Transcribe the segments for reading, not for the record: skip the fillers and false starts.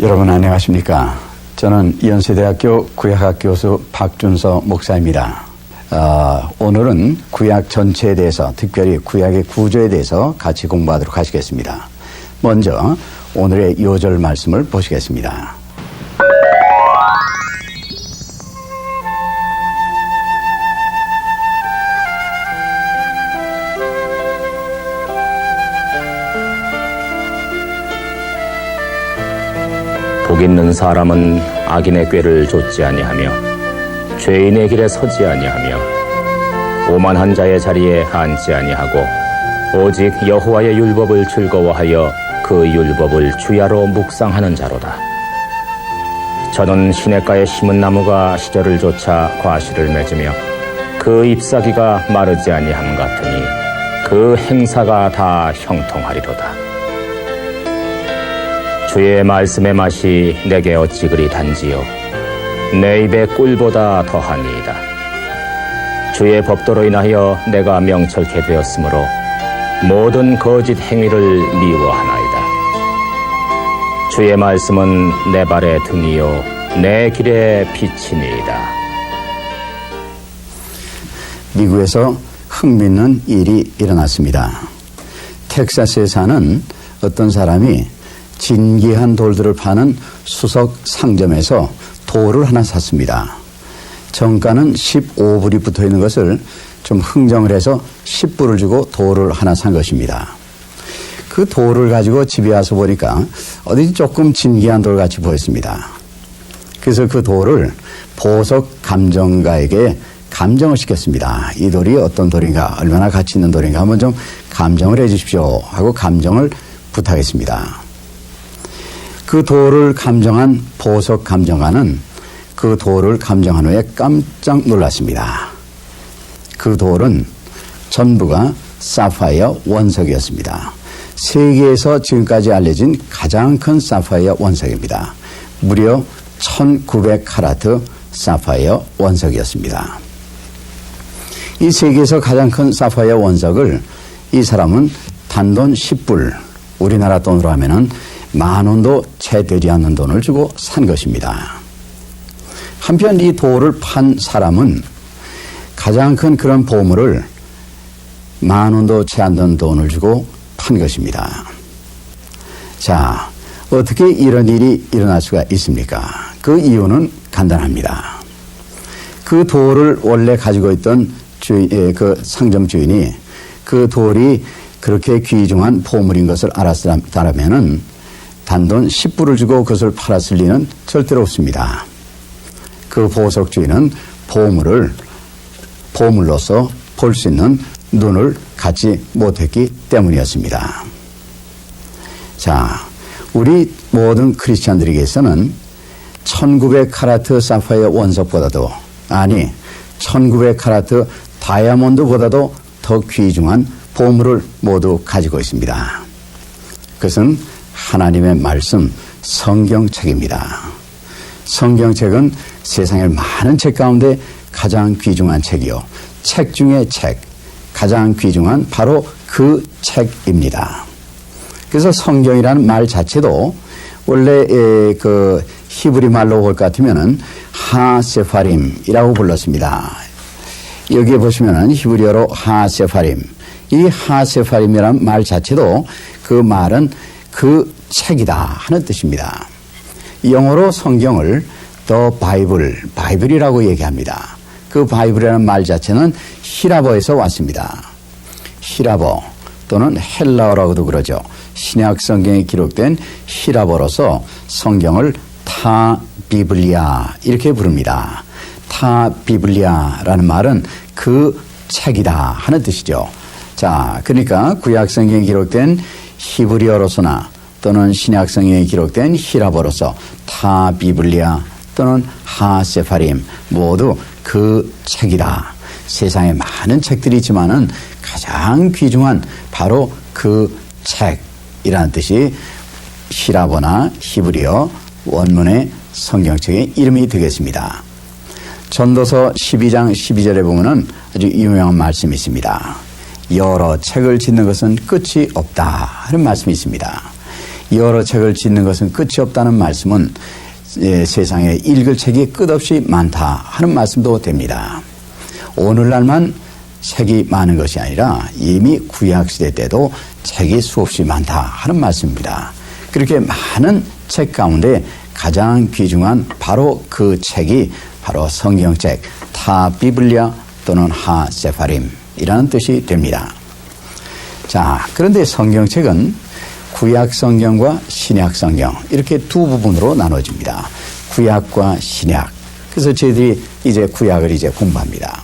여러분 안녕하십니까? 저는 연세대학교 구약학 교수 박준서 목사입니다. 오늘은 구약 전체에 대해서, 특별히 구약의 구조에 대해서 같이 공부하도록 하시겠습니다. 먼저 오늘의 요절 말씀을 보시겠습니다. 복 있는 사람은 악인의 꾀를 좇지 아니하며 죄인의 길에 서지 아니하며 오만한 자의 자리에 앉지 아니하고 오직 여호와의 율법을 즐거워하여 그 율법을 주야로 묵상하는 자로다. 저는 시냇가에 심은 나무가 시절을 좇아 과실을 맺으며 그 잎사귀가 마르지 아니함 같으니 그 행사가 다 형통하리로다. 주의 말씀의 맛이 내게 어찌 그리 단지요 내 입의 꿀보다 더하니이다. 주의 법도로 인하여 내가 명철케 되었으므로 모든 거짓 행위를 미워하나이다. 주의 말씀은 내 발의 등이요 내 길의 빛이니이다. 미국에서 흥미있는 일이 일어났습니다. 텍사스에 사는 어떤 사람이 진귀한 돌들을 파는 수석 상점에서 돌을 하나 샀습니다. 정가는 15불이 붙어 있는 것을 좀 흥정을 해서 10불을 주고 돌을 하나 산 것입니다. 그 돌을 가지고 집에 와서 보니까 어디 조금 진귀한 돌 같이 보였습니다. 그래서 그 돌을 보석 감정가에게 감정을 시켰습니다. 이 돌이 어떤 돌인가, 얼마나 가치 있는 돌인가 한번 좀 감정을 해 주십시오 하고 감정을 부탁했습니다. 그 돌을 감정한 보석 감정가는 그 돌을 감정한 후에 깜짝 놀랐습니다. 그 돌은 전부가 사파이어 원석이었습니다. 세계에서 지금까지 알려진 가장 큰 사파이어 원석입니다. 무려 1900카라트 사파이어 원석이었습니다. 이 세계에서 가장 큰 사파이어 원석을 이 사람은 단돈 10불, 우리나라 돈으로 하면은 10,000원도 채 되지 않는 돈을 주고 산 것입니다. 한편 이 돌을 판 사람은 가장 큰 그런 보물을 10,000원도 채 안 되는 돈을 주고 판 것입니다. 자, 어떻게 이런 일이 일어날 수가 있습니까? 그 이유는 간단합니다. 그 돌을 원래 가지고 있던 그 상점 주인이 그 돌이 그렇게 귀중한 보물인 것을 알았다면은 단돈 10불을 주고 그것을 팔았을 리는 절대로 없습니다. 그 보석 주인은 보물을 보물로서 볼 수 있는 눈을 갖지 못했기 때문이었습니다. 자, 우리 모든 크리스찬들에게서는 1900카라트 사파이어 원석보다도, 아니 1900카라트 다이아몬드보다도 더 귀중한 보물을 모두 가지고 있습니다. 그것은 하나님의 말씀, 성경책입니다. 성경책은 세상의 많은 책 가운데 가장 귀중한 책이요, 책 중에 책, 가장 귀중한 바로 그 책입니다. 그래서 성경이라는 말 자체도 원래 그 히브리 말로 볼 것 같으면은 하세파림이라고 불렀습니다. 여기에 보시면은 히브리어로 하세파림, 이 하세파림이라는 말 자체도 그 말은 그 책이다 하는 뜻입니다. 영어로 성경을 The Bible, 바이블이라고 얘기합니다. 그 바이블이라는 말 자체는 히라버에서 왔습니다. 히라버 또는 헬라어라고도 그러죠. 신약 성경에 기록된 히라버로서 성경을 타 비블리아 이렇게 부릅니다. 타 비블리아라는 말은 그 책이다 하는 뜻이죠. 자, 그러니까 구약 성경에 기록된 히브리어로서나 또는 신약 성경에 기록된 히라버로서 타 비블리아 또는 하세파림 모두 그 책이다. 세상에 많은 책들이 있지만은 가장 귀중한 바로 그 책이라는 뜻이 히라버나 히브리어 원문의 성경책의 이름이 되겠습니다. 전도서 12장 12절에 보면은 아주 유명한 말씀이 있습니다. 여러 책을 짓는 것은 끝이 없다 하는 말씀이 있습니다. 여러 책을 짓는 것은 끝이 없다는 말씀은 세상에 읽을 책이 끝없이 많다 하는 말씀도 됩니다. 오늘날만 책이 많은 것이 아니라 이미 구약시대 때도 책이 수없이 많다 하는 말씀입니다. 그렇게 많은 책 가운데 가장 귀중한 바로 그 책이 바로 성경책 타 비블리아 또는 하 세파림이라는 뜻이 됩니다. 자, 그런데 성경책은 구약 성경과 신약 성경 이렇게 두 부분으로 나눠집니다. 구약과 신약. 그래서 저희들이 이제 구약을 이제 공부합니다.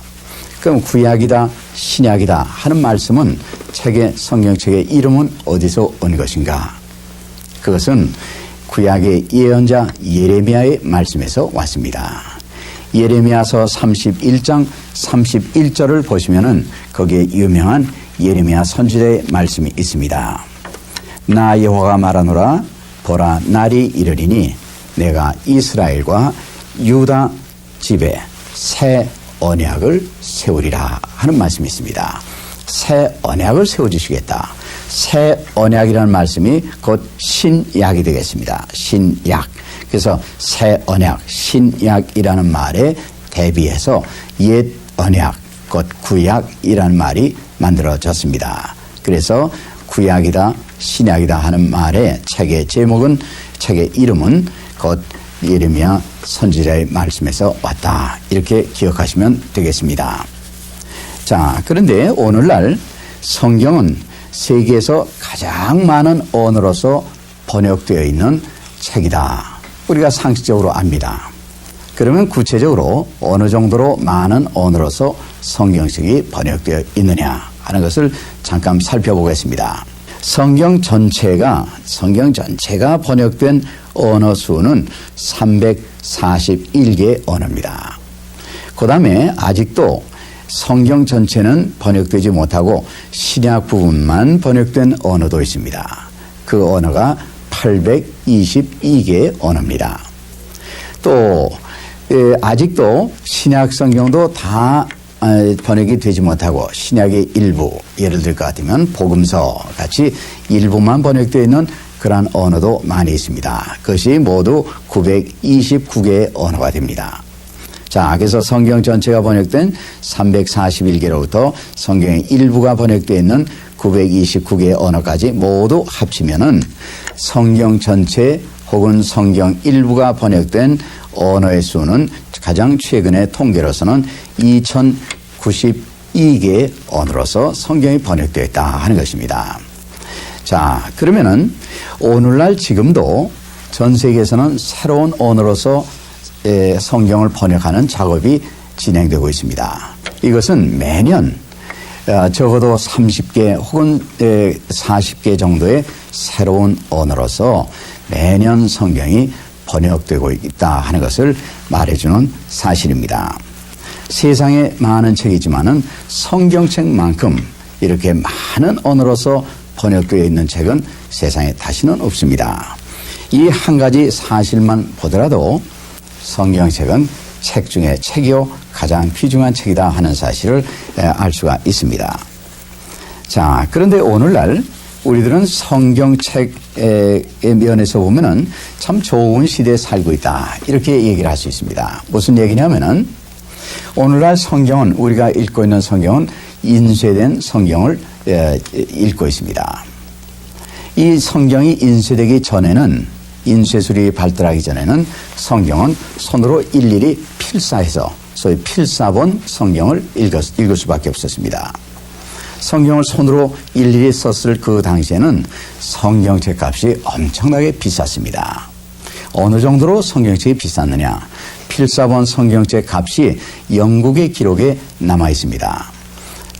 그럼 구약이다, 신약이다 하는 말씀은 성경책의 이름은 어디서 온 것인가? 그것은 구약의 예언자 예레미야의 말씀에서 왔습니다. 예레미야서 31장 31절을 보시면은 거기에 유명한 예레미야 선지자의 말씀이 있습니다. 나 여호와가 말하노라 보라 날이 이르리니 내가 이스라엘과 유다 집에 새 언약을 세우리라 하는 말씀이 있습니다. 새 언약을 세워주시겠다. 새 언약이라는 말씀이 곧 신약이 되겠습니다. 신약. 그래서 새 언약, 신약이라는 말에 대비해서 옛 언약, 곧 구약이라는 말이 만들어졌습니다. 그래서 구약이다, 신약이다 하는 말의 책의 제목은, 책의 이름은 곧 예레미야 선지자의 말씀에서 왔다. 이렇게 기억하시면 되겠습니다. 자, 그런데 오늘날 성경은 세계에서 가장 많은 언어로서 번역되어 있는 책이다. 우리가 상식적으로 압니다. 그러면 구체적으로 어느 정도로 많은 언어로서 성경책이 번역되어 있느냐 하는 것을 잠깐 살펴보겠습니다. 성경 전체가 번역된 언어 수는 341개 언어입니다. 그 다음에 아직도 성경 전체는 번역되지 못하고 신약 부분만 번역된 언어도 있습니다. 그 언어가 822개 언어입니다. 또 아직도 신약 성경도 다 번역이 되지 못하고 신약의 일부, 예를 들 것 같으면 복음서 같이 일부만 번역되어 있는 그러한 언어도 많이 있습니다. 그것이 모두 929개의 언어가 됩니다. 자, 그래서 성경 전체가 번역된 341개로부터 성경의 일부가 번역되어 있는 929개의 언어까지 모두 합치면은 성경 전체 혹은 성경 일부가 번역된 언어의 수는 가장 최근의 통계로서는 2092개의 언어로서 성경이 번역되어 있다 하는 것입니다. 자, 그러면은 오늘날 지금도 전 세계에서는 새로운 언어로서 성경을 번역하는 작업이 진행되고 있습니다. 이것은 매년 적어도 30개 혹은 40개 정도의 새로운 언어로서 매년 성경이 번역되고 있다 하는 것을 말해주는 사실입니다. 세상에 많은 책이지만은 성경책만큼 이렇게 많은 언어로서 번역되어 있는 책은 세상에 다시는 없습니다. 이 한 가지 사실만 보더라도 성경책은 책 중에 책이요 가장 귀중한 책이다 하는 사실을 알 수가 있습니다. 자, 그런데 오늘날 우리들은 성경책의 면에서 보면은 참 좋은 시대에 살고 있다 이렇게 얘기를 할 수 있습니다. 무슨 얘기냐면은 오늘날 성경은 우리가 읽고 있는 성경은 인쇄된 성경을 읽고 있습니다. 이 성경이 인쇄되기 전에는 인쇄술이 발달하기 전에는 성경은 손으로 일일이 필사해서 소위 필사본 성경을 읽을 수밖에 없었습니다. 성경을 손으로 일일이 썼을 그 당시에는 성경책 값이 엄청나게 비쌌습니다. 어느 정도로 성경책이 비쌌느냐? 필사본 성경책 값이 영국의 기록에 남아 있습니다.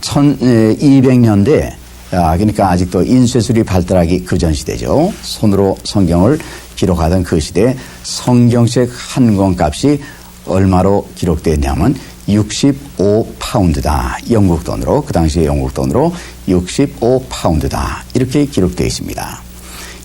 1200년대 그러니까 아직도 인쇄술이 발달하기 그 전 시대죠. 손으로 성경을 기록하던 그 시대에 성경책 한 권 값이 얼마로 기록되었냐면 65파운드다. 영국 돈으로, 그 당시에 영국 돈으로 65파운드다. 이렇게 기록되어 있습니다.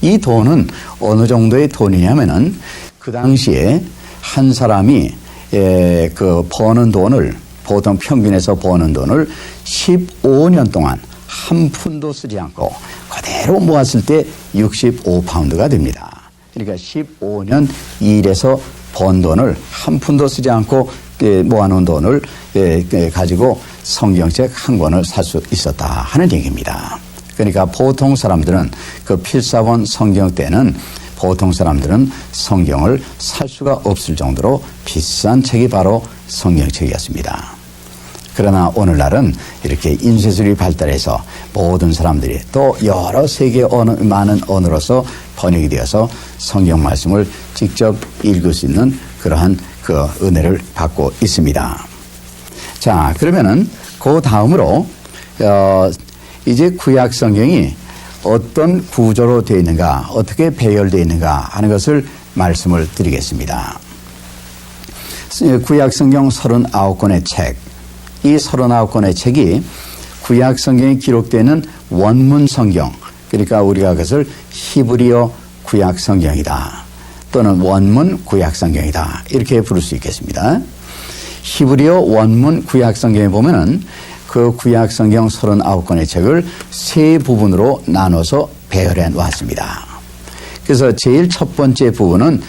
이 돈은 어느 정도의 돈이냐면은 그 당시에 한 사람이 그 버는 돈을 보통 평균에서 버는 돈을 15년 동안 한 푼도 쓰지 않고 그대로 모았을 때 65파운드가 됩니다. 그러니까 15년 일해서 번 돈을 한 푼도 쓰지 않고 모아놓은 돈을 가지고 성경책 한 권을 살 수 있었다 하는 얘기입니다. 그러니까 보통 사람들은 그 필사본 성경 때는 보통 사람들은 성경을 살 수가 없을 정도로 비싼 책이 바로 성경책이었습니다. 그러나 오늘날은 이렇게 인쇄술이 발달해서 모든 사람들이 또 여러 세계 많은 언어로서 번역이 되어서 성경 말씀을 직접 읽을 수 있는 그러한 그 은혜를 받고 있습니다. 자, 그러면은 그 다음으로 이제 구약 성경이 어떤 구조로 되어 있는가, 어떻게 배열되어 있는가 하는 것을 말씀을 드리겠습니다. 구약 성경 39권의 책, 이 39권의 책이 구약 성경에 기록되는 원문 성경, 그러니까 우리가 그것을 히브리어 구약 성경이다 또는 원문 구약 성경이다 이렇게 부를 수 있겠습니다. 히브리어 원문 구약 성경에 보면은 그 구약 성경 39권의 책을 세 부분으로 나눠서 배열해 놓았습니다. 그래서 제일 첫 번째 부분은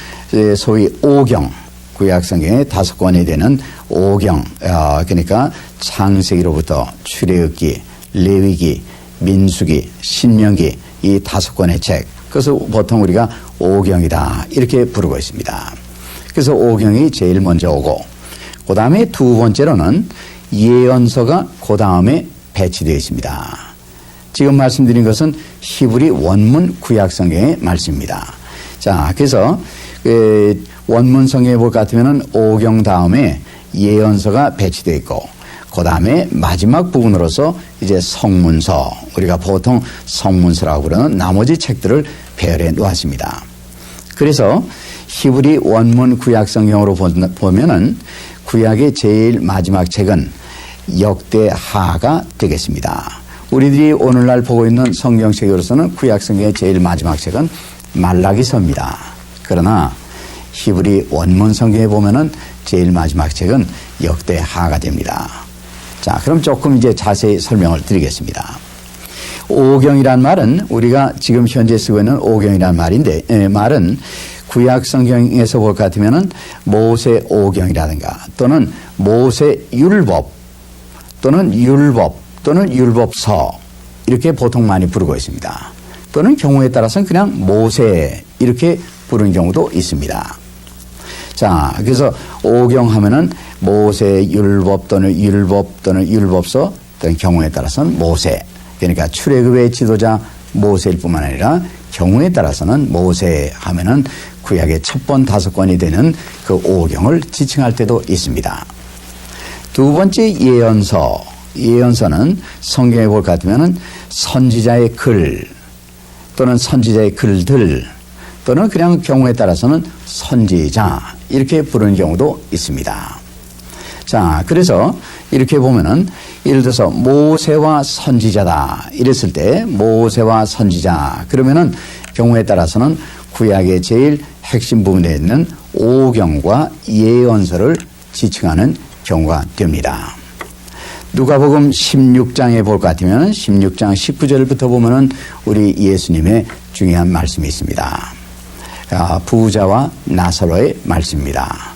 소위 오경, 구약 성경의 5권이 되는 오경, 그러니까 창세기로부터 출애굽기, 레위기, 민수기, 신명기 이 5권의 책, 그래서 보통 우리가 오경이다 이렇게 부르고 있습니다. 그래서 오경이 제일 먼저 오고 그 다음에 두 번째로는 예언서가 그 다음에 배치되어 있습니다. 지금 말씀드린 것은 히브리 원문 구약 성경의 말씀입니다. 자, 그래서 원문 성경에 볼 것 같으면 오경 다음에 예언서가 배치되어 있고 그 다음에 마지막 부분으로서 이제 성문서, 우리가 보통 성문서라고 부르는 나머지 책들을 배열해 놓았습니다. 그래서 히브리 원문 구약 성경으로 보면은 구약의 제일 마지막 책은 역대하가 되겠습니다. 우리들이 오늘날 보고 있는 성경책으로서는 구약 성경의 제일 마지막 책은 말라기서입니다. 그러나 히브리 원문 성경에 보면은 제일 마지막 책은 역대하가 됩니다. 자, 그럼 조금 이제 자세히 설명을 드리겠습니다. 오경이란 말은 우리가 지금 현재 쓰고 있는 오경이란 말인데, 말은 구약 성경에서 볼 것 같으면은 모세 오경이라든가 또는 모세 율법 또는 율법서 이렇게 보통 많이 부르고 있습니다. 또는 경우에 따라서는 그냥 모세 이렇게 부르는 경우도 있습니다. 자, 그래서 오경 하면은 모세 율법 또는 율법서 또는 경우에 따라서는 모세, 그러니까 출애굽의 지도자 모세일 뿐만 아니라 경우에 따라서는 모세 하면은 구약의 첫 번 5권이 되는 그 오경을 지칭할 때도 있습니다. 두 번째 예언서는 성경에 볼 것 같으면은 선지자의 글 또는 선지자의 글들 또는 그냥 경우에 따라서는 선지자 이렇게 부르는 경우도 있습니다. 자, 그래서 이렇게 보면은 예를 들어서 모세와 선지자다 이랬을 때 모세와 선지자 그러면은 경우에 따라서는 구약의 제일 핵심 부분에 있는 오경과 예언서를 지칭하는 경우가 됩니다. 누가복음 16장에 볼 것 같으면 16장 19절부터 보면은 우리 예수님의 중요한 말씀이 있습니다. 부자와 나사로의 말씀입니다.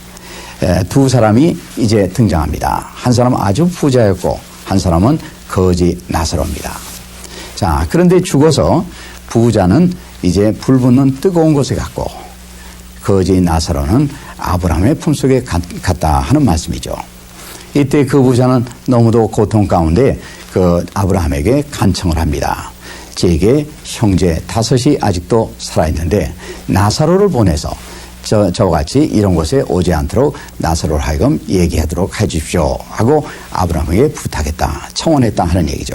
두 사람이 이제 등장합니다. 한 사람은 아주 부자였고 한 사람은 거지 나사로입니다. 자, 그런데 죽어서 부자는 이제 불붙는 뜨거운 곳에 갔고 거지 나사로는 아브라함의 품속에 갔다 하는 말씀이죠. 이때 그 부자는 너무도 고통 가운데 그 아브라함에게 간청을 합니다. 제게 형제 5이 아직도 살아있는데 나사로를 보내서 저같이 이런 곳에 오지 않도록 나사로를 하여금 얘기하도록 해주십시오 하고 아브라함에게 부탁했다, 청원했다 하는 얘기죠.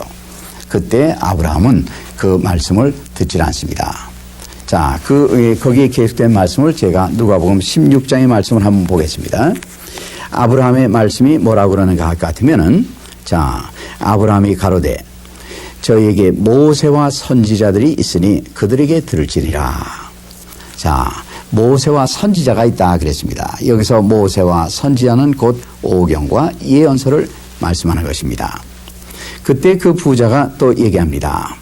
그때 아브라함은 그 말씀을 듣지 않습니다. 자, 거기에 계속된 말씀을 제가 누가복음 16장의 말씀을 한번 보겠습니다. 아브라함의 말씀이 뭐라고 그러는가 할 것 같으면은, 자, 아브라함이 가로되 저에게 모세와 선지자들이 있으니 그들에게 들을지니라. 자, 모세와 선지자가 있다 그랬습니다. 여기서 모세와 선지자는 곧 오경과 예언서를 말씀하는 것입니다. 그때 그 부자가 또 얘기합니다.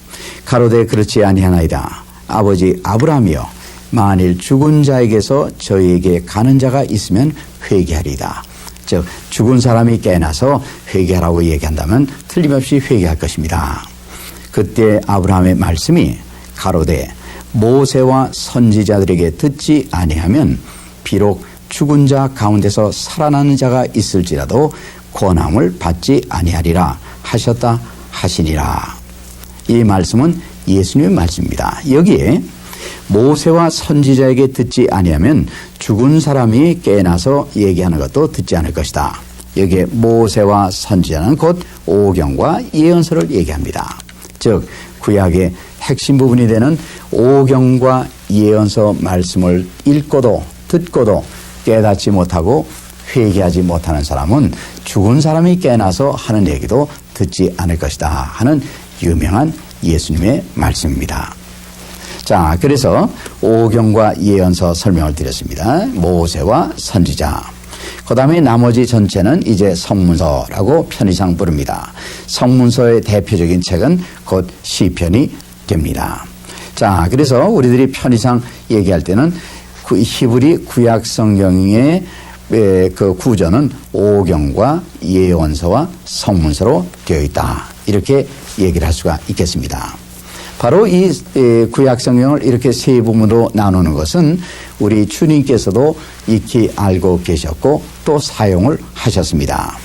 가로되 그렇지 아니하나이다. 아버지 아브라함이여, 만일 죽은 자에게서 저희에게 가는 자가 있으면 회개하리이다. 즉 죽은 사람이 깨어나서 회개하라고 얘기한다면 틀림없이 회개할 것입니다. 그때 아브라함의 말씀이 가로되 모세와 선지자들에게 듣지 아니하면 비록 죽은 자 가운데서 살아나는 자가 있을지라도 권함을 받지 아니하리라 하셨다 하시니라. 이 말씀은 예수님의 말씀입니다. 여기에 모세와 선지자에게 듣지 아니하면 죽은 사람이 깨어나서 얘기하는 것도 듣지 않을 것이다. 여기에 모세와 선지자는 곧 오경과 예언서를 얘기합니다. 즉 구약의 핵심 부분이 되는 오경과 예언서 말씀을 읽고도 듣고도 깨닫지 못하고 회개하지 못하는 사람은 죽은 사람이 깨어나서 하는 얘기도 듣지 않을 것이다 하는 유명한 예수님의 말씀입니다. 자, 그래서 오경과 예언서 설명을 드렸습니다. 모세와 선지자. 그 다음에 나머지 전체는 이제 성문서라고 편의상 부릅니다. 성문서의 대표적인 책은 곧 시편이 됩니다. 자, 그래서 우리들이 편의상 얘기할 때는 히브리 구약 성경의 그 구조는 오경과 예언서와 성문서로 되어 있다. 이렇게 얘기를 할 수가 있겠습니다. 바로 이 구약 성경을 이렇게 세 부분으로 나누는 것은 우리 주님께서도 익히 알고 계셨고 또 사용을 하셨습니다.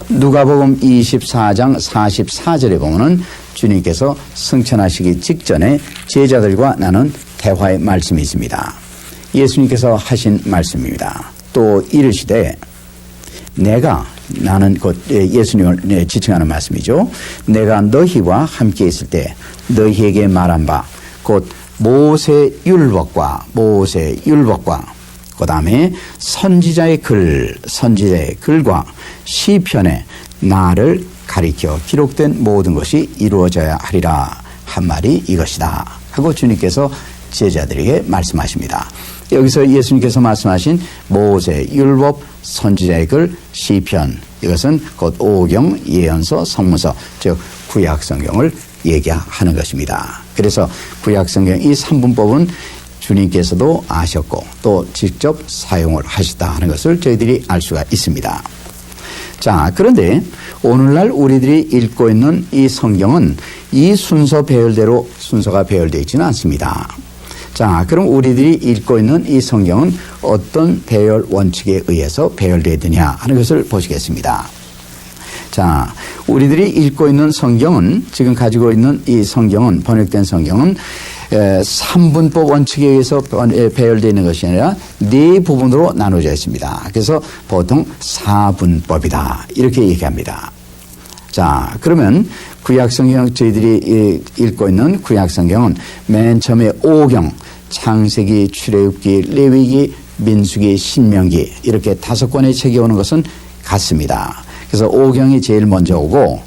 누가복음 24장 44절에 보면은 주님께서 승천하시기 직전에 제자들과 나눈 대화의 말씀이 있습니다. 예수님께서 하신 말씀입니다. 또 이르시되 나는 곧 예수님을 지칭하는 말씀이죠. 내가 너희와 함께 있을 때 너희에게 말한 바 곧 모세율법과 그 다음에 선지자의 글과 시편에 나를 가리켜 기록된 모든 것이 이루어져야 하리라 한 말이 이것이다 하고 주님께서 제자들에게 말씀하십니다. 여기서 예수님께서 말씀하신 모세율법, 선지자의 글, 시편, 이것은 곧 오경, 예언서, 성문서, 즉 구약 성경을 얘기하는 것입니다. 그래서 구약 성경 이 3분법은 주님께서도 아셨고 또 직접 사용을 하셨다 하는 것을 저희들이 알 수가 있습니다. 자, 그런데 오늘날 우리들이 읽고 있는 이 성경은 이 순서 배열대로 순서가 배열되어 있지는 않습니다. 자, 그럼 우리들이 읽고 있는 이 성경은 어떤 배열 원칙에 의해서 배열되어 있느냐 하는 것을 보시겠습니다. 자, 우리들이 읽고 있는 성경은 지금 가지고 있는 이 성경은 번역된 성경은 3분법 원칙에 의해서 배열되어 있는 것이 아니라 네 부분으로 나눠져 있습니다. 그래서 보통 4분법이다 이렇게 얘기합니다. 자, 그러면 구약성경 저희들이 읽고 있는 구약성경은 맨 처음에 오경, 창세기, 출애굽기, 레위기, 민수기, 신명기 이렇게 5권의 책이 오는 것은 같습니다. 그래서 오경이 제일 먼저 오고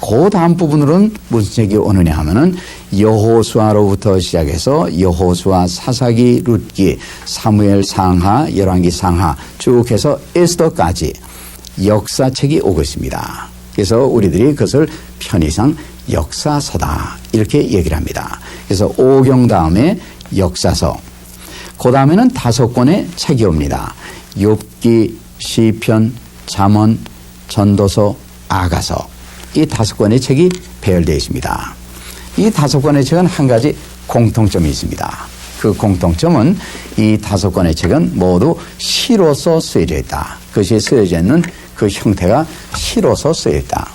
그 다음 부분으로는 무슨 책이 오느냐 하면은 여호수아로부터 시작해서 여호수아, 사사기, 룻기, 사무엘 상하, 열왕기 상하 쭉 해서 에스더까지 역사책이 오고 있습니다. 그래서 우리들이 그것을 편의상 역사서다 이렇게 얘기를 합니다. 그래서 오경 다음에 역사서, 그 다음에는 5권의 책이 옵니다. 욥기, 시편, 잠언, 전도서, 아가서 이 5권의 책이 배열되어 있습니다. 이 5권의 책은 한 가지 공통점이 있습니다. 그 공통점은 이 5권의 책은 모두 시로서 쓰여져 있다. 그것이 쓰여져 있는 그 형태가 시로서 쓰여 있다.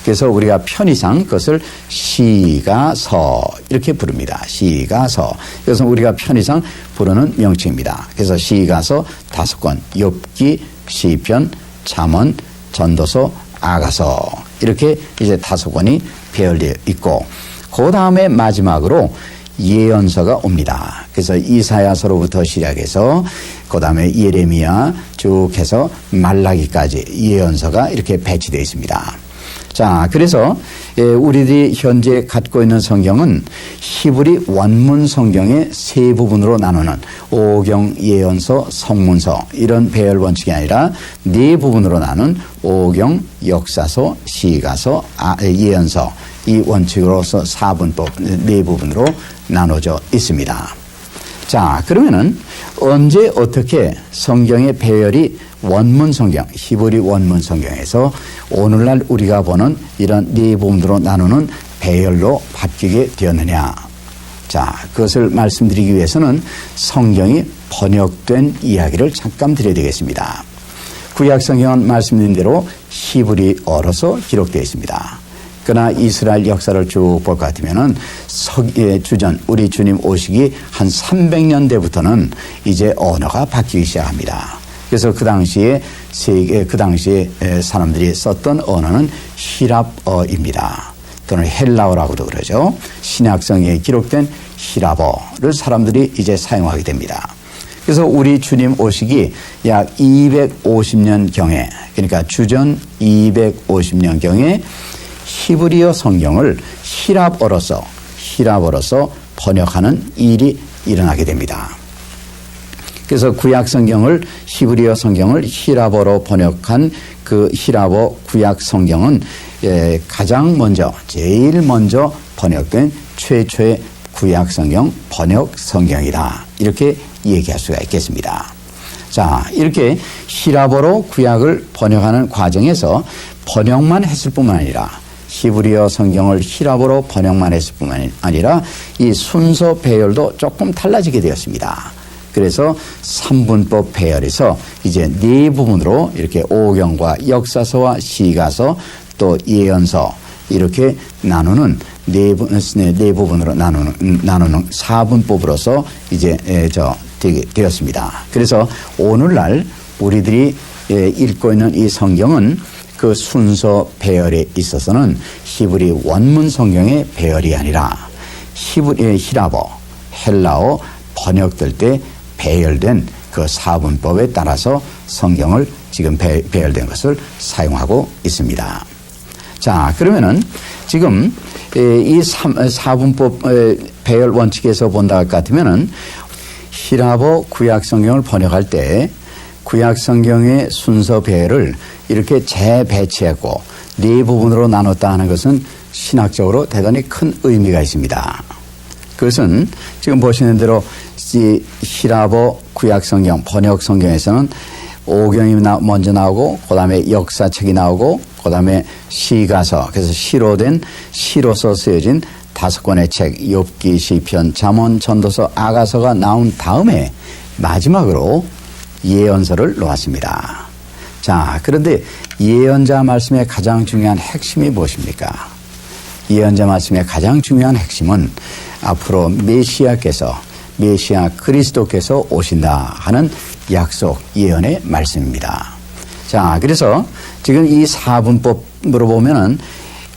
그래서 우리가 편의상 그것을 시가서 이렇게 부릅니다. 시가서. 그래서 우리가 편의상 부르는 명칭입니다. 그래서 시가서 5권, 욥기, 시편, 잠언, 전도서, 아가서 이렇게 이제 5권이 배열되어 있고 그 다음에 마지막으로 예언서가 옵니다. 그래서 이사야서로부터 시작해서 그 다음에 예레미야 쭉 해서 말라기까지 예언서가 이렇게 배치되어 있습니다. 자, 그래서 우리들이 현재 갖고 있는 성경은 히브리 원문 성경의 세 부분으로 나누는 오경, 예언서, 성문서 이런 배열 원칙이 아니라 네 부분으로 나눈 오경, 역사서, 시가서, 예언서 이 원칙으로서 사분법 네 부분으로 나눠져 있습니다. 자, 그러면은 언제 어떻게 성경의 배열이 원문 성경, 히브리 원문 성경에서 오늘날 우리가 보는 이런 네 부분으로 나누는 배열로 바뀌게 되었느냐. 자, 그것을 말씀드리기 위해서는 성경이 번역된 이야기를 잠깐 드려야 되겠습니다. 구약 성경은 말씀드린 대로 히브리어로서 기록되어 있습니다. 그러나 이스라엘 역사를 쭉 볼 것 같으면은 주전 우리 주님 오시기 한 300년대부터는 이제 언어가 바뀌기 시작합니다. 그래서 그 당시에 사람들이 썼던 언어는 히랍어입니다. 또는 헬라어라고도 그러죠. 신약성에 기록된 히랍어를 사람들이 이제 사용하게 됩니다. 그래서 우리 주님 오시기 약 250년경에, 그러니까 주전 250년경에 히브리어 성경을 히랍어로서 번역하는 일이 일어나게 됩니다. 그래서 구약 성경을 히브리어 성경을 히랍어로 번역한 그 히랍어 구약 성경은 제일 먼저 번역된 최초의 구약 성경 번역 성경이다. 이렇게 얘기할 수가 있겠습니다. 자, 이렇게 히랍어로 구약을 번역하는 과정에서 번역만 했을 뿐만 아니라 히브리어 성경을 히랍어로 번역만 했을 뿐만 아니라 이 순서 배열도 조금 달라지게 되었습니다. 그래서 삼분법 배열에서 이제 네 부분으로 이렇게 오경과 역사서와 시가서 또 예언서 이렇게 나누는 네 부분으로 나누는 사분법으로서 이제 되었습니다. 그래서 오늘날 우리들이 읽고 있는 이 성경은 그 순서 배열에 있어서는 히브리 원문 성경의 배열이 아니라 히랍어, 헬라어 번역될 때 배열된 그 사분법에 따라서 성경을 지금 배열된 것을 사용하고 있습니다. 자, 그러면은 지금 이 사분법 배열 원칙에서 본다 같으면은 히랍어 구약 성경을 번역할 때 구약 성경의 순서 배열을 이렇게 재배치했고 네 부분으로 나눴다 하는 것은 신학적으로 대단히 큰 의미가 있습니다. 그것은 지금 보시는 대로 이 히랍어 구약 성경 번역 성경에서는 오경이 먼저 나오고 그다음에 역사책이 나오고 그다음에 시가서, 그래서 시로서 쓰여진 5권의 책 욥기, 시편, 잠언, 전도서, 아가서가 나온 다음에 마지막으로 예언서를 놓았습니다. 자, 그런데 예언자 말씀의 가장 중요한 핵심이 무엇입니까? 예언자 말씀의 가장 중요한 핵심은 앞으로 메시아 그리스도께서 오신다 하는 약속 예언의 말씀입니다. 자, 그래서 지금 이 사분법으로 보면은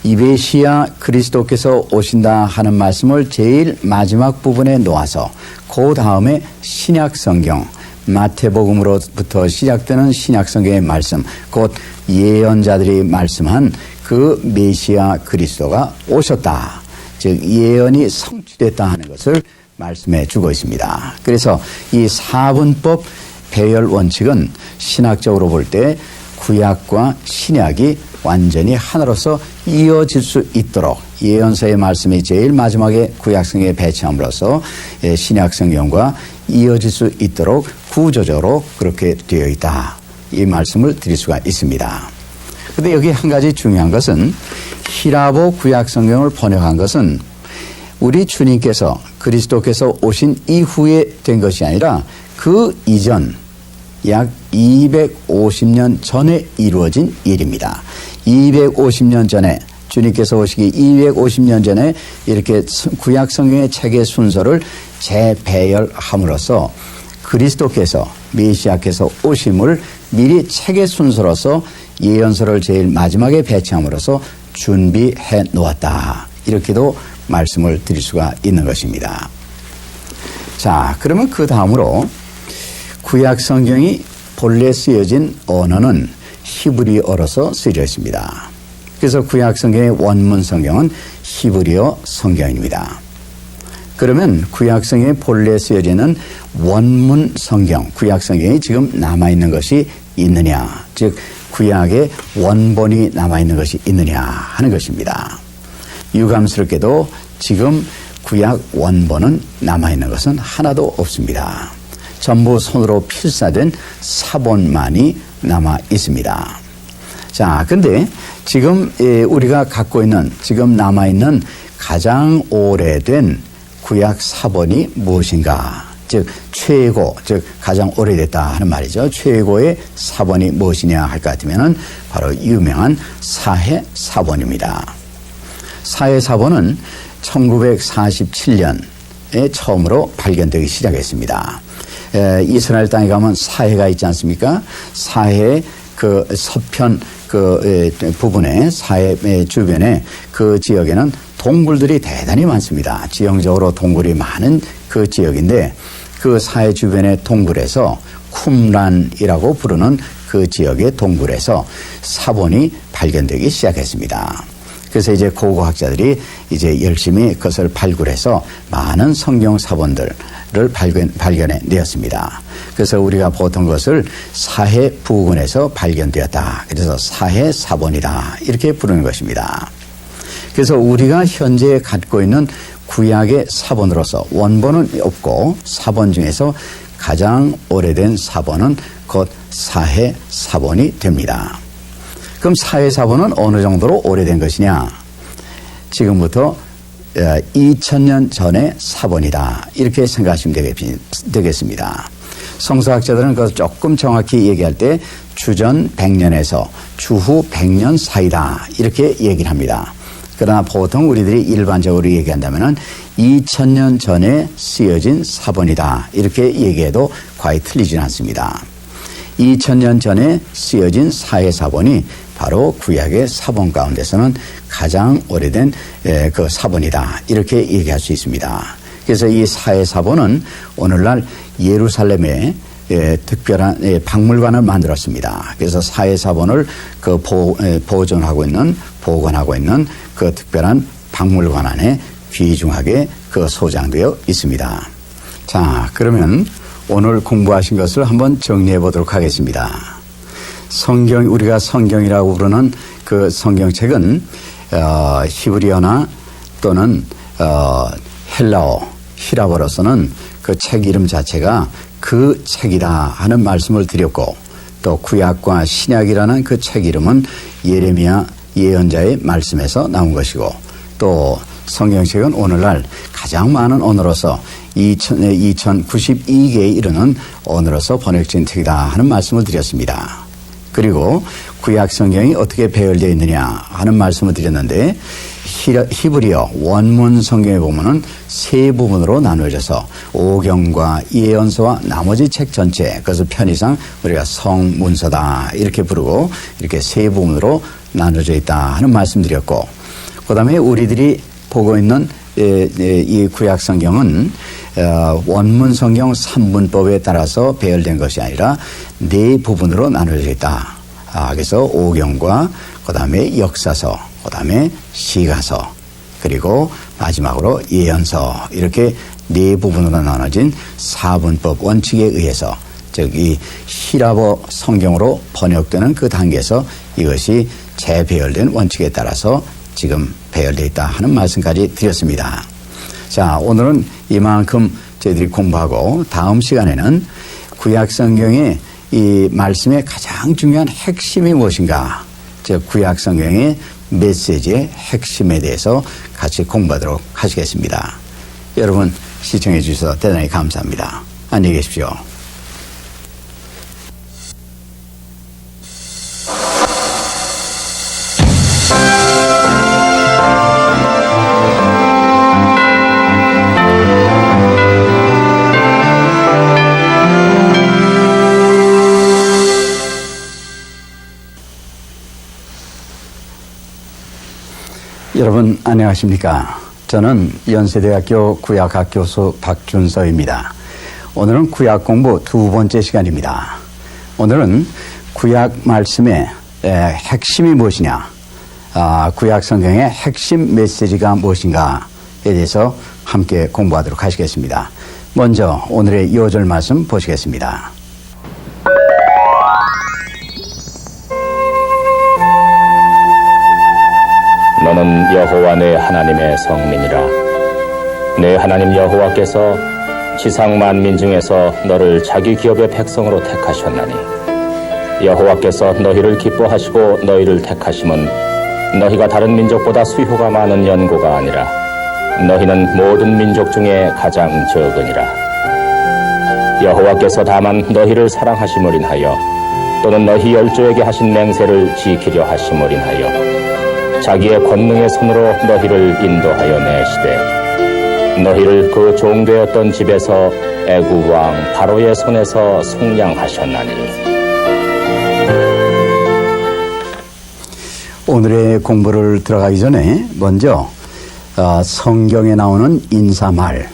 이 메시아 그리스도께서 오신다 하는 말씀을 제일 마지막 부분에 놓아서 그 다음에 신약 성경 마태복음으로부터 시작되는 신약 성경의 말씀, 곧 예언자들이 말씀한 그 메시아 그리스도가 오셨다. 즉 예언이 성취됐다 하는 것을 말씀해 주고 있습니다. 그래서 이 사분법 배열 원칙은 신학적으로 볼 때 구약과 신약이 완전히 하나로서 이어질 수 있도록 예언서의 말씀이 제일 마지막에 구약성경에 배치함으로써 신약성경과 이어질 수 있도록 구조적으로 그렇게 되어 있다. 이 말씀을 드릴 수가 있습니다. 그런데 여기 한 가지 중요한 것은 히랍어 구약성경을 번역한 것은 우리 주님께서 그리스도께서 오신 이후에 된 것이 아니라 그 이전 약 250년 전에 이루어진 일입니다. 250년 전에 주님께서 오시기 250년 전에 이렇게 구약 성경의 책의 순서를 재배열함으로써 그리스도께서 메시아께서 오심을 미리 책의 순서로서 예언서를 제일 마지막에 배치함으로써 준비해 놓았다. 이렇게도 말씀을 드릴 수가 있는 것입니다. 자, 그러면 그 다음으로 구약 성경이 본래 쓰여진 언어는 히브리어로서 쓰여져 있습니다. 그래서 구약 성경의 원문 성경은 히브리어 성경입니다. 그러면 구약 성경에 본래 쓰여지는 원문 성경, 구약 성경이 지금 남아있는 것이 있느냐, 즉 구약의 원본이 남아있는 것이 있느냐 하는 것입니다. 유감스럽게도 지금 구약 원본은 남아있는 것은 하나도 없습니다. 전부 손으로 필사된 사본만이 남아 있습니다. 자, 근데 지금 우리가 갖고 있는, 지금 남아있는 가장 오래된 구약 사본이 무엇인가? 즉 최고, 즉 가장 오래됐다 하는 말이죠. 최고의 사본이 무엇이냐 할 것 같으면은 바로 유명한 사해 사본입니다. 사해 사본은 1947년에 처음으로 발견되기 시작했습니다. 이스라엘 땅에 가면 사해가 있지 않습니까? 사해 그 서편 그 부분에, 사해 주변에 그 지역에는 동굴들이 대단히 많습니다. 지형적으로 동굴이 많은 그 지역인데, 그 사해 주변의 동굴에서 쿰란이라고 부르는 그 지역의 동굴에서 사본이 발견되기 시작했습니다. 그래서 이제 고고학자들이 이제 열심히 그것을 발굴해서 많은 성경 사본들을 발견해 내었습니다. 그래서 우리가 보통 것을 사해 부근에서 발견되었다, 그래서 사해 사본이다 이렇게 부르는 것입니다. 그래서 우리가 현재 갖고 있는 구약의 사본으로서, 원본은 없고 사본 중에서 가장 오래된 사본은 곧 사해 사본이 됩니다. 그럼 사해 사본은 어느 정도로 오래된 것이냐? 지금부터 2000년 전의 사본이다 이렇게 생각하시면 되겠습니다. 성서학자들은 그것을 조금 정확히 얘기할 때 주전 100년에서 주후 100년 사이다 이렇게 얘기를 합니다. 그러나 보통 우리들이 일반적으로 얘기한다면 2000년 전에 쓰여진 사본이다 이렇게 얘기해도 과히 틀리지는 않습니다. 2000년 전에 쓰여진 사해 사본이 바로 구약의 사본 가운데서는 가장 오래된 그 사본이다 이렇게 얘기할 수 있습니다. 그래서 이 사해 사본은 오늘날 예루살렘에 특별한 박물관을 만들었습니다. 그래서 사해 사본을 그 보존하고 있는, 보관하고 있는 그 특별한 박물관 안에 귀중하게 그 소장되어 있습니다. 자, 그러면 오늘 공부하신 것을 한번 정리해 보도록 하겠습니다. 성경, 우리가 성경이라고 부르는 그 성경책은 히브리어나 또는 헬라어, 히라버로서는 그 책 이름 자체가 그 책이다 하는 말씀을 드렸고, 또 구약과 신약이라는 그 책 이름은 예레미야 예언자의 말씀에서 나온 것이고, 또 성경책은 오늘날 가장 많은 언어로서 2092개에 이르는 언어로서 번역된 책이다 하는 말씀을 드렸습니다. 그리고 구약 성경이 어떻게 배열되어 있느냐 하는 말씀을 드렸는데, 히브리어 원문 성경에 보면은 세 부분으로 나누어져서 오경과 예언서와 나머지 책 전체, 그것을 편의상 우리가 성문서다 이렇게 부르고 이렇게 세 부분으로 나누어져 있다 하는 말씀드렸고, 그 다음에 우리들이 보고 있는 이 구약 성경은 원문 성경 3문법에 따라서 배열된 것이 아니라 네 부분으로 나누어져 있다. 그래서 오경과 그 다음에 역사서, 그 다음에 시가서, 그리고 마지막으로 예언서, 이렇게 네 부분으로 나눠진 4분법 원칙에 의해서, 즉 이 히라버 성경으로 번역되는 그 단계에서 이것이 재배열된 원칙에 따라서 지금 배열되어 있다 하는 말씀까지 드렸습니다. 자, 오늘은 이만큼 저희들이 공부하고, 다음 시간에는 구약 성경의 이 말씀의 가장 중요한 핵심이 무엇인가, 즉 구약 성경의 메시지의 핵심에 대해서 같이 공부하도록 하시겠습니다. 여러분 시청해 주셔서 대단히 감사합니다. 안녕히 계십시오. 여러분 안녕하십니까? 저는 연세대학교 구약학 교수 박준서입니다. 오늘은 구약 공부 두 번째 시간입니다. 오늘은 구약 말씀의 핵심이 무엇이냐, 구약 성경의 핵심 메시지가 무엇인가에 대해서 함께 공부하도록 하시겠습니다. 먼저 오늘의 요절 말씀 보시겠습니다. 너는 여호와 내 하나님의 성민이라. 내 하나님 여호와께서 지상 만민 중에서 너를 자기 기업의 백성으로 택하셨나니 여호와께서 너희를 기뻐하시고 너희를 택하심은 너희가 다른 민족보다 수효가 많은 연고가 아니라 너희는 모든 민족 중에 가장 적으니라. 여호와께서 다만 너희를 사랑하심을 인하여 또는 너희 열조에게 하신 맹세를 지키려 하심을 인하여 자기의 권능의 손으로 너희를 인도하여 내시되 너희를 그 종되었던 집에서 애굽 왕 바로의 손에서 속량하셨나니. 오늘의 공부를 들어가기 전에 먼저 성경에 나오는 인사말,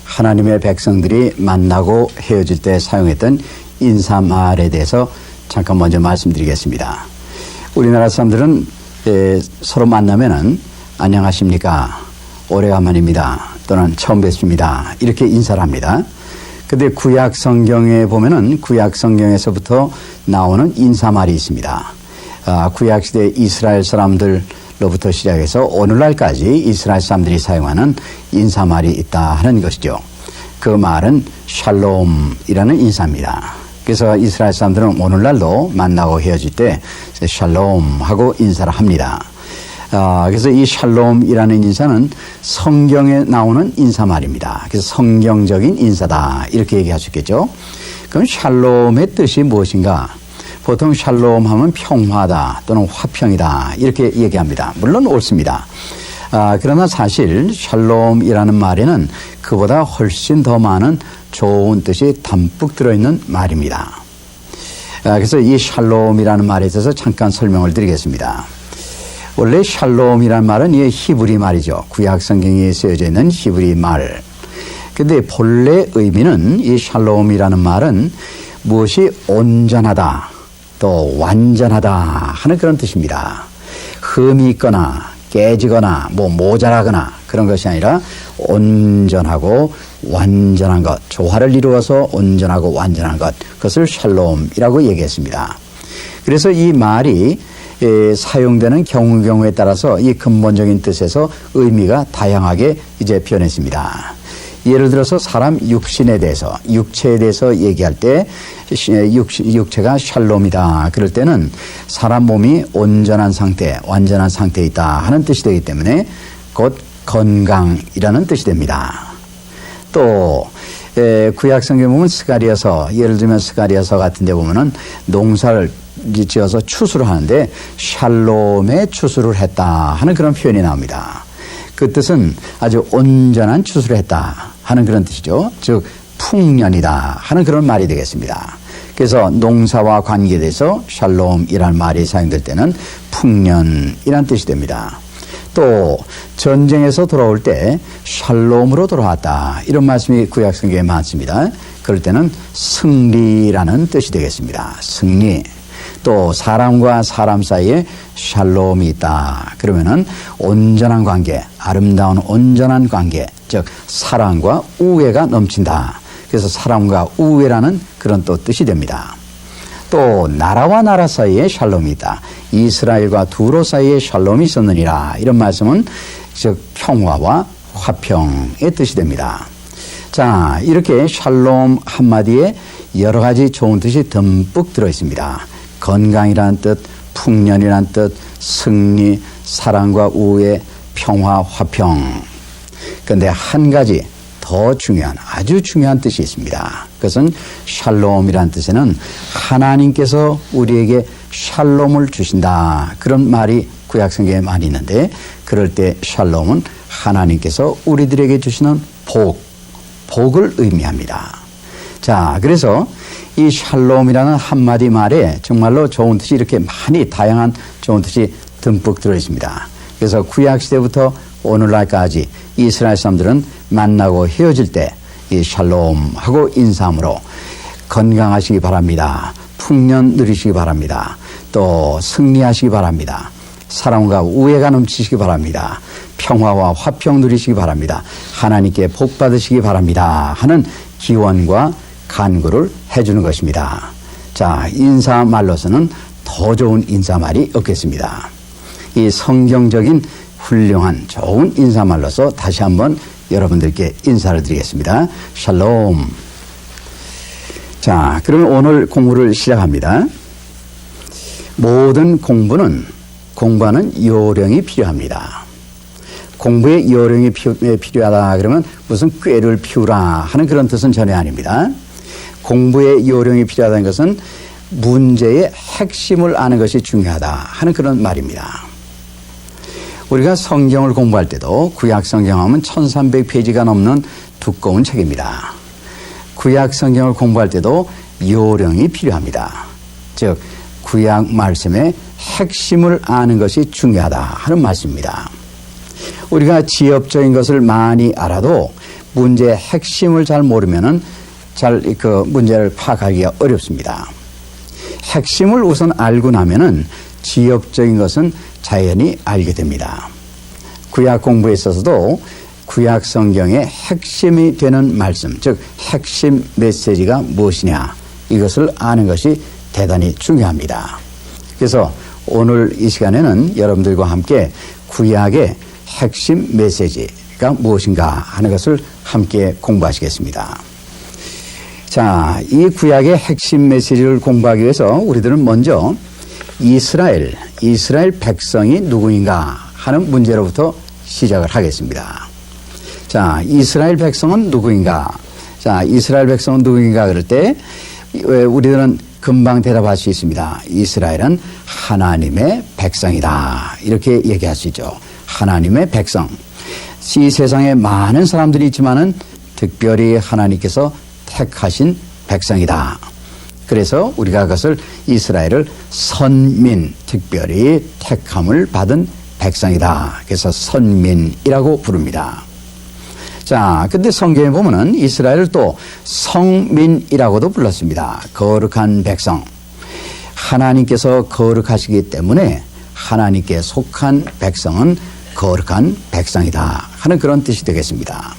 하나님의 백성들이 만나고 헤어질 때 사용했던 인사말에 대해서 잠깐 먼저 말씀드리겠습니다. 우리나라 사람들은 서로 만나면은 안녕하십니까, 오래간만입니다, 또는 처음 뵙습니다, 이렇게 인사를 합니다. 근데 구약 성경에 보면은 구약 성경에서부터 나오는 인사말이 있습니다. 구약 시대 이스라엘 사람들로부터 시작해서 오늘날까지 이스라엘 사람들이 사용하는 인사말이 있다 하는 것이죠. 그 말은 샬롬이라는 인사입니다. 그래서 이스라엘 사람들은 오늘날도 만나고 헤어질 때 샬롬 하고 인사를 합니다. 그래서 이 샬롬이라는 인사는 성경에 나오는 인사말입니다. 그래서 성경적인 인사다, 이렇게 얘기할 수 있겠죠. 그럼 샬롬의 뜻이 무엇인가? 보통 샬롬 하면 평화다 또는 화평이다, 이렇게 얘기합니다. 물론 옳습니다. 그러나 사실 샬롬이라는 말에는 그보다 훨씬 더 많은 좋은 뜻이 담뿍 들어있는 말입니다. 그래서 이 샬롬이라는 말에 대해서 잠깐 설명을 드리겠습니다. 원래 샬롬이라는 말은 이 히브리 말이죠. 구약 성경에 쓰여져 있는 히브리 말. 근데 본래 의미는 이 샬롬이라는 말은 무엇이 온전하다, 또 완전하다 하는 그런 뜻입니다. 흠이 있거나 깨지거나 모자라거나 그런 것이 아니라 온전하고 완전한 것, 조화를 이루어서 온전하고 완전한 것, 그것을 샬롬이라고 얘기했습니다. 그래서 이 말이 사용되는 경우에 따라서 이 근본적인 뜻에서 의미가 다양하게 이제 변했습니다. 예를 들어서 사람 육신에 대해서, 육체에 대해서 얘기할 때 육체가 샬롬이다 그럴 때는 사람 몸이 온전한 상태, 완전한 상태에 있다 하는 뜻이 되기 때문에 곧 건강이라는 뜻이 됩니다. 또 구약 성경 보면 스가랴서, 예를 들면 스가랴서 같은 데 보면은 농사를 지어서 추수를 하는데 샬롬의 추수를 했다 하는 그런 표현이 나옵니다. 그 뜻은 아주 온전한 추수를 했다 하는 그런 뜻이죠. 즉 풍년이다 하는 그런 말이 되겠습니다. 그래서 농사와 관계돼서 샬롬이라는 말이 사용될 때는 풍년이라는 뜻이 됩니다. 또 전쟁에서 돌아올 때 샬롬으로 돌아왔다, 이런 말씀이 구약 성경에 많습니다. 그럴 때는 승리라는 뜻이 되겠습니다. 승리. 또 사람과 사람 사이에 샬롬이 있다 그러면은 온전한 관계, 아름다운 온전한 관계, 즉 사랑과 우애가 넘친다. 그래서 사랑과 우애라는 그런 또 뜻이 됩니다. 또 나라와 나라 사이에 샬롬이 있다. 이스라엘과 두로 사이에 샬롬이 있었느니라, 이런 말씀은 즉 평화와 화평의 뜻이 됩니다. 자, 이렇게 샬롬 한마디에 여러 가지 좋은 뜻이 듬뿍 들어 있습니다. 건강이라는 뜻, 풍년이라는 뜻, 승리, 사랑과 우애, 평화, 화평. 그런데 한 가지 더 중요한, 아주 중요한 뜻이 있습니다. 그것은 샬롬이라는 뜻에는 하나님께서 우리에게 샬롬을 주신다, 그런 말이 구약 성경에 많이 있는데, 그럴 때 샬롬은 하나님께서 우리들에게 주시는 복을 의미합니다. 자, 그래서 이 샬롬이라는 한마디 말에 정말로 좋은 뜻이 이렇게 많이 다양한 좋은 뜻이 듬뿍 들어있습니다. 그래서 구약시대부터 오늘날까지 이스라엘 사람들은 만나고 헤어질 때 이 샬롬하고 인사함으로 건강하시기 바랍니다, 풍년 누리시기 바랍니다, 또 승리하시기 바랍니다, 사랑과 우애가 넘치시기 바랍니다. 평화와 화평 누리시기 바랍니다. 하나님께 복 받으시기 바랍니다. 하는 기원과 간구를 해주는 것입니다. 자, 인사말로서는 더 좋은 인사말이 없겠습니다. 이 성경적인 훌륭한 좋은 인사말로서 다시 한번 여러분들께 인사를 드리겠습니다. 샬롬. 자, 그러면 오늘 공부를 시작합니다. 모든 공부하는 요령이 필요합니다. 공부에 요령이 필요하다 그러면 무슨 꾀를 피우라 하는 그런 뜻은 전혀 아닙니다. 공부에 요령이 필요하다는 것은 문제의 핵심을 아는 것이 중요하다 하는 그런 말입니다. 우리가 성경을 공부할 때도 구약 성경하면 1300페이지가 넘는 두꺼운 책입니다. 구약 성경을 공부할 때도 요령이 필요합니다. 즉 구약 말씀의 핵심을 아는 것이 중요하다 하는 말씀입니다. 우리가 지엽적인 것을 많이 알아도 문제의 핵심을 잘 모르면은 그 문제를 파악하기가 어렵습니다. 핵심을 우선 알고 나면은 지엽적인 것은 자연히 알게 됩니다. 구약 공부에 있어서도 구약 성경의 핵심이 되는 말씀, 즉 핵심 메시지가 무엇이냐 이것을 아는 것이 대단히 중요합니다. 그래서 오늘 이 시간에는 여러분들과 함께 구약의 핵심 메시지가 무엇인가 하는 것을 함께 공부하시겠습니다. 자, 이 구약의 핵심 메시지를 공부하기 위해서 우리들은 먼저 이스라엘 백성이 누구인가 하는 문제로부터 시작을 하겠습니다. 자, 이스라엘 백성은 누구인가? 자, 이스라엘 백성은 누구인가 그럴 때 우리들은 금방 대답할 수 있습니다. 이스라엘은 하나님의 백성이다. 이렇게 얘기할 수 있죠. 하나님의 백성. 이 세상에 많은 사람들이 있지만은 특별히 하나님께서 택하신 백성이다. 그래서 우리가 그것을 이스라엘을 선민, 특별히 택함을 받은 백성이다. 그래서 선민이라고 부릅니다. 자, 근데 성경에 보면은 이스라엘을 또 성민이라고도 불렀습니다. 거룩한 백성. 하나님께서 거룩하시기 때문에 하나님께 속한 백성은 거룩한 백성이다 하는 그런 뜻이 되겠습니다.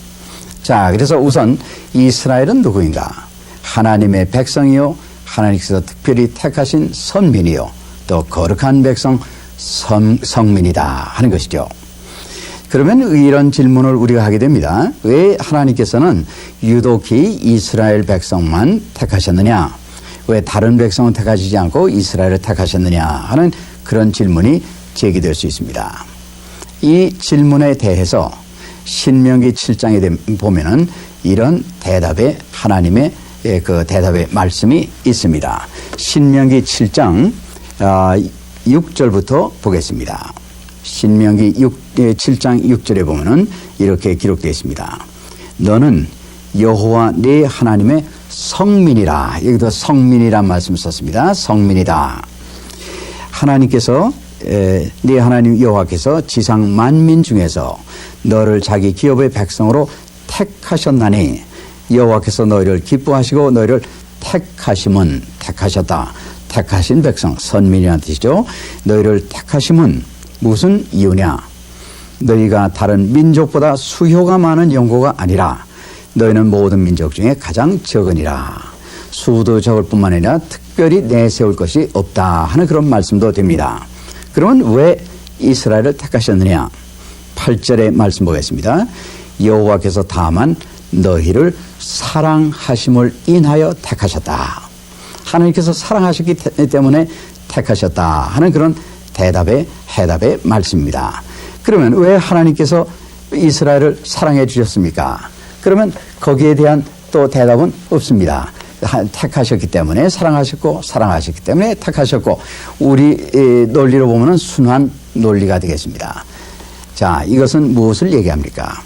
자, 그래서 우선 이스라엘은 누구인가? 하나님의 백성이요, 하나님께서 특별히 택하신 선민이요, 또 거룩한 백성 성민이다 하는 것이죠. 그러면 이런 질문을 우리가 하게 됩니다. 왜 하나님께서는 유독히 이스라엘 백성만 택하셨느냐? 왜 다른 백성은 택하시지 않고 이스라엘을 택하셨느냐 하는 그런 질문이 제기될 수 있습니다. 이 질문에 대해서 신명기 7장에 보면은 이런 대답에 하나님의 그 대답의 말씀이 있습니다. 신명기 7장 6절부터 보겠습니다. 신명기 7장 6절에 보면은 이렇게 기록되어 있습니다. 너는 여호와 네 하나님의 성민이라. 여기도 성민이란 말씀을 썼습니다. 성민이다. 하나님께서 네 하나님 여호와께서 지상 만민 중에서 너를 자기 기업의 백성으로 택하셨나니 여호와께서 너희를 기뻐하시고 너희를 택하셨다. 택하신 백성, 선민이라는 뜻이죠. 너희를 택하심은 무슨 이유냐? 너희가 다른 민족보다 수효가 많은 영고가 아니라 너희는 모든 민족 중에 가장 적으니라. 수도 적을 뿐만 아니라 특별히 내세울 것이 없다 하는 그런 말씀도 됩니다. 그러면 왜 이스라엘을 택하셨느냐? 8절의 말씀 보겠습니다. 여호와께서 다만 너희를 사랑하심을 인하여 택하셨다. 하나님께서 사랑하셨기 때문에 택하셨다 하는 그런 해답의 말씀입니다. 그러면 왜 하나님께서 이스라엘을 사랑해 주셨습니까? 그러면 거기에 대한 또 대답은 없습니다. 택하셨기 때문에 사랑하셨기 때문에 택하셨고, 우리 논리로 보면은 순환 논리가 되겠습니다. 자, 이것은 무엇을 얘기합니까?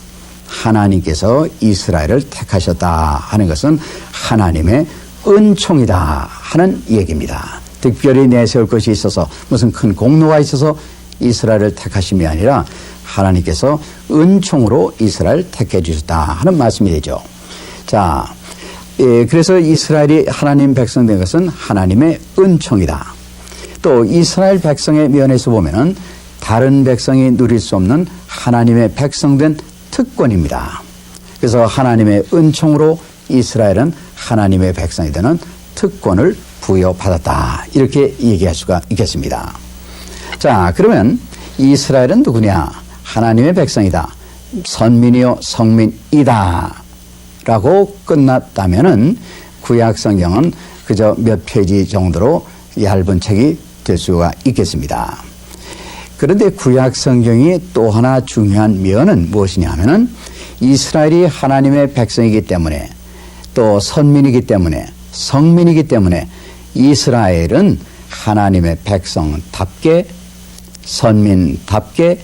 하나님께서 이스라엘을 택하셨다 하는 것은 하나님의 은총이다 하는 얘기입니다. 특별히 내세울 것이 있어서 무슨 큰 공로가 있어서 이스라엘을 택하심이 아니라 하나님께서 은총으로 이스라엘 택해 주셨다 하는 말씀이 되죠. 자, 그래서 이스라엘이 하나님 백성 된 것은 하나님의 은총이다. 또 이스라엘 백성의 면에서 보면은 다른 백성이 누릴 수 없는 하나님의 백성된 특권입니다. 그래서 하나님의 은총으로 이스라엘은 하나님의 백성이 되는 특권을 부여받았다. 이렇게 얘기할 수가 있겠습니다. 자, 그러면 이스라엘은 누구냐? 하나님의 백성이다. 선민이요 성민이다. 라고 끝났다면은 구약 성경은 그저 몇 페이지 정도로 얇은 책이 될 수가 있겠습니다. 그런데 구약 성경이 또 하나 중요한 면은 무엇이냐 하면은 이스라엘이 하나님의 백성이기 때문에 또 선민이기 때문에 성민이기 때문에 이스라엘은 하나님의 백성답게 선민답게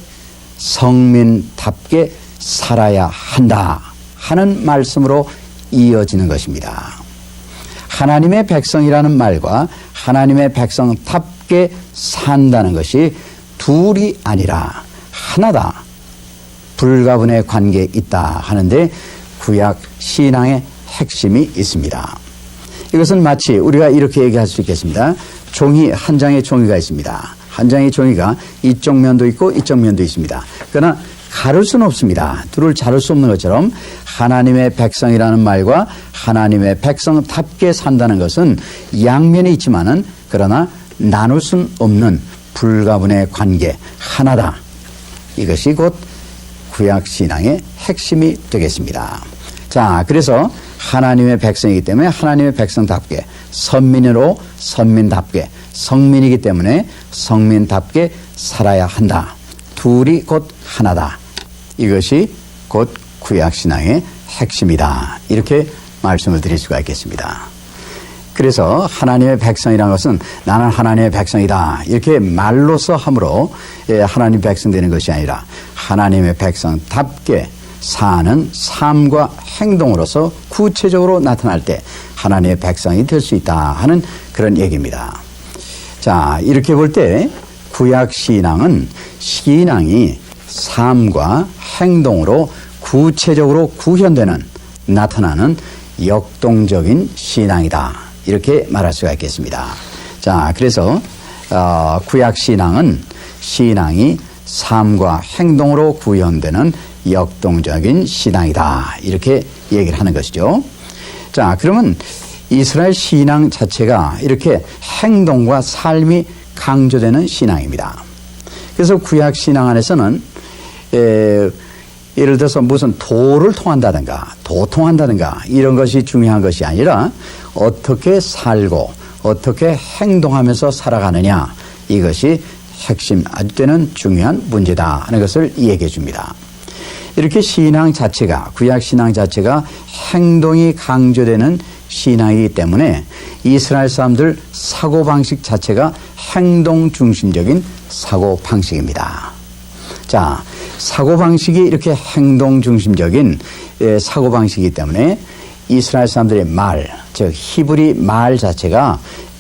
성민답게 살아야 한다 하는 말씀으로 이어지는 것입니다. 하나님의 백성이라는 말과 하나님의 백성답게 산다는 것이 둘이 아니라 하나다. 불가분의 관계에 있다 하는데 구약 신앙의 핵심이 있습니다. 이것은 마치 우리가 이렇게 얘기할 수 있겠습니다. 종이, 한 장의 종이가 있습니다. 한 장의 종이가 이쪽 면도 있고 이쪽 면도 있습니다. 그러나 가를 수는 없습니다. 둘을 자를 수 없는 것처럼 하나님의 백성이라는 말과 하나님의 백성답게 산다는 것은 양면이 있지만은 그러나 나눌 수는 없는 불가분의 관계 하나다. 이것이 곧 구약신앙의 핵심이 되겠습니다. 자, 그래서 하나님의 백성이기 때문에 하나님의 백성답게 선민으로 선민답게 성민이기 때문에 성민답게 살아야 한다. 둘이 곧 하나다. 이것이 곧 구약신앙의 핵심이다. 이렇게 말씀을 드릴 수가 있겠습니다. 그래서 하나님의 백성이라는 것은 나는 하나님의 백성이다. 이렇게 말로써 함으로 하나님의 백성 되는 것이 아니라 하나님의 백성답게 사는 삶과 행동으로서 구체적으로 나타날 때 하나님의 백성이 될 수 있다 하는 그런 얘기입니다. 자, 이렇게 볼 때 구약 신앙은 신앙이 삶과 행동으로 구체적으로 구현되는 나타나는 역동적인 신앙이다. 이렇게 말할 수가 있겠습니다. 자, 그래서 구약 신앙은 신앙이 삶과 행동으로 구현되는 역동적인 신앙이다. 이렇게 얘기를 하는 것이죠. 자, 그러면 이스라엘 신앙 자체가 이렇게 행동과 삶이 강조되는 신앙입니다. 그래서 구약 신앙 안에서는 예를 들어서 무슨 도를 통한다든가 도통한다든가 이런 것이 중요한 것이 아니라 어떻게 살고 어떻게 행동하면서 살아가느냐 이것이 핵심 아주 때는 중요한 문제다 하는 것을 얘기해 줍니다. 이렇게 신앙 자체가 구약 신앙 자체가 행동이 강조되는 신앙이기 때문에 이스라엘 사람들 사고방식 자체가 행동 중심적인 사고방식입니다. 자, 사고방식이 이렇게 행동 중심적인 사고방식이기 때문에 이스라엘 사람들의 말, 즉 히브리 말 자체가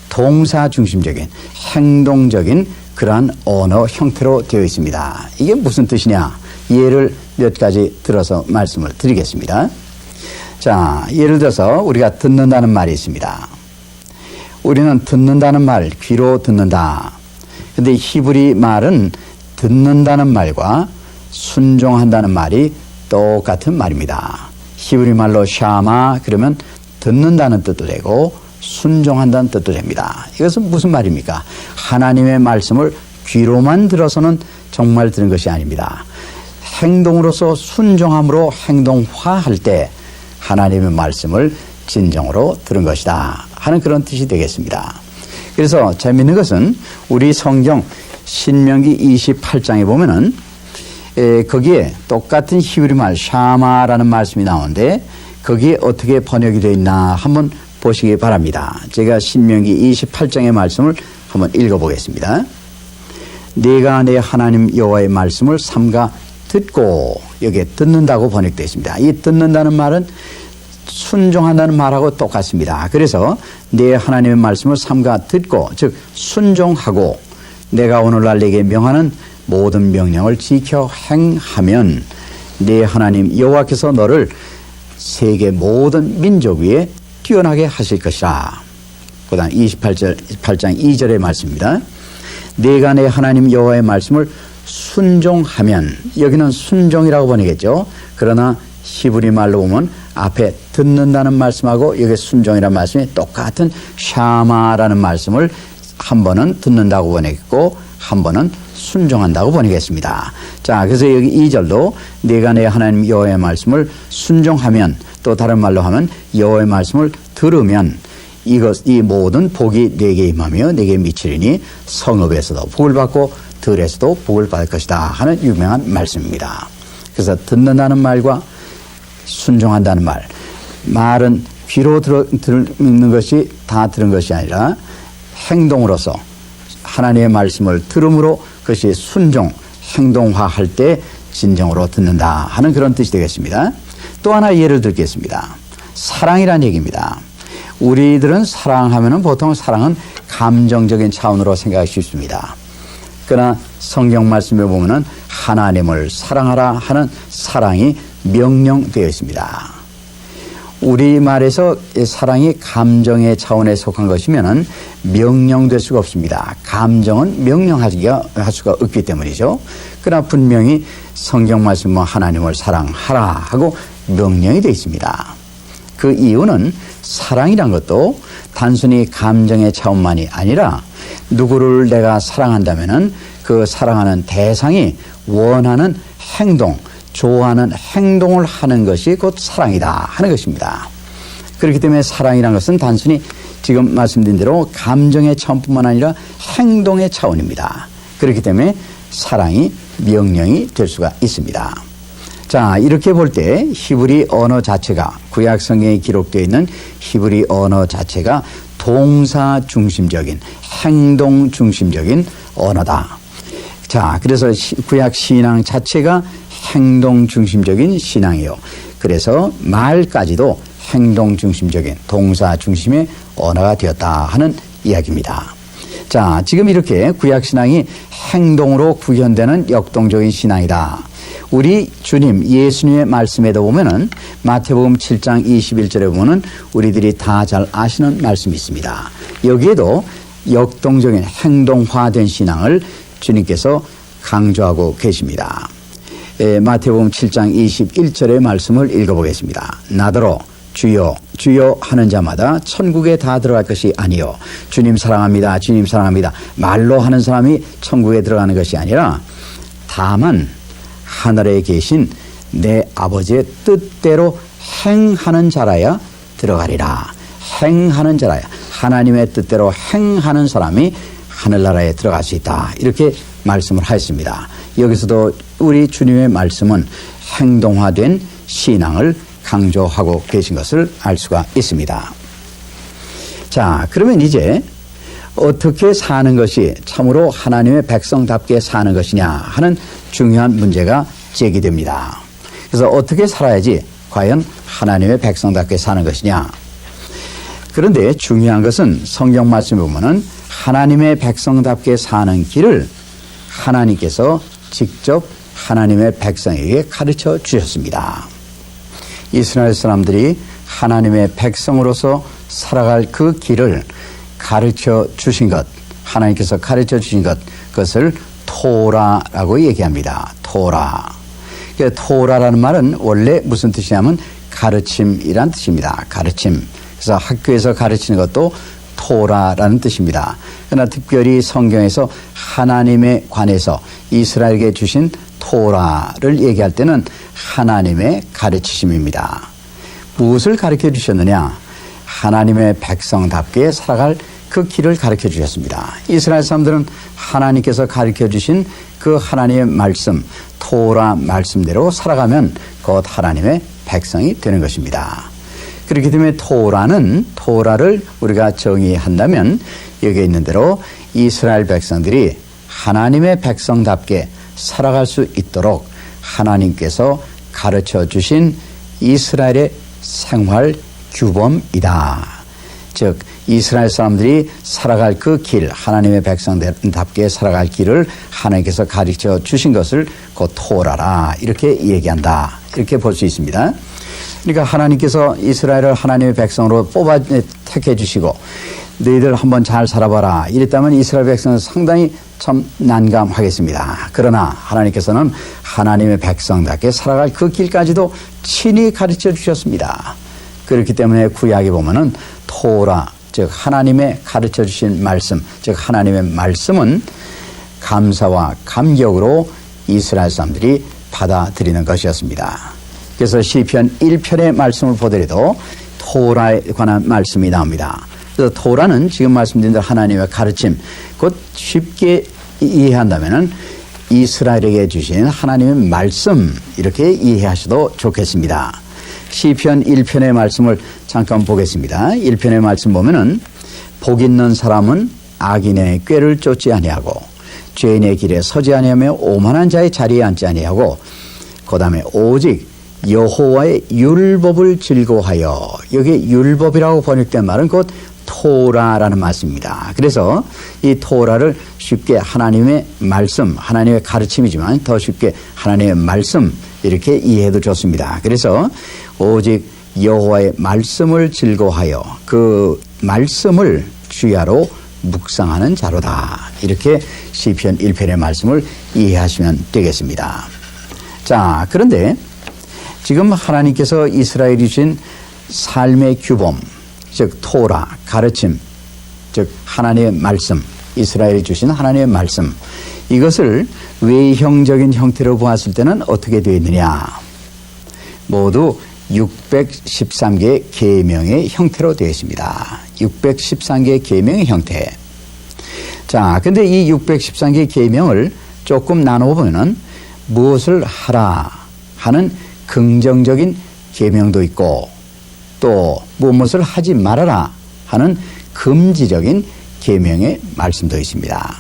동사 중심적인 행동적인 그러한 언어 형태로 되어 있습니다. 이게 무슨 뜻이냐? 예를 몇 가지 들어서 말씀을 드리겠습니다. 자, 예를 들어서 우리가 듣는다는 말이 있습니다. 우리는 듣는다는 말, 귀로 듣는다. 근데 히브리 말은 듣는다는 말과 순종한다는 말이 똑같은 말입니다. 히브리 말로 샤마 그러면 듣는다는 뜻도 되고 순종한다는 뜻도 됩니다. 이것은 무슨 말입니까? 하나님의 말씀을 귀로만 들어서는 정말 들은 것이 아닙니다. 행동으로서 순종함으로 행동화할 때 하나님의 말씀을 진정으로 들은 것이다 하는 그런 뜻이 되겠습니다. 그래서 재미있는 것은 우리 성경 신명기 28장에 보면은 거기에 똑같은 히브리 말 샤마라는 말씀이 나오는데 거기에 어떻게 번역이 되어 있나 한번 보시기 바랍니다. 제가 신명기 28장의 말씀을 한번 읽어보겠습니다. 내가 내 하나님 여호와의 말씀을 삼가 듣고 여기에 듣는다고 번역되어 있습니다. 이 듣는다는 말은 순종한다는 말하고 똑같습니다. 그래서 내 하나님의 말씀을 삼가 듣고 즉 순종하고 내가 오늘날 내게 명하는 모든 명령을 지켜 행하면 내 하나님 여호와께서 너를 세계 모든 민족 위에 뛰어나게 하실 것이라. 그 다음 28장 2절의 말씀입니다. 내가 내 하나님 여호와의 말씀을 순종하면, 여기는 순종이라고 번역했죠. 그러나 히브리 말로 보면 앞에 듣는다는 말씀하고 여기 순종이라는 말씀이 똑같은 샤마라는 말씀을 한 번은 듣는다고 번역했고 한 번은 순종한다고 번역했습니다. 자, 그래서 여기 2절도 내가 내 하나님 여호와의 말씀을 순종하면, 또 다른 말로 하면 여호와의 말씀을 들으면 이 모든 복이 내게 임하며 내게 미치리니 성읍에서도 복을 받고 들에서도 복을 받을 것이다 하는 유명한 말씀입니다. 그래서 듣는다는 말과 순종한다는 말은 귀로 듣는 것이 다 들은 것이 아니라 행동으로서 하나님의 말씀을 들음으로 그것이 순종, 행동화할 때 진정으로 듣는다 하는 그런 뜻이 되겠습니다. 또 하나 예를 들겠습니다. 사랑이란 얘기입니다. 우리들은 사랑하면은 보통 사랑은 감정적인 차원으로 생각할 수 있습니다. 그러나 성경 말씀에 보면은 하나님을 사랑하라 하는 사랑이 명령되어 있습니다. 우리말에서 사랑이 감정의 차원에 속한 것이면은 명령될 수가 없습니다. 감정은 명령할 수가 없기 때문이죠. 그러나 분명히 성경 말씀은 하나님을 사랑하라 하고 명령이 되어 있습니다. 그 이유는 사랑이란 것도 단순히 감정의 차원만이 아니라 누구를 내가 사랑한다면은 그 사랑하는 대상이 원하는 행동, 좋아하는 행동을 하는 것이 곧 사랑이다 하는 것입니다. 그렇기 때문에 사랑이라는 것은 단순히 지금 말씀드린 대로 감정의 차원뿐만 아니라 행동의 차원입니다. 그렇기 때문에 사랑이 명령이 될 수가 있습니다. 자, 이렇게 볼 때 히브리 언어 자체가, 구약 성경에 기록되어 있는 히브리 언어 자체가 동사 중심적인, 행동 중심적인 언어다. 자, 그래서 구약 신앙 자체가 행동 중심적인 신앙이요. 그래서 말까지도 행동 중심적인, 동사 중심의 언어가 되었다 하는 이야기입니다. 자, 지금 이렇게 구약 신앙이 행동으로 구현되는 역동적인 신앙이다. 우리 주님 예수님의 말씀에도 보면은 마태복음 7장 21절에 보면은 우리들이 다 잘 아시는 말씀이 있습니다. 여기에도 역동적인 행동화된 신앙을 주님께서 강조하고 계십니다. 마태복음 7장 21절의 말씀을 읽어보겠습니다. 나더러 주여 주여 하는 자마다 천국에 다 들어갈 것이 아니요 주님 사랑합니다 주님 사랑합니다 말로 하는 사람이 천국에 들어가는 것이 아니라 다만 하늘에 계신 내 아버지의 뜻대로 행하는 자라야 들어가리라. 행하는 자라야, 하나님의 뜻대로 행하는 사람이 하늘나라에 들어갈 수 있다. 이렇게 말씀을 하였습니다. 여기서도 우리 주님의 말씀은 행동화된 신앙을 강조하고 계신 것을 알 수가 있습니다. 자, 그러면 이제 어떻게 사는 것이 참으로 하나님의 백성답게 사는 것이냐 하는 중요한 문제가 제기됩니다. 그래서 어떻게 살아야지 과연 하나님의 백성답게 사는 것이냐. 그런데 중요한 것은 성경 말씀에 보면은 하나님의 백성답게 사는 길을 하나님께서 직접 하나님의 백성에게 가르쳐 주셨습니다. 이스라엘 사람들이 하나님의 백성으로서 살아갈 그 길을 가르쳐 주신 것, 하나님께서 가르쳐 주신 것, 그것을 토라라고 얘기합니다. 토라. 토라라는 말은 원래 무슨 뜻이냐면 가르침이란 뜻입니다. 가르침. 그래서 학교에서 가르치는 것도 토라라는 뜻입니다. 그러나 특별히 성경에서 하나님에 관해서 이스라엘에게 주신 토라를 얘기할 때는 하나님의 가르치심입니다. 무엇을 가르쳐 주셨느냐? 하나님의 백성답게 살아갈 그 길을 가르쳐 주셨습니다. 이스라엘 사람들은 하나님께서 가르쳐 주신 그 하나님의 말씀, 토라 말씀대로 살아가면 곧 하나님의 백성이 되는 것입니다. 그렇기 때문에 토라를 우리가 정의한다면 여기에 있는 대로 이스라엘 백성들이 하나님의 백성답게 살아갈 수 있도록 하나님께서 가르쳐 주신 이스라엘의 생활 규범이다. 즉 이스라엘 사람들이 살아갈 그 길, 하나님의 백성답게 살아갈 길을 하나님께서 가르쳐 주신 것을 곧 토라라 이렇게 얘기한다. 이렇게 볼 수 있습니다. 그러니까 하나님께서 이스라엘을 하나님의 백성으로 택해 주시고 너희들 한번 잘 살아봐라. 이랬다면 이스라엘 백성은 상당히 참 난감하겠습니다. 그러나 하나님께서는 하나님의 백성답게 살아갈 그 길까지도 친히 가르쳐 주셨습니다. 그렇기 때문에 구약에 보면은 토라, 즉 하나님의 가르쳐 주신 말씀, 즉 하나님의 말씀은 감사와 감격으로 이스라엘 사람들이 받아들이는 것이었습니다. 그래서 시편 1편의 말씀을 보더라도 토라에 관한 말씀이 나옵니다. 그래서 토라는 지금 말씀드린 대로 하나님의 가르침, 곧 쉽게 이해한다면은 이스라엘에게 주신 하나님의 말씀, 이렇게 이해하셔도 좋겠습니다. 시편 1편의 말씀을 잠깐 보겠습니다. 1편의 말씀 보면은 복 있는 사람은 악인의 꾀를 쫓지 아니하고 죄인의 길에 서지 아니하며 오만한 자의 자리에 앉지 아니하고 그 다음에 오직 여호와의 율법을 즐거워하여, 여기 율법이라고 번역된 말은 곧 토라라는 말씀입니다. 그래서 이 토라를 쉽게 하나님의 말씀, 하나님의 가르침이지만 더 쉽게 하나님의 말씀, 이렇게 이해해도 좋습니다. 그래서 오직 여호와의 말씀을 즐거워하여 그 말씀을 주야로 묵상하는 자로다. 이렇게 시편 1편의 말씀을 이해하시면 되겠습니다. 자, 그런데 지금 하나님께서 이스라엘이 주신 삶의 규범, 즉 토라, 가르침, 즉 하나님의 말씀, 이스라엘이 주신 하나님의 말씀, 이것을 외형적인 형태로 보았을 때는 어떻게 되어 있느냐? 모두 613개의 계명의 형태로 되어 있습니다. 613개의 계명의 형태. 자, 근데 이 613개의 계명을 조금 나눠보면은 무엇을 하라 하는 긍정적인 계명도 있고, 또 무엇을 하지 말아라 하는 금지적인 계명의 말씀도 있습니다.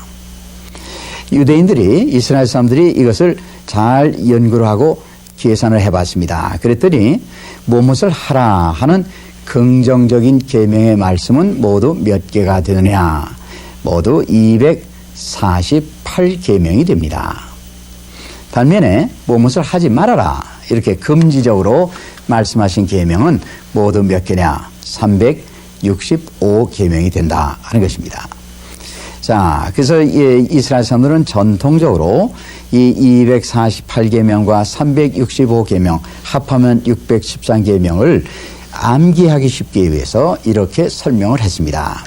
유대인들이, 이스라엘 사람들이 이것을 잘 연구를 하고 계산을 해봤습니다. 그랬더니 무엇을 하라 하는 긍정적인 계명의 말씀은 모두 몇 개가 되느냐? 모두 248계명이 됩니다. 반면에 무엇을 하지 말아라, 이렇게 금지적으로 말씀하신 계명은 모두 몇 개냐? 365계명이 된다 하는 것입니다. 자, 그래서 이스라엘 사람들은 전통적으로 이 248계명과 365계명 합하면 613계명을 암기하기 쉽게 위해서 이렇게 설명을 했습니다.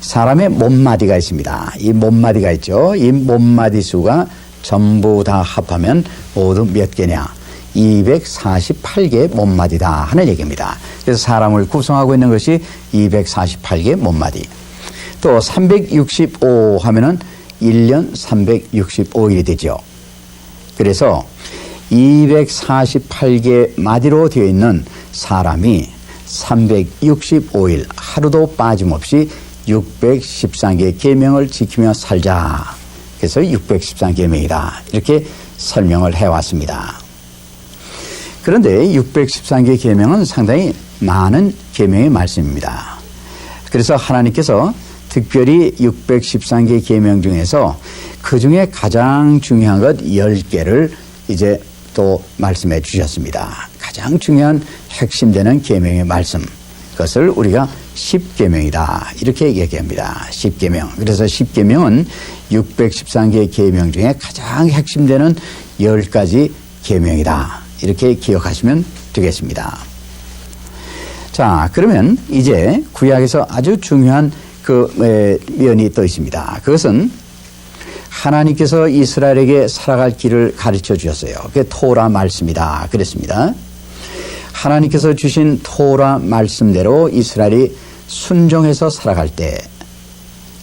사람의 몸마디가 있습니다. 이 몸마디가 있죠. 이 몸마디 수가 전부 다 합하면 모두 몇 개냐? 248개 몸마디다 하는 얘기입니다. 그래서 사람을 구성하고 있는 것이 248개 몸마디. 또 365 하면은 1년 365일이 되죠. 그래서 248개 마디로 되어 있는 사람이 365일 하루도 빠짐없이 613개의 계명을 지키며 살자. 그래서 613계명이다. 이렇게 설명을 해왔습니다. 그런데 613개 계명은 상당히 많은 계명의 말씀입니다. 그래서 하나님께서 특별히 613개 계명 중에서 그 중에 가장 중요한 것 10개를 이제 또 말씀해 주셨습니다. 가장 중요한 핵심되는 계명의 말씀, 그것을 우리가 10계명이다 이렇게 얘기합니다. 10계명. 그래서 10계명은 613개 계명 중에 가장 핵심되는 10가지 계명이다. 이렇게 기억하시면 되겠습니다. 자, 그러면 이제 구약에서 아주 중요한 그 면이 또 있습니다. 그것은 하나님께서 이스라엘에게 살아갈 길을 가르쳐 주셨어요. 그게 토라 말씀이다 그랬습니다. 하나님께서 주신 토라 말씀대로 이스라엘이 순종해서 살아갈 때,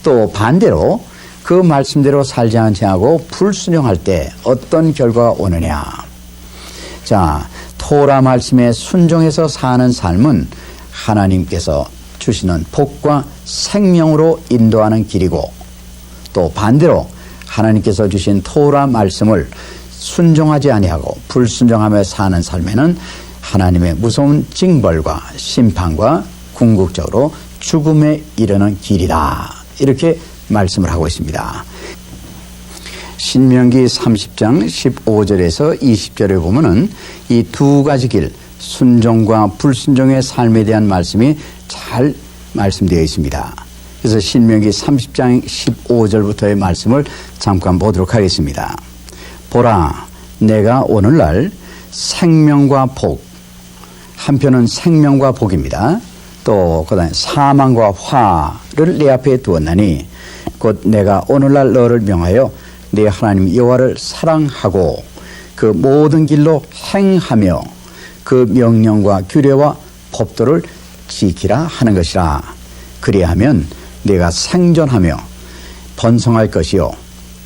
또 반대로 그 말씀대로 살지 않고 불순종할 때 어떤 결과가 오느냐. 자, 토라 말씀에 순종해서 사는 삶은 하나님께서 주시는 복과 생명으로 인도하는 길이고, 또 반대로 하나님께서 주신 토라 말씀을 순종하지 아니하고 불순종하며 사는 삶에는 하나님의 무서운 징벌과 심판과 궁극적으로 죽음에 이르는 길이다. 이렇게 말씀을 하고 있습니다. 신명기 30장 15절에서 20절에 보면은 이 두 가지 길, 순종과 불순종의 삶에 대한 말씀이 잘 말씀되어 있습니다. 그래서 신명기 30장 15절부터의 말씀을 잠깐 보도록 하겠습니다. 보라, 내가 오늘날 생명과 복, 한편은 생명과 복입니다. 또 그다음에 사망과 화를 내 앞에 두었나니 곧 내가 오늘날 너를 명하여 네 하나님 여호와를 사랑하고 그 모든 길로 행하며 그 명령과 규례와 법도를 지키라 하는 것이라. 그리하면 네가 생존하며 번성할 것이요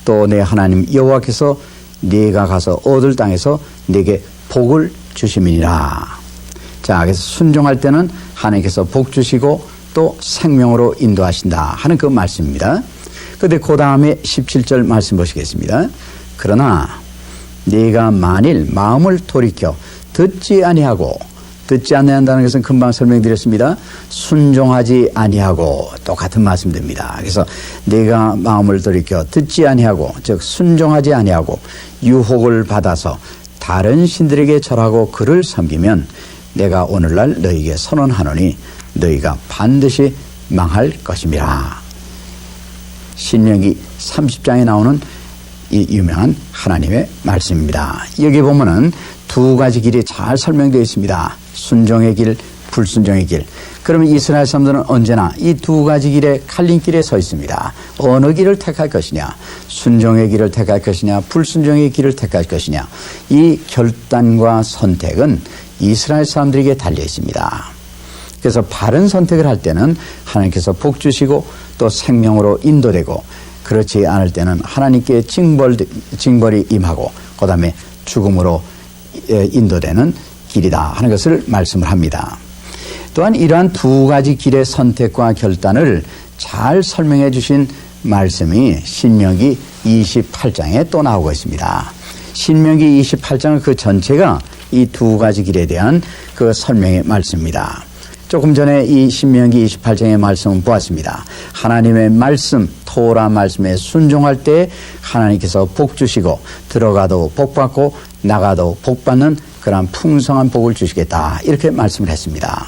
또 내 하나님 여호와께서 네가 가서 얻을 땅에서 네게 복을 주심이니라. 자, 그래서 순종할 때는 하나님께서 복 주시고 또 생명으로 인도하신다 하는 그 말씀입니다. 그런데 그 다음에 17절 말씀 보시겠습니다. 그러나 네가 만일 마음을 돌이켜 듣지 아니하고, 듣지 아니한다는 것은 금방 설명드렸습니다. 순종하지 아니하고 똑같은 말씀입니다. 그래서 네가 마음을 돌이켜 듣지 아니하고, 즉 순종하지 아니하고 유혹을 받아서 다른 신들에게 절하고 그를 섬기면 내가 오늘날 너희에게 선언하노니 너희가 반드시 망할 것임이라. 신명기 30장에 나오는 이 유명한 하나님의 말씀입니다. 여기 보면은 두 가지 길이 잘 설명되어 있습니다. 순종의 길, 불순종의 길. 그러면 이스라엘 사람들은 언제나 이 두 가지 길의 갈림길에 서 있습니다. 어느 길을 택할 것이냐, 순종의 길을 택할 것이냐, 불순종의 길을 택할 것이냐, 이 결단과 선택은 이스라엘 사람들에게 달려 있습니다. 그래서 바른 선택을 할 때는 하나님께서 복 주시고 또 생명으로 인도되고, 그렇지 않을 때는 하나님께 징벌이 임하고 그 다음에 죽음으로 인도되는 길이다 하는 것을 말씀을 합니다. 또한 이러한 두 가지 길의 선택과 결단을 잘 설명해 주신 말씀이 신명기 28장에 또 나오고 있습니다. 신명기 28장은 그 전체가 이 두 가지 길에 대한 그 설명의 말씀입니다. 조금 전에 이 신명기 28장의 말씀을 보았습니다. 하나님의 말씀, 토라 말씀에 순종할 때 하나님께서 복 주시고 들어가도 복 받고 나가도 복 받는 그런 풍성한 복을 주시겠다, 이렇게 말씀을 했습니다.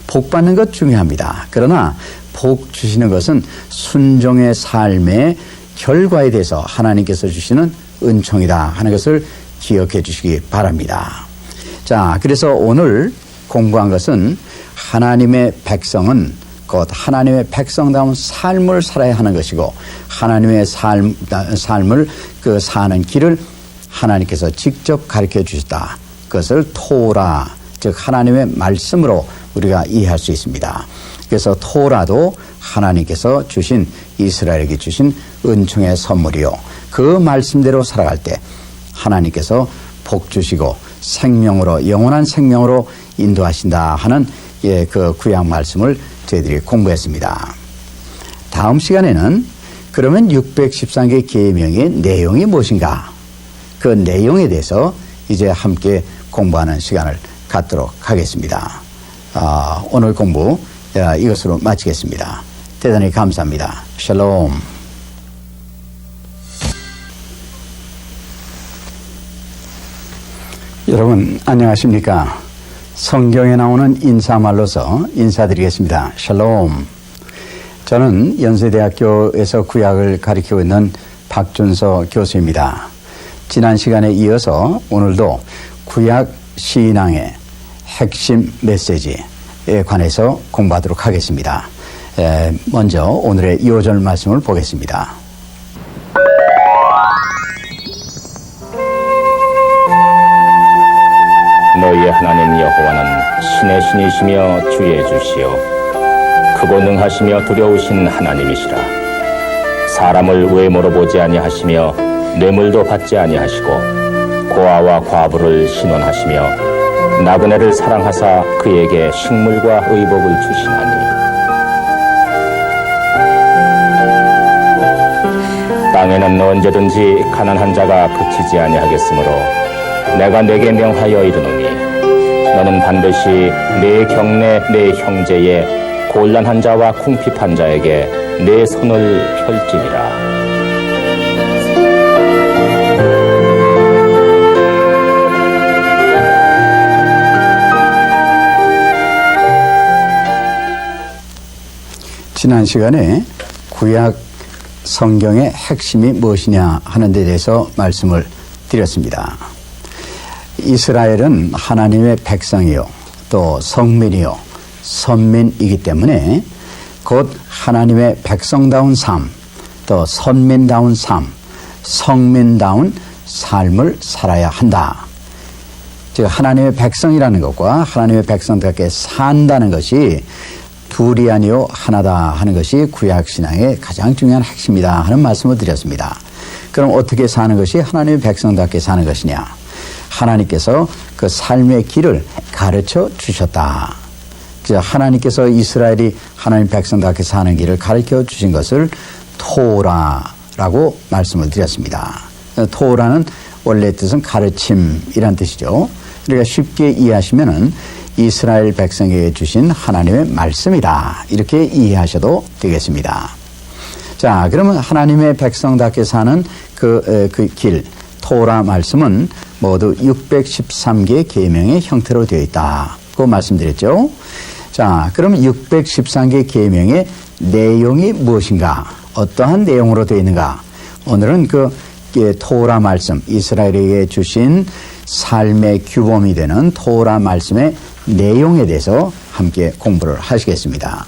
복 받는 것 중요합니다. 그러나 복 주시는 것은 순종의 삶의 결과에 대해서 하나님께서 주시는 은총이다 하는 것을 기억해 주시기 바랍니다. 자, 그래서 오늘 공부한 것은 하나님의 백성은 곧 하나님의 백성다운 삶을 살아야 하는 것이고, 하나님의 삶을 그 사는 길을 하나님께서 직접 가르쳐 주셨다. 그것을 토라, 즉 하나님의 말씀으로 우리가 이해할 수 있습니다. 그래서 토라도 하나님께서 주신, 이스라엘에게 주신 은총의 선물이요, 그 말씀대로 살아갈 때 하나님께서 복 주시고 생명으로, 영원한 생명으로 인도하신다 하는 그 구약 말씀을 저희들이 공부했습니다. 다음 시간에는 그러면 613개 계명의 내용이 무엇인가, 그 내용에 대해서 이제 함께 공부하는 시간을 갖도록 하겠습니다. 오늘 공부 이것으로 마치겠습니다. 대단히 감사합니다. 샬롬. 여러분 안녕하십니까? 성경에 나오는 인사말로서 인사드리겠습니다. 샬롬. 저는 연세대학교에서 구약을 가르치고 있는 박준서 교수입니다. 지난 시간에 이어서 오늘도 구약 신앙의 핵심 메시지에 관해서 공부하도록 하겠습니다. 먼저 오늘의 2절 말씀을 보겠습니다. 너희의 하나님 여호와는 신의 신이시며 주의 주시요 크고 능하시며 두려우신 하나님이시라. 사람을 외모로 보지 아니하시며 뇌물도 받지 아니하시고 고아와 과부를 신원하시며 나그네를 사랑하사 그에게 식물과 의복을 주시나니 땅에는 언제든지 가난한 자가 그치지 아니하겠으므로 내가 내게 명하여 이르노니 너는 반드시 내 경내 내 형제의 곤란한 자와 궁핍한 자에게 내 손을 펼지니라. 지난 시간에 구약 성경의 핵심이 무엇이냐 하는 데 대해서 말씀을 드렸습니다. 이스라엘은 하나님의 백성이요, 또 성민이요, 선민이기 때문에 곧 하나님의 백성다운 삶, 또 선민다운 삶, 성민다운 삶을 살아야 한다. 즉 하나님의 백성이라는 것과 하나님의 백성답게 산다는 것이 둘이 아니요 하나다 하는 것이 구약신앙의 가장 중요한 핵심이다 하는 말씀을 드렸습니다. 그럼 어떻게 사는 것이 하나님의 백성답게 사는 것이냐? 하나님께서 그 삶의 길을 가르쳐 주셨다. 하나님께서 이스라엘이 하나님 백성답게 사는 길을 가르쳐 주신 것을 토라라고 말씀을 드렸습니다. 토라는 원래 뜻은 가르침이란 뜻이죠. 우리가 쉽게 이해하시면은 이스라엘 백성에게 주신 하나님의 말씀이다. 이렇게 이해하셔도 되겠습니다. 자, 그러면 하나님의 백성답게 사는 그 길, 토라 말씀은 모두 613개의 계명의 형태로 되어 있다고 말씀드렸죠. 자, 그럼 613개 계명의 내용이 무엇인가? 어떠한 내용으로 되어 있는가? 오늘은 그 토라 말씀, 이스라엘에게 주신 삶의 규범이 되는 토라 말씀의 내용에 대해서 함께 공부를 하시겠습니다.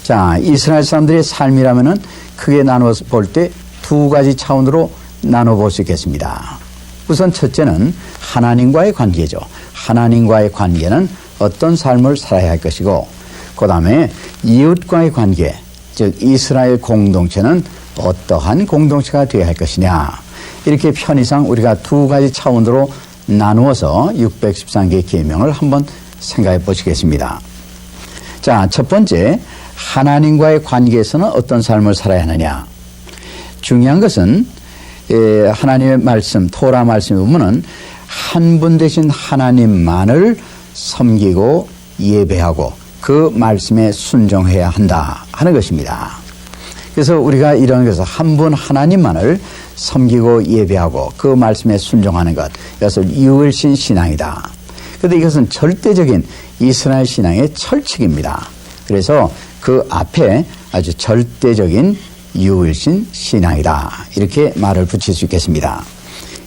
자, 이스라엘 사람들의 삶이라면은 크게 나눠서 볼 때 두 가지 차원으로 나눠볼 수 있겠습니다. 우선 첫째는 하나님과의 관계죠. 하나님과의 관계는 어떤 삶을 살아야 할 것이고, 그 다음에 이웃과의 관계, 즉 이스라엘 공동체는 어떠한 공동체가 되어야 할 것이냐. 이렇게 편의상 우리가 두 가지 차원으로 나누어서 613개의 계명을 한번 생각해 보시겠습니다. 자, 첫 번째, 하나님과의 관계에서는 어떤 삶을 살아야 하느냐. 중요한 것은 하나님의 말씀, 토라 말씀에 보면은 한 분 되신 하나님만을 섬기고 예배하고 그 말씀에 순종해야 한다 하는 것입니다. 그래서 우리가 이런 것을 한 분 하나님만을 섬기고 예배하고 그 말씀에 순종하는 것, 이것을 유일신 신앙이다. 그런데 이것은 절대적인 이스라엘 신앙의 철칙입니다. 그래서 그 앞에 아주 절대적인 유일신 신앙이다. 이렇게 말을 붙일 수 있겠습니다.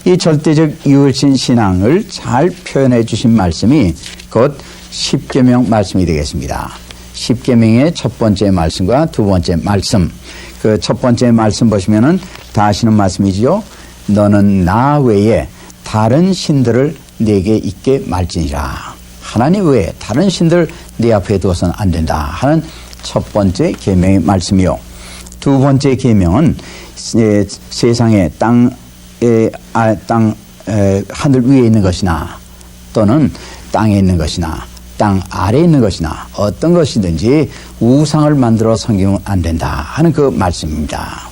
이 절대적 유일신 신앙을 잘 표현해 주신 말씀이 곧 십계명 말씀이 되겠습니다. 십계명의 첫 번째 말씀과 두 번째 말씀. 그 첫 번째 말씀 보시면은 다 아시는 말씀이지요. 너는 나 외에 다른 신들을 내게 있게 말지니라. 하나님 외에 다른 신들 내 앞에 두어서는 안 된다 하는 첫 번째 계명의 말씀이요. 두 번째 계명은 세상에 하늘 위에 있는 것이나 또는 땅에 있는 것이나 땅 아래에 있는 것이나 어떤 것이든지 우상을 만들어 섬기면 안 된다 하는 그 말씀입니다.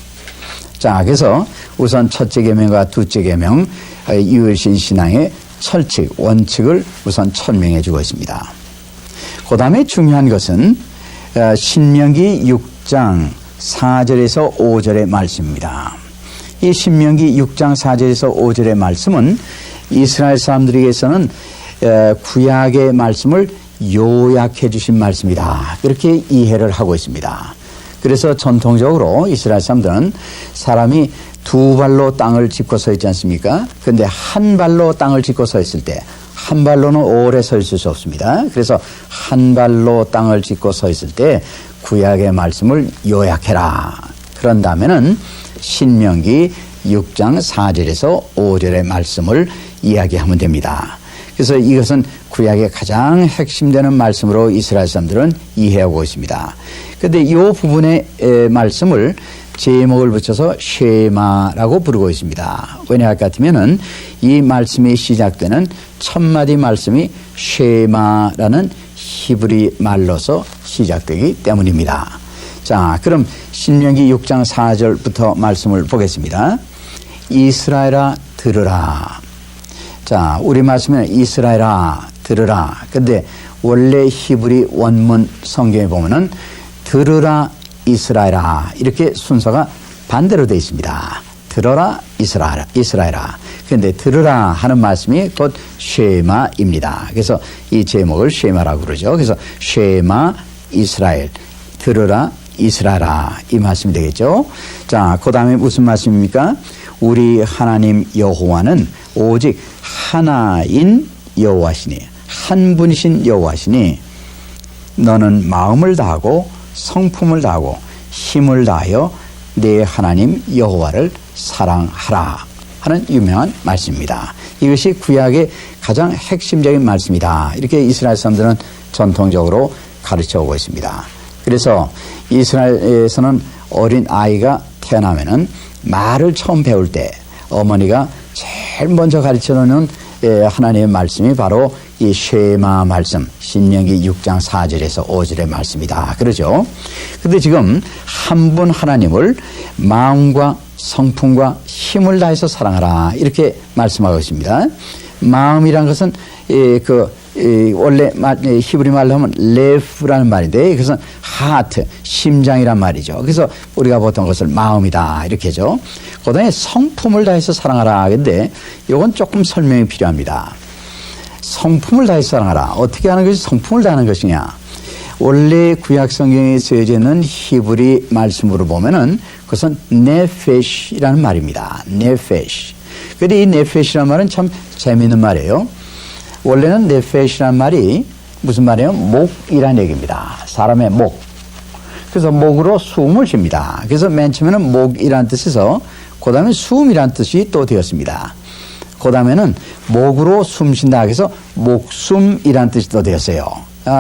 자, 그래서 우선 첫째 계명과 둘째 계명, 유일신 신앙의 철칙, 원칙을 우선 설명해 주고 있습니다. 그 다음에 중요한 것은 신명기 6장 4절에서 5절의 말씀입니다. 이 신명기 6장 4절에서 5절의 말씀은 이스라엘 사람들에게서는 구약의 말씀을 요약해 주신 말씀이다. 그렇게 이해를 하고 있습니다. 그래서 전통적으로 이스라엘 사람들은 사람이 두 발로 땅을 짚고 서 있지 않습니까? 그런데 한 발로 땅을 짚고 서 있을 때 한 발로는 오래 서 있을 수 없습니다. 그래서 한 발로 땅을 짚고 서 있을 때 구약의 말씀을 요약해라. 그런 다음에는 신명기 6장 4절에서 5절의 말씀을 이야기하면 됩니다. 그래서 이것은 구약의 가장 핵심되는 말씀으로 이스라엘 사람들은 이해하고 있습니다. 그런데 이 부분의 말씀을 제목을 붙여서 쉐마라고 부르고 있습니다. 왜냐 같으면은 이 말씀이 시작되는 첫 마디 말씀이 쉐마라는 히브리 말로서 시작되기 때문입니다. 자, 그럼 신명기 6장 4절부터 말씀을 보겠습니다. 이스라엘아 들으라. 자, 우리 말씀은 이스라엘아 들으라. 근데 원래 히브리 원문 성경에 보면은 들으라 이스라엘아 이렇게 순서가 반대로 되어 있습니다. 들어라 이스라엘아. 그런데 들으라 하는 말씀이 곧 쉐마입니다. 그래서 이 제목을 쉐마라고 그러죠. 그래서 쉐마 이스라엘, 들으라 이스라엘아, 이 말씀이 되겠죠. 자, 그 다음에 무슨 말씀입니까? 우리 하나님 여호와는 오직 하나인 여호와시니, 한 분이신 여호와시니 너는 마음을 다하고 성품을 다하고 힘을 다하여 내 하나님 여호와를 사랑하라 하는 유명한 말씀입니다. 이것이 구약의 가장 핵심적인 말씀이다. 이렇게 이스라엘 사람들은 전통적으로 가르쳐 오고 있습니다. 그래서 이스라엘에서는 어린 아이가 태어나면은 말을 처음 배울 때 어머니가 제일 먼저 가르쳐 놓는 하나님의 말씀이 바로 이 쉐마 말씀, 신명기 6장 4절에서 5절의 말씀이다. 그러죠. 근데 지금 한 분 하나님을 마음과 성품과 힘을 다해서 사랑하라, 이렇게 말씀하고 있습니다. 마음이란 것은 원래 히브리 말로 하면 레프라는 말인데, 그것은 하트, 심장이란 말이죠. 그래서 우리가 보통 그것을 마음이다 이렇게 하죠. 그다음에 성품을 다해서 사랑하라. 근데 이건 조금 설명이 필요합니다. 성품을 다해서 사랑하라. 어떻게 하는 것이 성품을 다하는 것이냐? 원래 구약 성경에 쓰여져 있는 히브리 말씀으로 보면은 그것은 네페시라는 말입니다. 네페시. 그런데 이 네페시라는 말은 참 재미있는 말이에요. 원래는 네페시라는 말이 무슨 말이에요? 목이라는 얘기입니다. 사람의 목. 그래서 목으로 숨을 쉽니다. 그래서 맨 처음에는 목이라는 뜻에서 그 다음에 숨이라는 뜻이 또 되었습니다. 그 다음에는 목으로 숨 쉰다 해서 목숨이라는 뜻이 또 되었어요.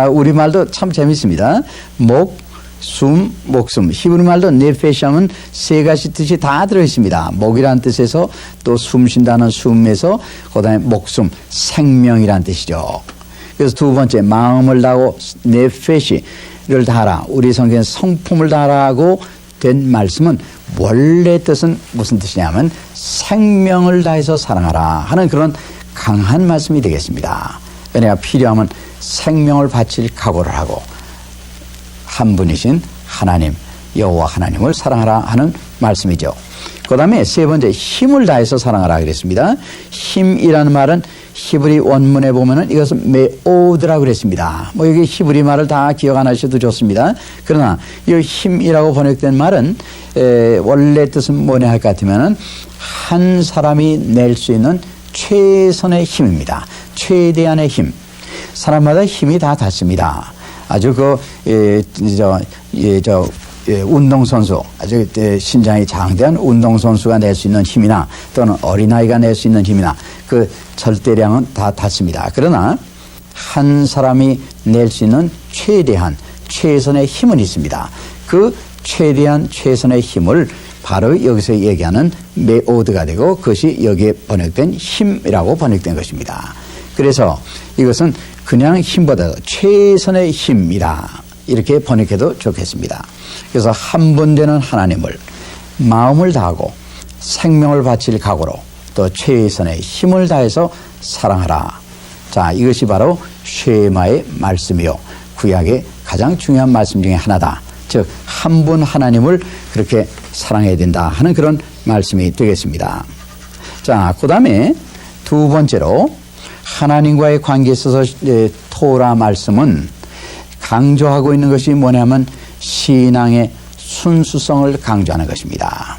우리말도 참 재밌습니다. 목, 숨, 목숨. 히브리말도 네페시 하면 세 가지 뜻이 다 들어있습니다. 목이라는 뜻에서 또 숨 쉰다는 숨에서 그 다음에 목숨, 생명이라는 뜻이죠. 그래서 두 번째, 마음을 다하고 네페시를 다하라. 우리 성경에 성품을 다하라고 된 말씀은 원래 뜻은 무슨 뜻이냐면 생명을 다해서 사랑하라 하는 그런 강한 말씀이 되겠습니다. 왜냐, 필요하면 생명을 바칠 각오를 하고 한 분이신 하나님, 여호와 하나님을 사랑하라 하는 말씀이죠. 그 다음에 세 번째, 힘을 다해서 사랑하라 그랬습니다. 힘이라는 말은 히브리 원문에 보면은 이것은 메오드라고 그랬습니다. 여기 히브리 말을 다 기억 안 하셔도 좋습니다. 그러나 이 힘이라고 번역된 말은 원래 뜻은 뭐냐 할 것 같으면은 한 사람이 낼 수 있는 최선의 힘입니다. 최대한의 힘. 사람마다 힘이 다 다릅니다. 아주 운동선수, 아주 신장이 장대한 운동선수가 낼 수 있는 힘이나 또는 어린아이가 낼 수 있는 힘이나 그 절대량은 다 같습니다. 그러나 한 사람이 낼 수 있는 최대한 최선의 힘은 있습니다. 그 최대한 최선의 힘을 바로 여기서 얘기하는 메오드가 되고 그것이 여기에 번역된 힘이라고 번역된 것입니다. 그래서 이것은 그냥 힘보다도 최선의 힘이다, 이렇게 번역해도 좋겠습니다. 그래서 한 분 되는 하나님을 마음을 다하고 생명을 바칠 각오로 또 최선의 힘을 다해서 사랑하라. 자, 이것이 바로 쉐마의 말씀이요, 구약의 가장 중요한 말씀 중에 하나다. 즉, 한 분 하나님을 그렇게 사랑해야 된다 하는 그런 말씀이 되겠습니다. 자, 그 다음에 두 번째로 하나님과의 관계에 있어서 토라 말씀은 강조하고 있는 것이 뭐냐면 신앙의 순수성을 강조하는 것입니다.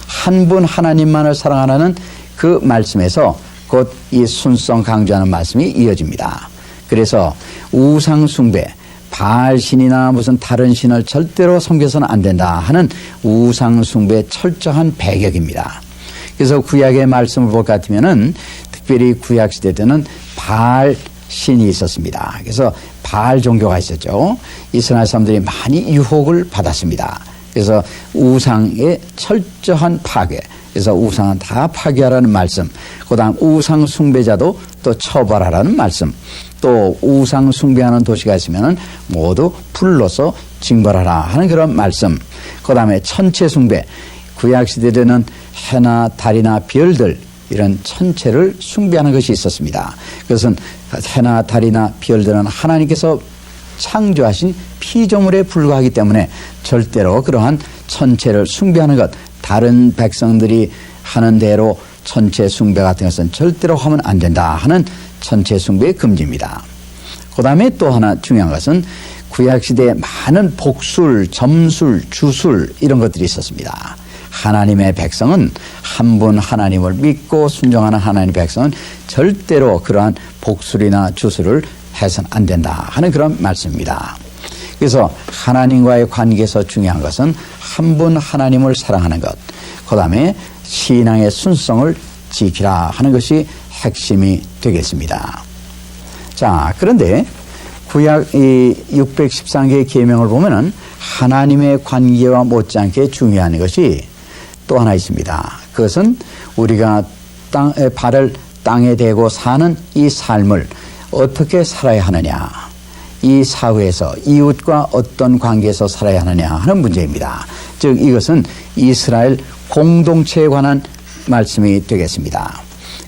한 분 하나님만을 사랑하라는 그 말씀에서 곧 이 순수성 강조하는 말씀이 이어집니다. 그래서 우상 숭배, 바알 신이나 무슨 다른 신을 절대로 섬겨서는 안 된다 하는 우상 숭배의 철저한 배격입니다. 그래서 구약의 말씀을 볼 것 같으면은 특별히 구약 시대 때는 바알 신이 있었습니다. 그래서 바알 종교가 있었죠. 이스라엘 사람들이 많이 유혹을 받았습니다. 그래서 우상의 철저한 파괴, 그래서 우상은 다 파괴하라는 말씀, 그 다음 우상 숭배자도 또 처벌하라는 말씀, 또 우상 숭배하는 도시가 있으면 모두 불로서 징벌하라 하는 그런 말씀, 그 다음에 천체 숭배, 구약시대에는 해나 달이나 별들, 이런 천체를 숭배하는 것이 있었습니다. 그것은 해나 달이나 별들은 하나님께서 창조하신 피조물에 불과하기 때문에 절대로 그러한 천체를 숭배하는 것, 다른 백성들이 하는 대로 천체 숭배 같은 것은 절대로 하면 안 된다 하는 천체 숭배의 금지입니다. 그 다음에 또 하나 중요한 것은 구약시대에 많은 복술, 점술, 주술 이런 것들이 있었습니다. 하나님의 백성은 한 분 하나님을 믿고 순종하는 하나님의 백성은 절대로 그러한 복술이나 주술을 해서는 안 된다 하는 그런 말씀입니다. 그래서 하나님과의 관계에서 중요한 것은 한 분 하나님을 사랑하는 것, 그 다음에 신앙의 순성을 지키라 하는 것이 핵심이 되겠습니다. 자, 그런데 구약 이 613개의 계명을 보면은 하나님의 관계와 못지않게 중요한 것이 또 하나 있습니다. 그것은 우리가 발을 땅에 대고 사는 이 삶을 어떻게 살아야 하느냐, 이 사회에서 이웃과 어떤 관계에서 살아야 하느냐 하는 문제입니다. 즉 이것은 이스라엘 공동체에 관한 말씀이 되겠습니다.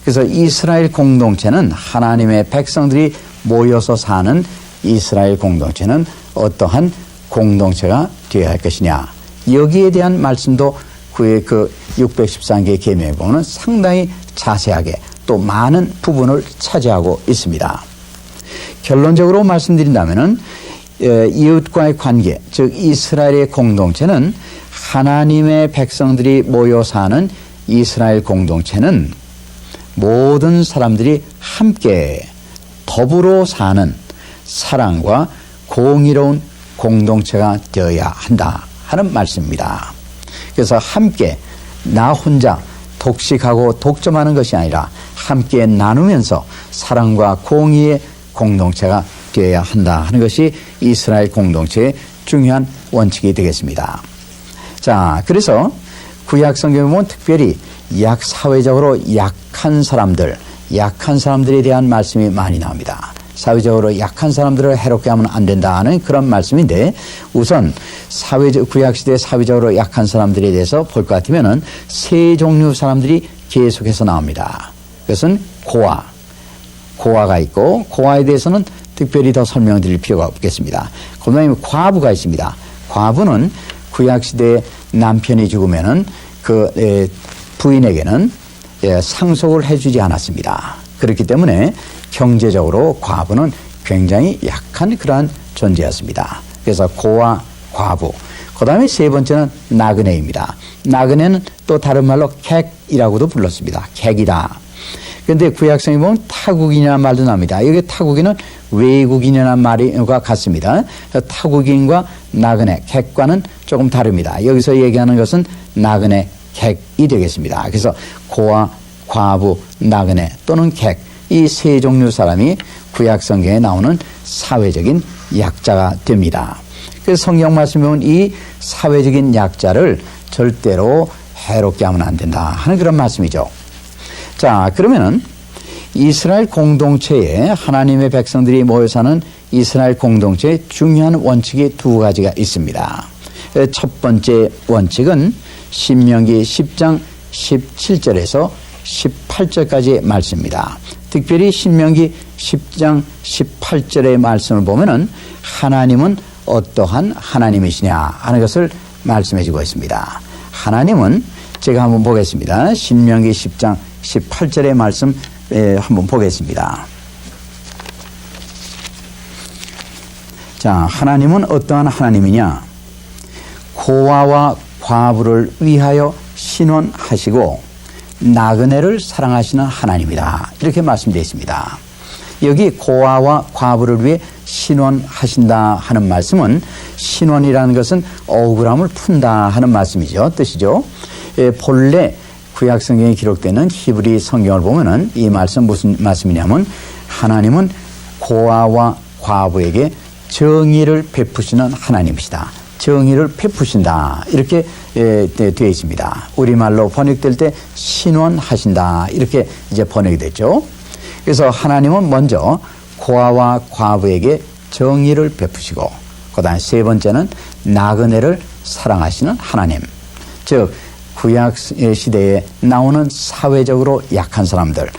그래서 이스라엘 공동체는 하나님의 백성들이 모여서 사는 이스라엘 공동체는 어떠한 공동체가 되어야 할 것이냐, 여기에 대한 말씀도 그 613개의 계명에 보면 상당히 자세하게 또 많은 부분을 차지하고 있습니다. 결론적으로 말씀드린다면은 이웃과의 관계, 즉 이스라엘의 공동체는 하나님의 백성들이 모여 사는 이스라엘 공동체는 모든 사람들이 함께 더불어 사는 사랑과 공의로운 공동체가 되어야 한다 하는 말씀입니다. 그래서 함께 나 혼자 독식하고 독점하는 것이 아니라 함께 나누면서 사랑과 공의의 공동체가 되어야 한다 하는 것이 이스라엘 공동체의 중요한 원칙이 되겠습니다. 자, 그래서 구약 성경에 보면 특별히 사회적으로 약한 사람들에 대한 말씀이 많이 나옵니다. 사회적으로 약한 사람들을 해롭게 하면 안 된다는 그런 말씀인데, 우선 구약시대 사회적으로 약한 사람들에 대해서 볼 것 같으면은 세 종류 사람들이 계속해서 나옵니다. 그것은 고아가 있고, 고아에 대해서는 특별히 더 설명드릴 필요가 없겠습니다. 그 다음에 과부가 있습니다. 과부는 구약시대에 남편이 죽으면은 그 부인에게는 상속을 해주지 않았습니다. 그렇기 때문에 경제적으로 과부는 굉장히 약한 그러한 존재였습니다. 그래서 고아, 과부. 그 다음에 세 번째는 나그네입니다. 나그네는 또 다른 말로 객이라고도 불렀습니다. 객이다. 그런데 구약성에 보면 타국인이라는 말도 납니다. 여기 타국인은 외국인이라는 말과 같습니다. 타국인과 나그네, 객과는 조금 다릅니다. 여기서 얘기하는 것은 나그네, 객이 되겠습니다. 그래서 고아, 과부, 나그네 또는 객, 이 세 종류 사람이 구약 성경에 나오는 사회적인 약자가 됩니다. 그래서 성경 말씀에 보면 이 사회적인 약자를 절대로 해롭게 하면 안 된다 하는 그런 말씀이죠. 자, 그러면은 이스라엘 공동체에 하나님의 백성들이 모여 사는 이스라엘 공동체의 중요한 원칙이 두 가지가 있습니다. 첫 번째 원칙은 신명기 10장 17절에서 18절까지의 말씀입니다. 특별히 신명기 10장 18절의 말씀을 보면은 하나님은 어떠한 하나님이시냐 하는 것을 말씀해 주고 있습니다. 하나님은 제가 한번 보겠습니다. 신명기 10장 18절의 말씀 한번 보겠습니다. 자, 하나님은 어떠한 하나님이냐? 고아와 과부를 위하여 신원하시고 나그네를 사랑하시는 하나님이다. 이렇게 말씀되어 있습니다. 여기 고아와 과부를 위해 신원하신다 하는 말씀은, 신원이라는 것은 억울함을 푼다 하는 말씀이죠. 뜻이죠. 본래 구약 성경에 기록되는 히브리 성경을 보면은 이 말씀 무슨 말씀이냐면, 하나님은 고아와 과부에게 정의를 베푸시는 하나님이시다. 정의를 베푸신다. 이렇게 되어 있습니다. 우리말로 번역될 때 신원하신다. 이렇게 이제 번역이 됐죠. 그래서 하나님은 먼저 고아와 과부에게 정의를 베푸시고, 그 다음에 세 번째는 나그네를 사랑하시는 하나님. 즉, 구약 시대에 나오는 사회적으로 약한 사람들,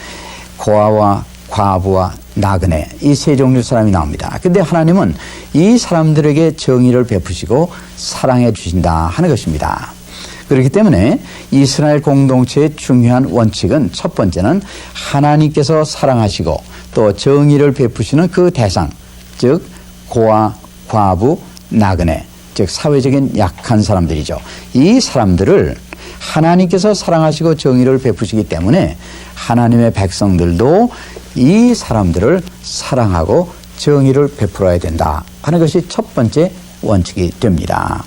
고아와 과부와 나그네, 이 세 종류 사람이 나옵니다. 근데 하나님은 이 사람들에게 정의를 베푸시고 사랑해 주신다 하는 것입니다. 그렇기 때문에 이스라엘 공동체의 중요한 원칙은, 첫 번째는 하나님께서 사랑하시고 또 정의를 베푸시는 그 대상, 즉 고아, 과부, 나그네, 즉 사회적인 약한 사람들이죠. 이 사람들을 하나님께서 사랑하시고 정의를 베푸시기 때문에 하나님의 백성들도 이 사람들을 사랑하고 정의를 베풀어야 된다 하는 것이 첫 번째 원칙이 됩니다.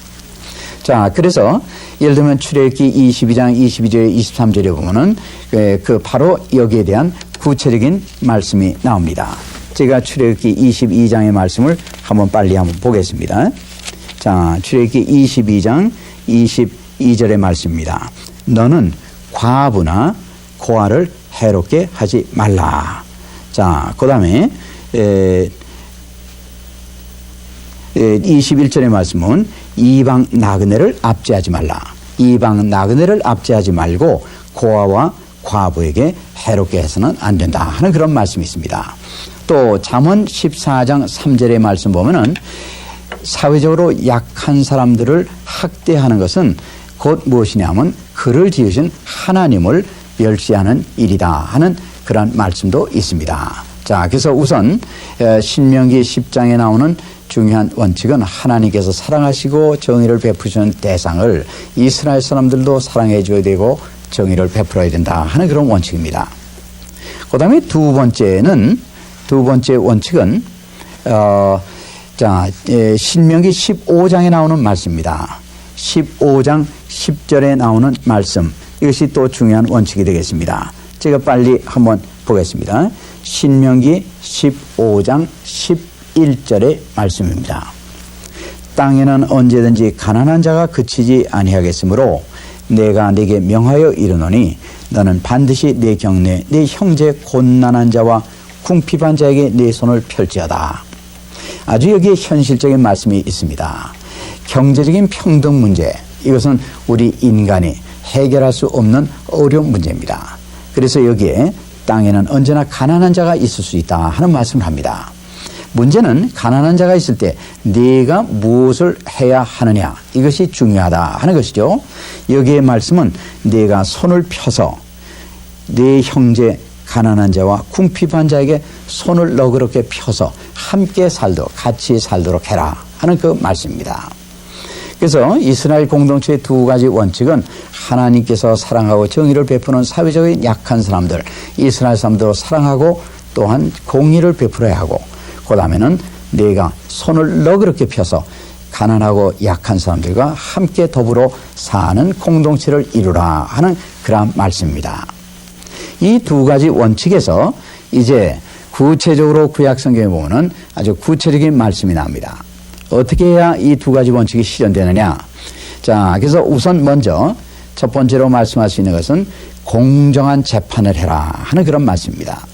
자, 그래서 예를 들면 출애굽기 22장 22절 23절에 보면은 그 바로 여기에 대한 구체적인 말씀이 나옵니다. 제가 출애굽기 22장의 말씀을 빨리 한번 보겠습니다. 자, 출애굽기 22장 22절의 말씀입니다. 너는 과부나 고아를 해롭게 하지 말라. 자, 그 다음에 21절의 말씀은 이방 나그네를 압제하지 말라. 이방 나그네를 압제하지 말고 고아와 과부에게 해롭게 해서는 안 된다 하는 그런 말씀이 있습니다. 또 잠언 14장 3절의 말씀 보면은 사회적으로 약한 사람들을 학대하는 것은 곧 무엇이냐면 그를 지으신 하나님을 멸시하는 일이다 하는 그런 말씀도 있습니다. 자, 그래서 우선 신명기 10장에 나오는 중요한 원칙은 하나님께서 사랑하시고 정의를 베푸시는 대상을 이스라엘 사람들도 사랑해 줘야 되고 정의를 베풀어야 된다 하는 그런 원칙입니다. 그 다음에 두 번째 원칙은 신명기 15장에 나오는 말씀입니다. 15장 10절에 나오는 말씀, 이것이 또 중요한 원칙이 되겠습니다. 제가 빨리 한번 보겠습니다. 신명기 15장 11절의 말씀입니다. 땅에는 언제든지 가난한 자가 그치지 아니하겠으므로 내가 네게 명하여 이르노니 너는 반드시 내 경내 네 형제 곤난한 자와 궁핍한 자에게 네 손을 펼지어다. 아주 여기에 현실적인 말씀이 있습니다. 경제적인 평등 문제, 이것은 우리 인간이 해결할 수 없는 어려운 문제입니다. 그래서 여기에 땅에는 언제나 가난한 자가 있을 수 있다 하는 말씀을 합니다. 문제는 가난한 자가 있을 때 네가 무엇을 해야 하느냐, 이것이 중요하다 하는 것이죠. 여기에 말씀은 네가 손을 펴서 네 형제 가난한 자와 궁핍한 자에게 손을 너그럽게 펴서 함께 살도록, 같이 살도록 해라 하는 그 말씀입니다. 그래서 이스라엘 공동체의 두 가지 원칙은 하나님께서 사랑하고 정의를 베푸는 사회적인 약한 사람들, 이스라엘 사람들을 사랑하고 또한 공의를 베풀어야 하고, 그 다음에는 내가 손을 너그럽게 펴서 가난하고 약한 사람들과 함께 더불어 사는 공동체를 이루라 하는 그런 말씀입니다. 이 두 가지 원칙에서 이제 구체적으로 구약 성경에 보면 아주 구체적인 말씀이 나옵니다. 어떻게 해야 이 두 가지 원칙이 실현되느냐? 자, 그래서 우선 먼저 첫 번째로 말씀할 수 있는 것은 공정한 재판을 해라 하는 그런 말씀입니다.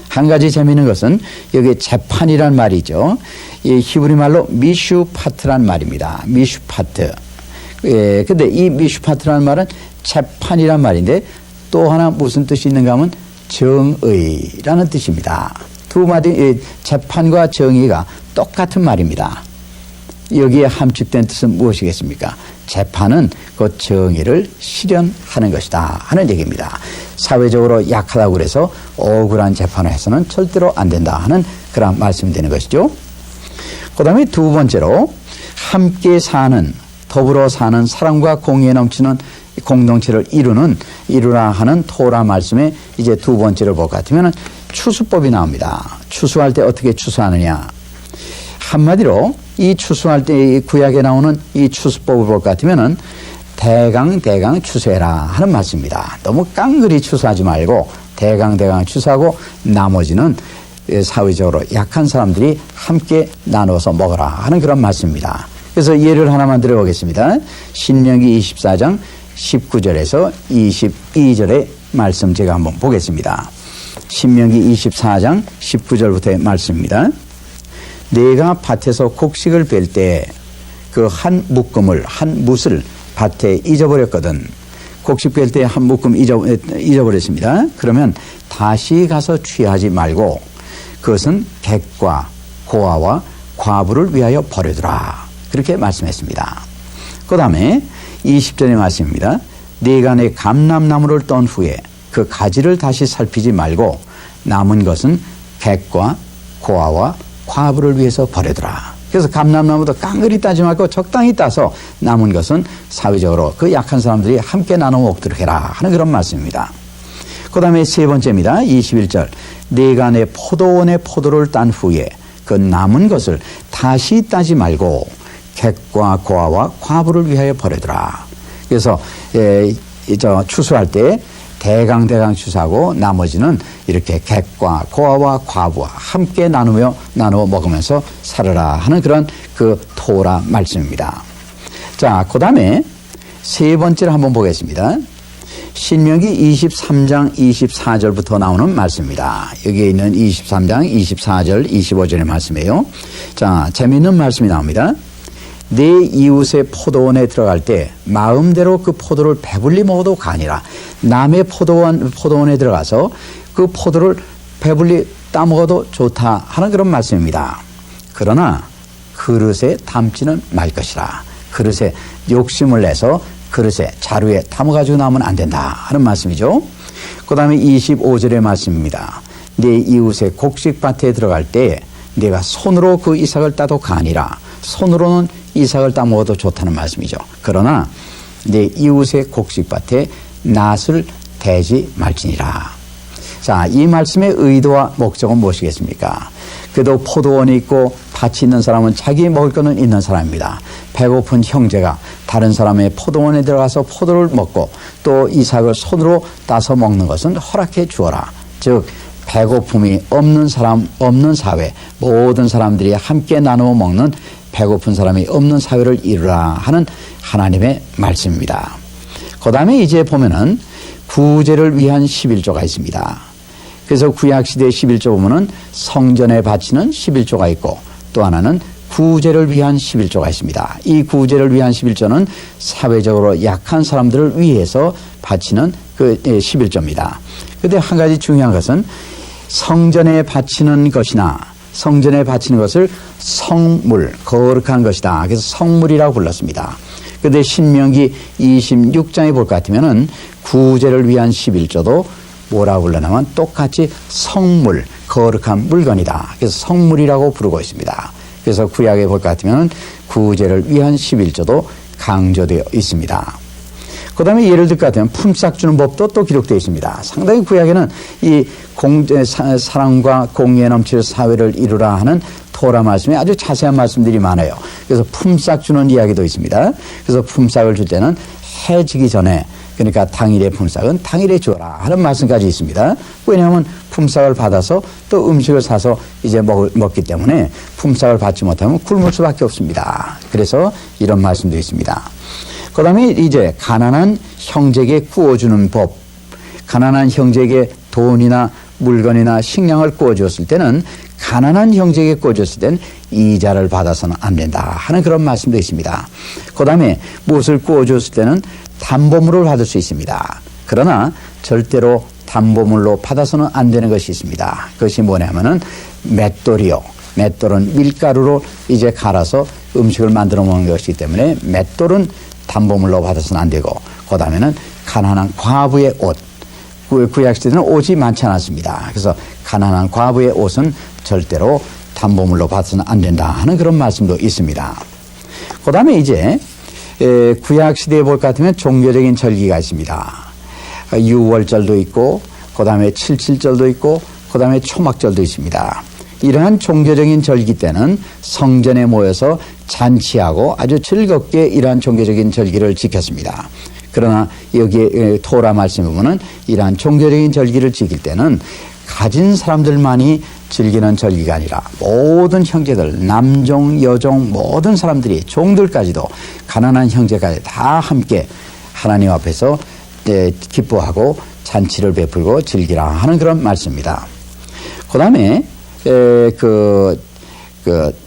한 가지 재미있는 것은 여기 재판이란 말이죠. 이 히브리 말로 미슈파트란 말입니다. 미슈파트. 근데 이 미슈파트라는 말은 재판이란 말인데 또 하나 무슨 뜻이 있는가 하면 정의라는 뜻입니다. 두 마디, 재판과 정의가 똑같은 말입니다. 여기에 함축된 뜻은 무엇이겠습니까? 재판은 그 정의를 실현하는 것이다 하는 얘기입니다. 사회적으로 약하다고 그래서 억울한 재판을 해서는 절대로 안 된다 하는 그런 말씀이 되는 것이죠. 그 다음에 두 번째로 함께 사는, 더불어 사는 사랑과 공의에 넘치는 공동체를 이루라 하는 토라 말씀에 이제 두 번째로 볼 것 같으면 추수법이 나옵니다. 추수할 때 어떻게 추수하느냐? 한마디로 이 추수할 때 이 구약에 나오는 이 추수법을 볼 것 같으면은 대강 추수해라 하는 말씀입니다. 너무 깡그리 추수하지 말고 대강 추수하고 나머지는 사회적으로 약한 사람들이 함께 나눠서 먹어라 하는 그런 말씀입니다. 그래서 예를 하나만 들어보겠습니다. 신명기 24장 19절에서 22절의 말씀 제가 한번 보겠습니다. 신명기 24장 19절부터의 말씀입니다. 내가 밭에서 곡식을 뺄 때 그 한 묶음을, 한 뭇을 밭에 잊어버렸거든. 곡식 뺄 때 한 묶음 잊어버렸습니다. 그러면 다시 가서 취하지 말고 그것은 객과 고아와 과부를 위하여 버려두라. 그렇게 말씀했습니다. 그 다음에 20절의 말씀입니다. 네가 내 감람나무를 떤 후에 그 가지를 다시 살피지 말고 남은 것은 객과 고아와 과부를 위해서 버려두라. 그래서 감람나무도 깡그리 따지 말고 적당히 따서 남은 것은 사회적으로 그 약한 사람들이 함께 나눠 먹도록 해라 하는 그런 말씀입니다. 그 다음에 세 번째입니다. 21절. 내가 내 포도원의 포도를 딴 후에 그 남은 것을 다시 따지 말고 객과 고아와 과부를 위하여 버려두라. 그래서 추수할 때 대강 추수하고 나머지는 이렇게 객과 고아와 과부와 함께 나누어 먹으면서 살아라 하는 그런 그 토라 말씀입니다. 자, 그 다음에 세 번째를 한번 보겠습니다. 신명기 23장 24절부터 나오는 말씀입니다. 여기에 있는 23장 24절 25절의 말씀이에요. 자, 재미있는 말씀이 나옵니다. 내 이웃의 포도원에 들어갈 때 마음대로 그 포도를 배불리 먹어도 가니라. 남의 포도원에 들어가서 그 포도를 배불리 따먹어도 좋다 하는 그런 말씀입니다. 그러나 그릇에 담지는 말 것이라. 그릇에 욕심을 내서 그릇에 자루에 담아가지고 나오면 안 된다 하는 말씀이죠. 그 다음에 25절의 말씀입니다. 내 이웃의 곡식밭에 들어갈 때 내가 손으로 그 이삭을 따도 가니라. 손으로는 이삭을 따먹어도 좋다는 말씀이죠. 그러나 내 이웃의 곡식밭에 낫을 대지 말지니라. 자, 이 말씀의 의도와 목적은 무엇이겠습니까? 그래도 포도원이 있고 밭이 있는 사람은 자기 먹을 거는 있는 사람입니다. 배고픈 형제가 다른 사람의 포도원에 들어가서 포도를 먹고 또 이삭을 손으로 따서 먹는 것은 허락해 주어라. 즉 배고픔이 없는 사람, 없는 사회, 모든 사람들이 함께 나누어 먹는 배고픈 사람이 없는 사회를 이루라 하는 하나님의 말씀입니다. 그 다음에 이제 보면은 구제를 위한 11조가 있습니다. 그래서 구약시대 11조 보면은 성전에 바치는 11조가 있고 또 하나는 구제를 위한 11조가 있습니다. 이 구제를 위한 11조는 사회적으로 약한 사람들을 위해서 바치는 그 11조입니다. 그런데 한 가지 중요한 것은 성전에 바치는 것이나 성전에 바치는 것을 성물, 거룩한 것이다. 그래서 성물이라고 불렀습니다. 그런데 신명기 26장에 볼 것 같으면은 구제를 위한 11조도 뭐라고 불러냐면 똑같이 성물, 거룩한 물건이다. 그래서 성물이라고 부르고 있습니다. 그래서 구약에 볼 것 같으면 구제를 위한 11조도 강조되어 있습니다. 그 다음에 예를 들 것 같으면 품삯 주는 법도 또 기록되어 있습니다. 상당히 구약에는 이 사랑과 공의에 넘칠 사회를 이루라 하는 토라 말씀에 아주 자세한 말씀들이 많아요. 그래서 품삯 주는 이야기도 있습니다. 그래서 품삯을 줄 때는 해 지기 전에 그러니까 당일의 품삯은 당일에 주어라 하는 말씀까지 있습니다. 왜냐하면 품삯을 받아서 또 음식을 사서 이제 먹기 때문에 품삯을 받지 못하면 굶을 수밖에 없습니다. 그래서 이런 말씀도 있습니다. 그 다음에 이제 가난한 형제에게 구워주는 법. 가난한 형제에게 돈이나 물건이나 식량을 구워주었을 때는 가난한 형제에게 구워줬을 때는 이자를 받아서는 안 된다 하는 그런 말씀도 있습니다. 그 다음에 무엇을 구워줬을 때는 담보물을 받을 수 있습니다. 그러나 절대로 담보물로 받아서는 안 되는 것이 있습니다. 그것이 뭐냐면은 맷돌이요. 맷돌은 밀가루로 이제 갈아서 음식을 만들어 먹는 것이기 때문에 맷돌은 담보물로 받아서는 안 되고, 그 다음에는 가난한 과부의 옷. 구약시대는 옷이 많지 않았습니다. 그래서 가난한 과부의 옷은 절대로 담보물로 받아서는 안 된다 하는 그런 말씀도 있습니다. 그 다음에 이제 구약시대에 볼 것 같으면 종교적인 절기가 있습니다. 6월절도 있고, 그 다음에 77절도 있고, 그 다음에 초막절도 있습니다. 이러한 종교적인 절기 때는 성전에 모여서 잔치하고 아주 즐겁게 이러한 종교적인 절기를 지켰습니다. 그러나 여기에 토라 말씀에 보면 이러한 종교적인 절기를 지킬 때는 가진 사람들만이 즐기는 절기가 아니라 모든 형제들, 남종, 여종, 모든 사람들이 종들까지도 가난한 형제까지 다 함께 하나님 앞에서 기뻐하고 잔치를 베풀고 즐기라 하는 그런 말씀입니다. 그 다음에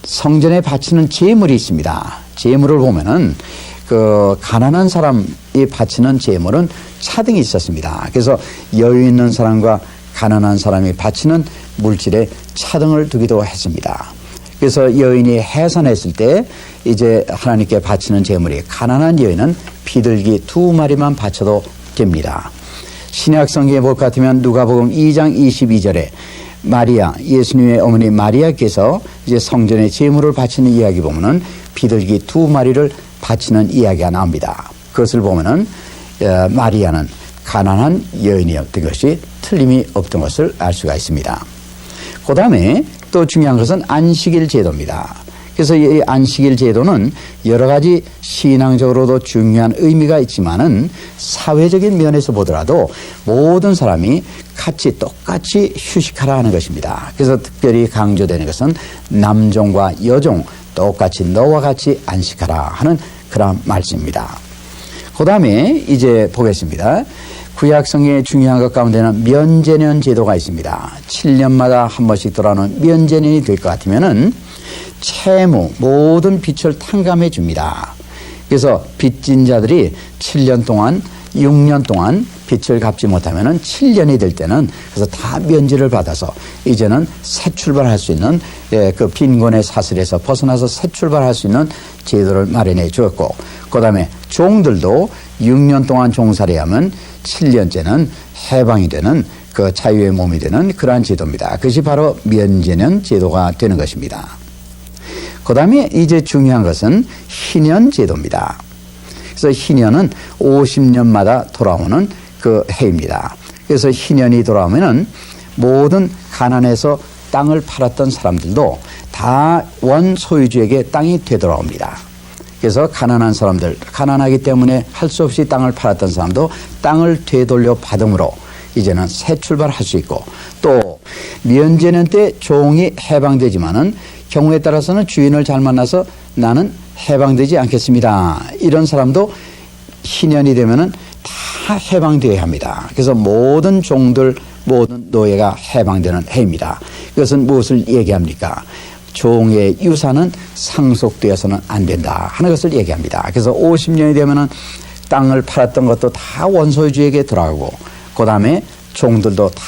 성전에 바치는 제물이 있습니다. 제물을 보면은 가난한 사람이 바치는 제물은 차등이 있었습니다. 그래서 여유 있는 사람과 가난한 사람이 바치는 물질에 차등을 두기도 했습니다. 그래서 여인이 해산했을 때 이제 하나님께 바치는 제물이 가난한 여인은 비둘기 2마리만 바쳐도 됩니다. 신약 성경에 볼 것 같으면 누가복음 2장 22절에 마리아, 예수님의 어머니 마리아께서 이제 성전에 제물을 바치는 이야기 보면은 비둘기 2마리를 바치는 이야기가 나옵니다. 그것을 보면은 마리아는 가난한 여인이었던 것이 틀림이 없던 것을 알 수가 있습니다. 그 다음에 또 중요한 것은 안식일 제도입니다. 그래서 이 안식일 제도는 여러 가지 신앙적으로도 중요한 의미가 있지만은 사회적인 면에서 보더라도 모든 사람이 같이 똑같이 휴식하라 하는 것입니다. 그래서 특별히 강조되는 것은 남종과 여종 똑같이 너와 같이 안식하라 하는 그런 말씀입니다. 그 다음에 이제 보겠습니다. 구약성경의 중요한 것 가운데는 면제년 제도가 있습니다. 7년마다 한 번씩 돌아오는 면제년이 될 것 같으면은 채무, 모든 빚을 탕감해 줍니다. 그래서 빚진 자들이 7년 동안, 6년 동안 빚을 갚지 못하면은 7년이 될 때는 그래서 다 면제를 받아서 이제는 새 출발할 수 있는 그 빈곤의 사슬에서 벗어나서 새 출발할 수 있는 제도를 마련해 주었고, 그 다음에 종들도 6년 동안 종살이 하면 7년째는 해방이 되는 그 자유의 몸이 되는 그러한 제도입니다. 그것이 바로 면제년 제도가 되는 것입니다. 그 다음에 이제 중요한 것은 희년 제도입니다. 그래서 희년은 50년마다 돌아오는 그 해입니다. 그래서 희년이 돌아오면은 모든 가난해서 땅을 팔았던 사람들도 다 원소유주에게 땅이 되돌아옵니다. 그래서 가난한 사람들, 가난하기 때문에 할 수 없이 땅을 팔았던 사람도 땅을 되돌려 받음으로 이제는 새 출발할 수 있고, 또 면제년 때 종이 해방되지만은 경우에 따라서는 주인을 잘 만나서 나는 해방되지 않겠습니다. 이런 사람도 희년이 되면은 다 해방되어야 합니다. 그래서 모든 종들, 모든 노예가 해방되는 해입니다. 이것은 무엇을 얘기합니까? 종의 유산은 상속되어서는 안 된다 하는 것을 얘기합니다. 그래서 50년이 되면은 땅을 팔았던 것도 다 원소유주에게 돌아가고, 그 다음에 종들도 다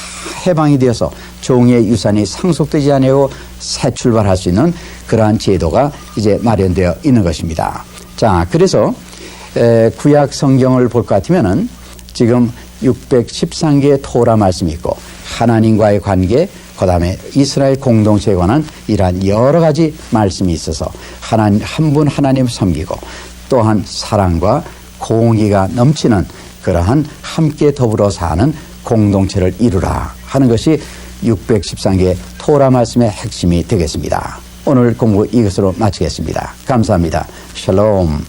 해방이 되어서 종의 유산이 상속되지 아니하고 새 출발할 수 있는 그러한 제도가 이제 마련되어 있는 것입니다. 자, 그래서 구약 성경을 볼 것 같으면은 지금 613개의 토라 말씀이 있고, 하나님과의 관계, 그 다음에 이스라엘 공동체에 관한 이러한 여러 가지 말씀이 있어서 한 분 하나님 섬기고, 또한 사랑과 공의가 넘치는 그러한 함께 더불어 사는 공동체를 이루라 하는 것이 613개의 토라 말씀의 핵심이 되겠습니다. 오늘 공부 이것으로 마치겠습니다. 감사합니다. 샬롬.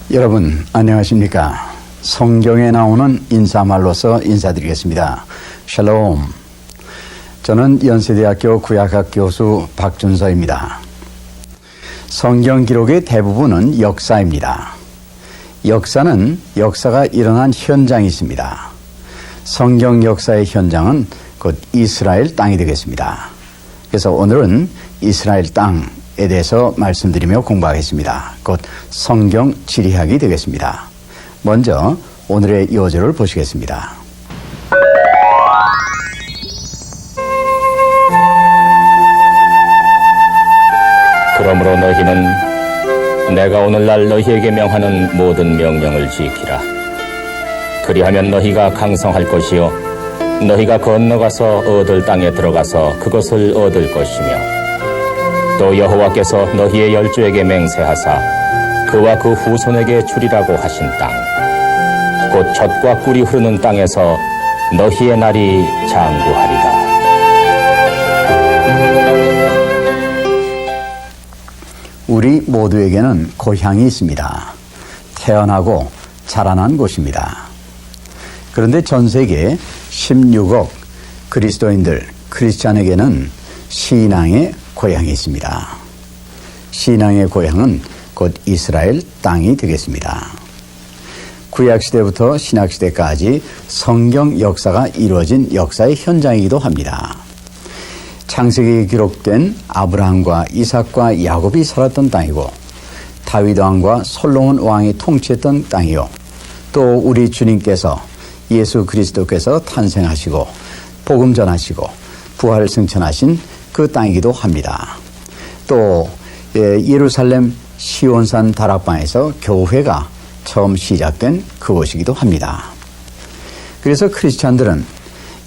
여러분 안녕하십니까? 성경에 나오는 인사말로서 인사드리겠습니다. 샬롬. 저는 연세대학교 구약학 교수 박준서입니다. 성경 기록의 대부분은 역사입니다. 역사는 역사가 일어난 현장이 있습니다. 성경 역사의 현장은 곧 이스라엘 땅이 되겠습니다. 그래서 오늘은 이스라엘 땅에 대해서 말씀드리며 공부하겠습니다. 곧 성경 지리학이 되겠습니다. 먼저 오늘의 요절을 보시겠습니다. 그러므로 너희는 내가 오늘날 너희에게 명하는 모든 명령을 지키라. 그리하면 너희가 강성할 것이요 너희가 건너가서 얻을 땅에 들어가서 그것을 얻을 것이며, 또 여호와께서 너희의 열조에게 맹세하사 그와 그 후손에게 주리라고 하신 땅, 곧 젖과 꿀이 흐르는 땅에서 너희의 날이 장구하리라. 우리 모두에게는 고향이 있습니다. 태어나고 자라난 곳입니다. 그런데 전 세계 16억 그리스도인들, 크리스찬에게는 신앙의 고향이 있습니다. 신앙의 고향은 곧 이스라엘 땅이 되겠습니다. 구약시대부터 신약시대까지 성경 역사가 이루어진 역사의 현장이기도 합니다. 창세기에 기록된 아브라함과 이삭과 야곱이 살았던 땅이고, 다윗 왕과 솔로몬 왕이 통치했던 땅이요, 또 우리 주님께서 예수 그리스도께서 탄생하시고 복음 전하시고 부활 승천하신 그 땅이기도 합니다. 또 예루살렘 시온산 다락방에서 교회가 처음 시작된 그곳이기도 합니다. 그래서 크리스찬들은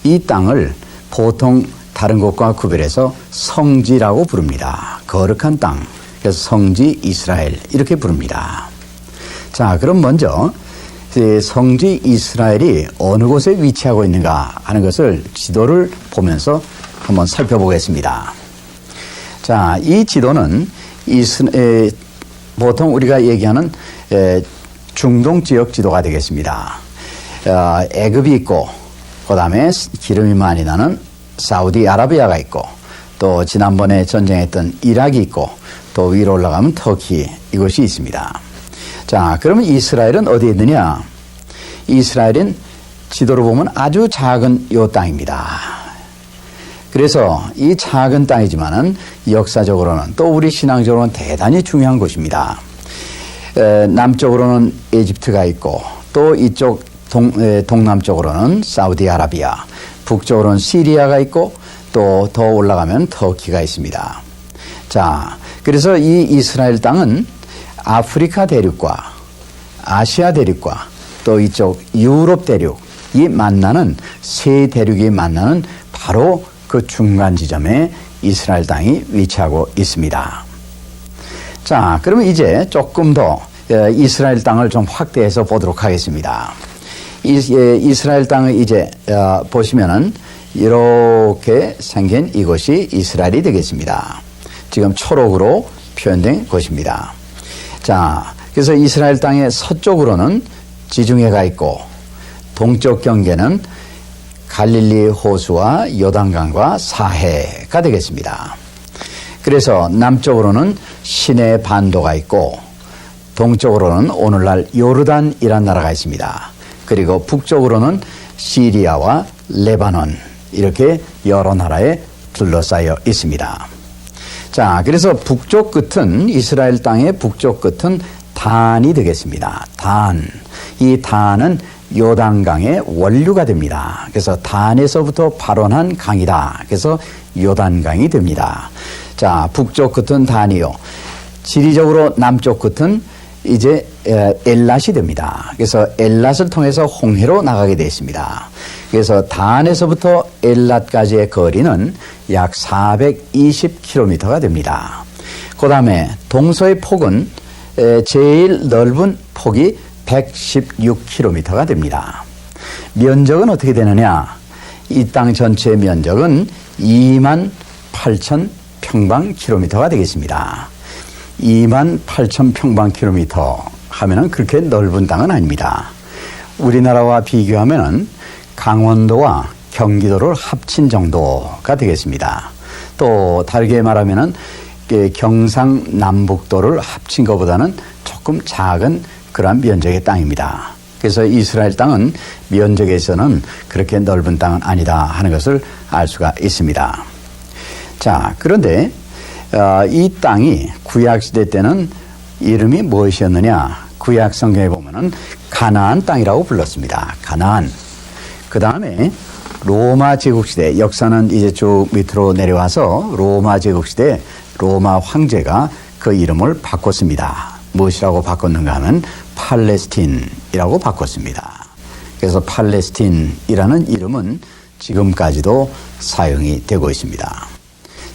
이 땅을 보통 다른 곳과 구별해서 성지라고 부릅니다. 거룩한 땅, 그래서 성지 이스라엘 이렇게 부릅니다. 자, 그럼 먼저 성지 이스라엘이 어느 곳에 위치하고 있는가 하는 것을 지도를 보면서 한번 살펴보겠습니다. 자, 이 지도는 보통 우리가 얘기하는 중동 지역 지도가 되겠습니다. 애굽이 있고 그 다음에 기름이 많이 나는 사우디아라비아가 있고 또 지난번에 전쟁했던 이락이 있고 또 위로 올라가면 터키 이곳이 있습니다. 자, 그러면 이스라엘은 어디에 있느냐? 이스라엘은 지도로 보면 아주 작은 요 땅입니다. 그래서 이 작은 땅이지만은 역사적으로는 또 우리 신앙적으로는 대단히 중요한 곳입니다. 남쪽으로는 이집트가 있고 또 이쪽 동남쪽으로는 사우디아라비아, 북쪽으로는 시리아가 있고 또 더 올라가면 터키가 있습니다. 자, 그래서 이 이스라엘 땅은 아프리카 대륙과 아시아 대륙과 또 이쪽 유럽 대륙이 만나는 세 대륙이 만나는 바로 그 중간 지점에 이스라엘 땅이 위치하고 있습니다. 자, 그러면 이제 조금 더 이스라엘 땅을 좀 확대해서 보도록 하겠습니다. 이스라엘 땅을 이제 보시면은 이렇게 생긴 이곳이 이스라엘이 되겠습니다. 지금 초록으로 표현된 곳입니다. 자, 그래서 이스라엘 땅의 서쪽으로는 지중해가 있고 동쪽 경계는 갈릴리 호수와 요단강과 사해가 되겠습니다. 그래서 남쪽으로는 시내 반도가 있고 동쪽으로는 오늘날 요르단이라는 나라가 있습니다. 그리고 북쪽으로는 시리아와 레바논 이렇게 여러 나라에 둘러싸여 있습니다. 자, 그래서 북쪽 끝은 이스라엘 땅의 북쪽 끝은 단이 되겠습니다. 단. 이 단은 요단강의 원류가 됩니다. 그래서 단에서부터 발원한 강이다. 그래서 요단강이 됩니다. 자, 북쪽 끝은 단이요. 지리적으로 남쪽 끝은 이제 엘랏이 됩니다. 그래서 엘랏을 통해서 홍해로 나가게 되어 있습니다. 그래서 단에서부터 엘랏까지의 거리는 약 420km가 됩니다. 그 다음에 동서의 폭은 제일 넓은 폭이 116km가 됩니다. 면적은 어떻게 되느냐? 이 땅 전체의 면적은 28,000평방킬로미터가 되겠습니다. 28,000평방킬로미터 하면은 그렇게 넓은 땅은 아닙니다. 우리나라와 비교하면은 강원도와 경기도를 합친 정도가 되겠습니다. 또 다르게 말하면은 경상남북도를 합친 것보다는 조금 작은 그러한 면적의 땅입니다. 그래서 이스라엘 땅은 면적에서는 그렇게 넓은 땅은 아니다 하는 것을 알 수가 있습니다. 자, 그런데 이 땅이 구약시대 때는 이름이 무엇이었느냐? 구약 성경에 보면은 가나안 땅이라고 불렀습니다. 가나안. 그 다음에 로마 제국시대, 역사는 이제 쭉 밑으로 내려와서 로마 제국시대 로마 황제가 그 이름을 바꿨습니다. 무엇이라고 바꿨는가 하면 팔레스틴이라고 바꿨습니다. 그래서 팔레스틴이라는 이름은 지금까지도 사용이 되고 있습니다.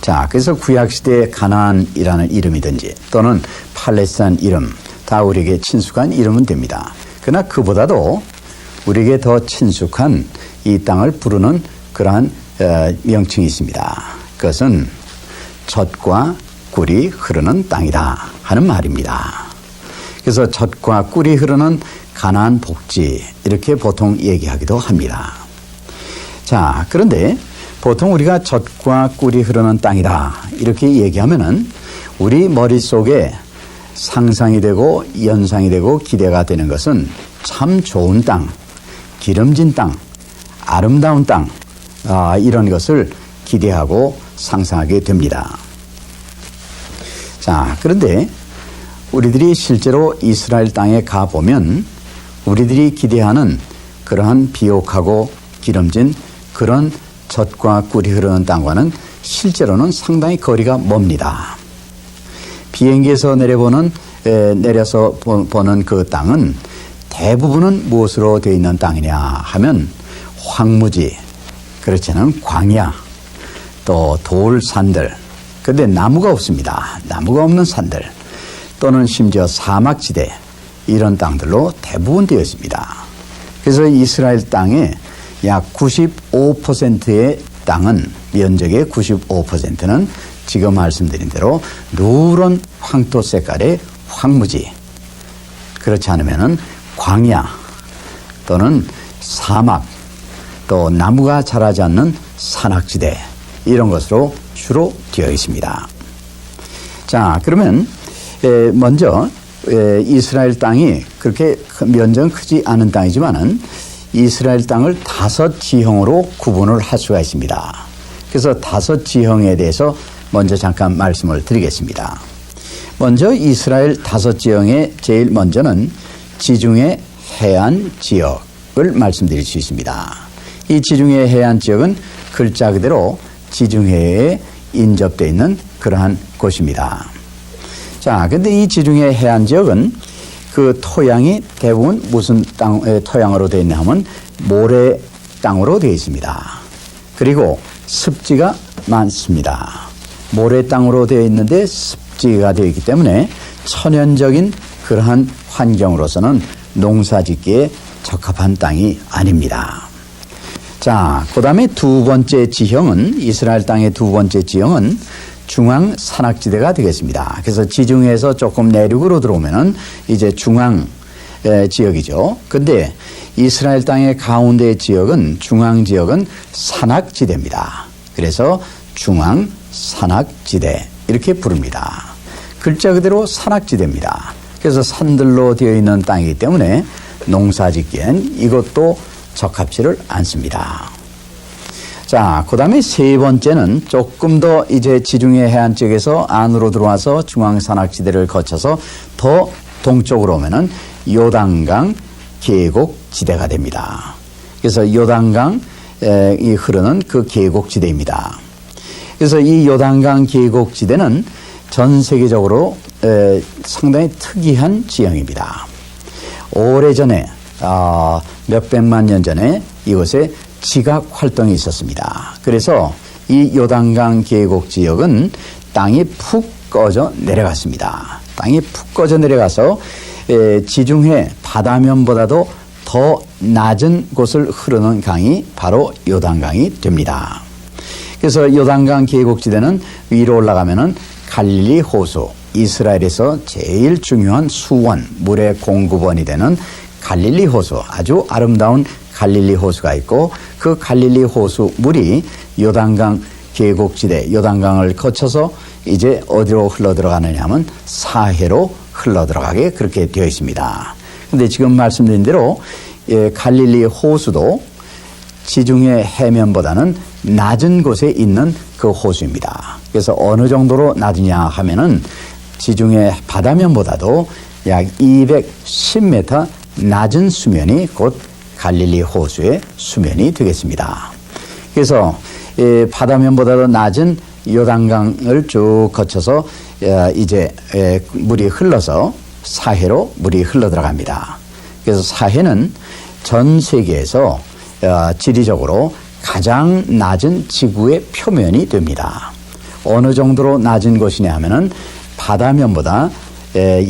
자, 그래서 구약시대의 가나안이라는 이름이든지 또는 팔레스타인 이름 다 우리에게 친숙한 이름은 됩니다. 그러나 그보다도 우리에게 더 친숙한 이 땅을 부르는 그러한 명칭이 있습니다. 그것은 젖과 꿀이 흐르는 땅이다 하는 말입니다. 그래서 젖과 꿀이 흐르는 가나안 복지 이렇게 보통 얘기하기도 합니다. 자, 그런데 보통 우리가 젖과 꿀이 흐르는 땅이다 이렇게 얘기하면은 우리 머릿속에 상상이 되고 연상이 되고 기대가 되는 것은 참 좋은 땅, 기름진 땅, 아름다운 땅 이런 것을 기대하고 상상하게 됩니다. 자, 그런데 우리들이 실제로 이스라엘 땅에 가보면 우리들이 기대하는 그러한 비옥하고 기름진 그런 젖과 꿀이 흐르는 땅과는 실제로는 상당히 거리가 멉니다. 비행기에서 내려서 보는 그 땅은 대부분은 무엇으로 되어 있는 땅이냐 하면 황무지, 그렇지 않은 광야, 또 돌산들, 그런데 나무가 없습니다. 나무가 없는 산들 또는 심지어 사막지대, 이런 땅들로 대부분 되어 있습니다. 그래서 이스라엘 땅의 약 95%의 땅은, 면적의 95%는 지금 말씀드린 대로 누런 황토 색깔의 황무지, 그렇지 않으면은 광야 또는 사막, 또 나무가 자라지 않는 산악지대, 이런 것으로 주로 되어 있습니다. 자, 그러면 먼저 이스라엘 땅이 그렇게 면적은 크지 않은 땅이지만은 이스라엘 땅을 5지형으로 구분을 할 수가 있습니다. 그래서 5지형에 대해서 먼저 잠깐 말씀을 드리겠습니다. 먼저 이스라엘 5지형의 제일 먼저는 지중해 해안 지역을 말씀드릴 수 있습니다. 이 지중해 해안 지역은 글자 그대로 지중해에 인접되어 있는 그러한 곳입니다. 자, 근데 이 지중해 해안 지역은 그 토양이 대부분 무슨 토양으로 되어 있냐 하면 모래 땅으로 되어 있습니다. 그리고 습지가 많습니다. 모래 땅으로 되어 있는데 습지가 되어 있기 때문에 천연적인 그러한 환경으로서는 농사짓기에 적합한 땅이 아닙니다. 자, 그 다음에 두 번째 지형은, 이스라엘 땅의 두 번째 지형은 중앙 산악지대가 되겠습니다. 그래서 지중해에서 조금 내륙으로 들어오면은 이제 중앙 지역이죠. 근데 이스라엘 땅의 가운데 지역은, 중앙 지역은 산악지대입니다. 그래서 중앙 산악지대 이렇게 부릅니다. 글자 그대로 산악지대입니다. 그래서 산들로 되어 있는 땅이기 때문에 농사짓기엔 이것도 적합지를 않습니다. 자, 그 다음에 세 번째는 조금 더 이제 지중해 해안 쪽에서 안으로 들어와서 중앙산악지대를 거쳐서 더 동쪽으로 오면은 요단강 계곡지대가 됩니다. 그래서 요단강이 흐르는 그 계곡지대입니다. 그래서 이 요단강 계곡지대는 전 세계적으로 상당히 특이한 지형입니다. 오래전에 몇백만 년 전에 이곳에 지각 활동이 있었습니다. 그래서 이 요단강 계곡 지역은 땅이 푹 꺼져 내려갔습니다. 땅이 푹 꺼져 내려가서 지중해 바다면보다도 더 낮은 곳을 흐르는 강이 바로 요단강이 됩니다. 그래서 요단강 계곡지대는 위로 올라가면은 갈릴리 호수, 이스라엘에서 제일 중요한 수원, 물의 공급원이 되는 갈릴리 호수, 아주 아름다운 갈릴리 호수가 있고, 그 갈릴리 호수 물이 요단강 계곡지대, 요단강을 거쳐서 이제 어디로 흘러들어가느냐 하면 사해로 흘러들어가게 그렇게 되어 있습니다. 그런데 지금 말씀드린 대로 갈릴리 호수도 지중해 해면보다는 낮은 곳에 있는 그 호수입니다. 그래서 어느 정도로 낮으냐 하면은 지중해 바다면보다도 약 210m 낮은 수면이 곧 갈릴리 호수의 수면이 되겠습니다. 그래서 바다면보다도 낮은 요단강을 쭉 거쳐서 이제 물이 흘러서 사해로 물이 흘러 들어갑니다. 그래서 사해는 전 세계에서 지리적으로 가장 낮은 지구의 표면이 됩니다. 어느 정도로 낮은 곳이냐 하면은 바다면보다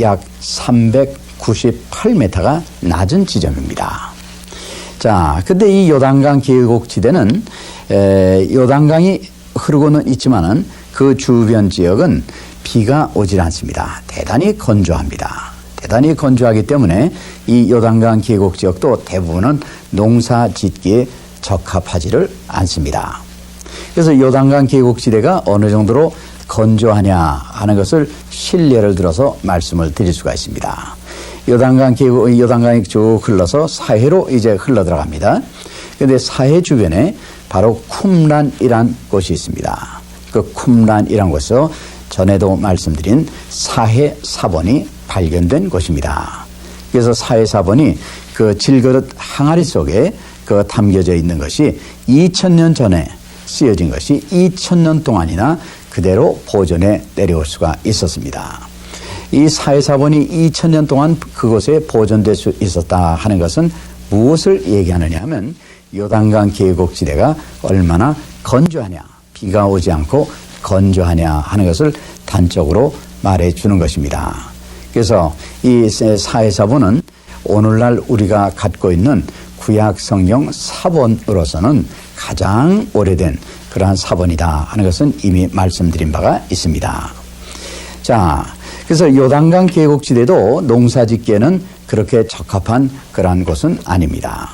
약 398m가 낮은 지점입니다. 자, 근데 이 요단강 계곡지대는 요단강이 흐르고는 있지만은 그 주변 지역은 비가 오질 않습니다. 대단히 건조합니다. 대단히 건조하기 때문에 이 요단강 계곡 지역도 대부분은 농사 짓기에 적합하지를 않습니다. 그래서 요단강 계곡지대가 어느 정도로 건조하냐 하는 것을 실례를 들어서 말씀을 드릴 수가 있습니다. 요단강이 쭉 흘러서 사해로 이제 흘러 들어갑니다. 그런데 사해 주변에 바로 쿰란이란 곳이 있습니다. 그 쿰란이란 곳에서 전에도 말씀드린 사해 사본이 발견된 곳입니다. 그래서 사회사본이 그 질그릇 항아리 속에 그 담겨져 있는 것이 2000년 전에 쓰여진 것이 2000년 동안이나 그대로 보존해 내려올 수가 있었습니다. 이 사회사본이 2000년 동안 그곳에 보존될 수 있었다 하는 것은 무엇을 얘기하느냐 하면 요단강 계곡지대가 얼마나 건조하냐, 비가 오지 않고 건조하냐 하는 것을 단적으로 말해 주는 것입니다. 그래서 이 사회사본은 오늘날 우리가 갖고 있는 구약 성경 사본으로서는 가장 오래된 그러한 사본이다 하는 것은 이미 말씀드린 바가 있습니다. 자, 그래서 요단강 계곡지대도 농사짓기에는 그렇게 적합한 그러한 곳은 아닙니다.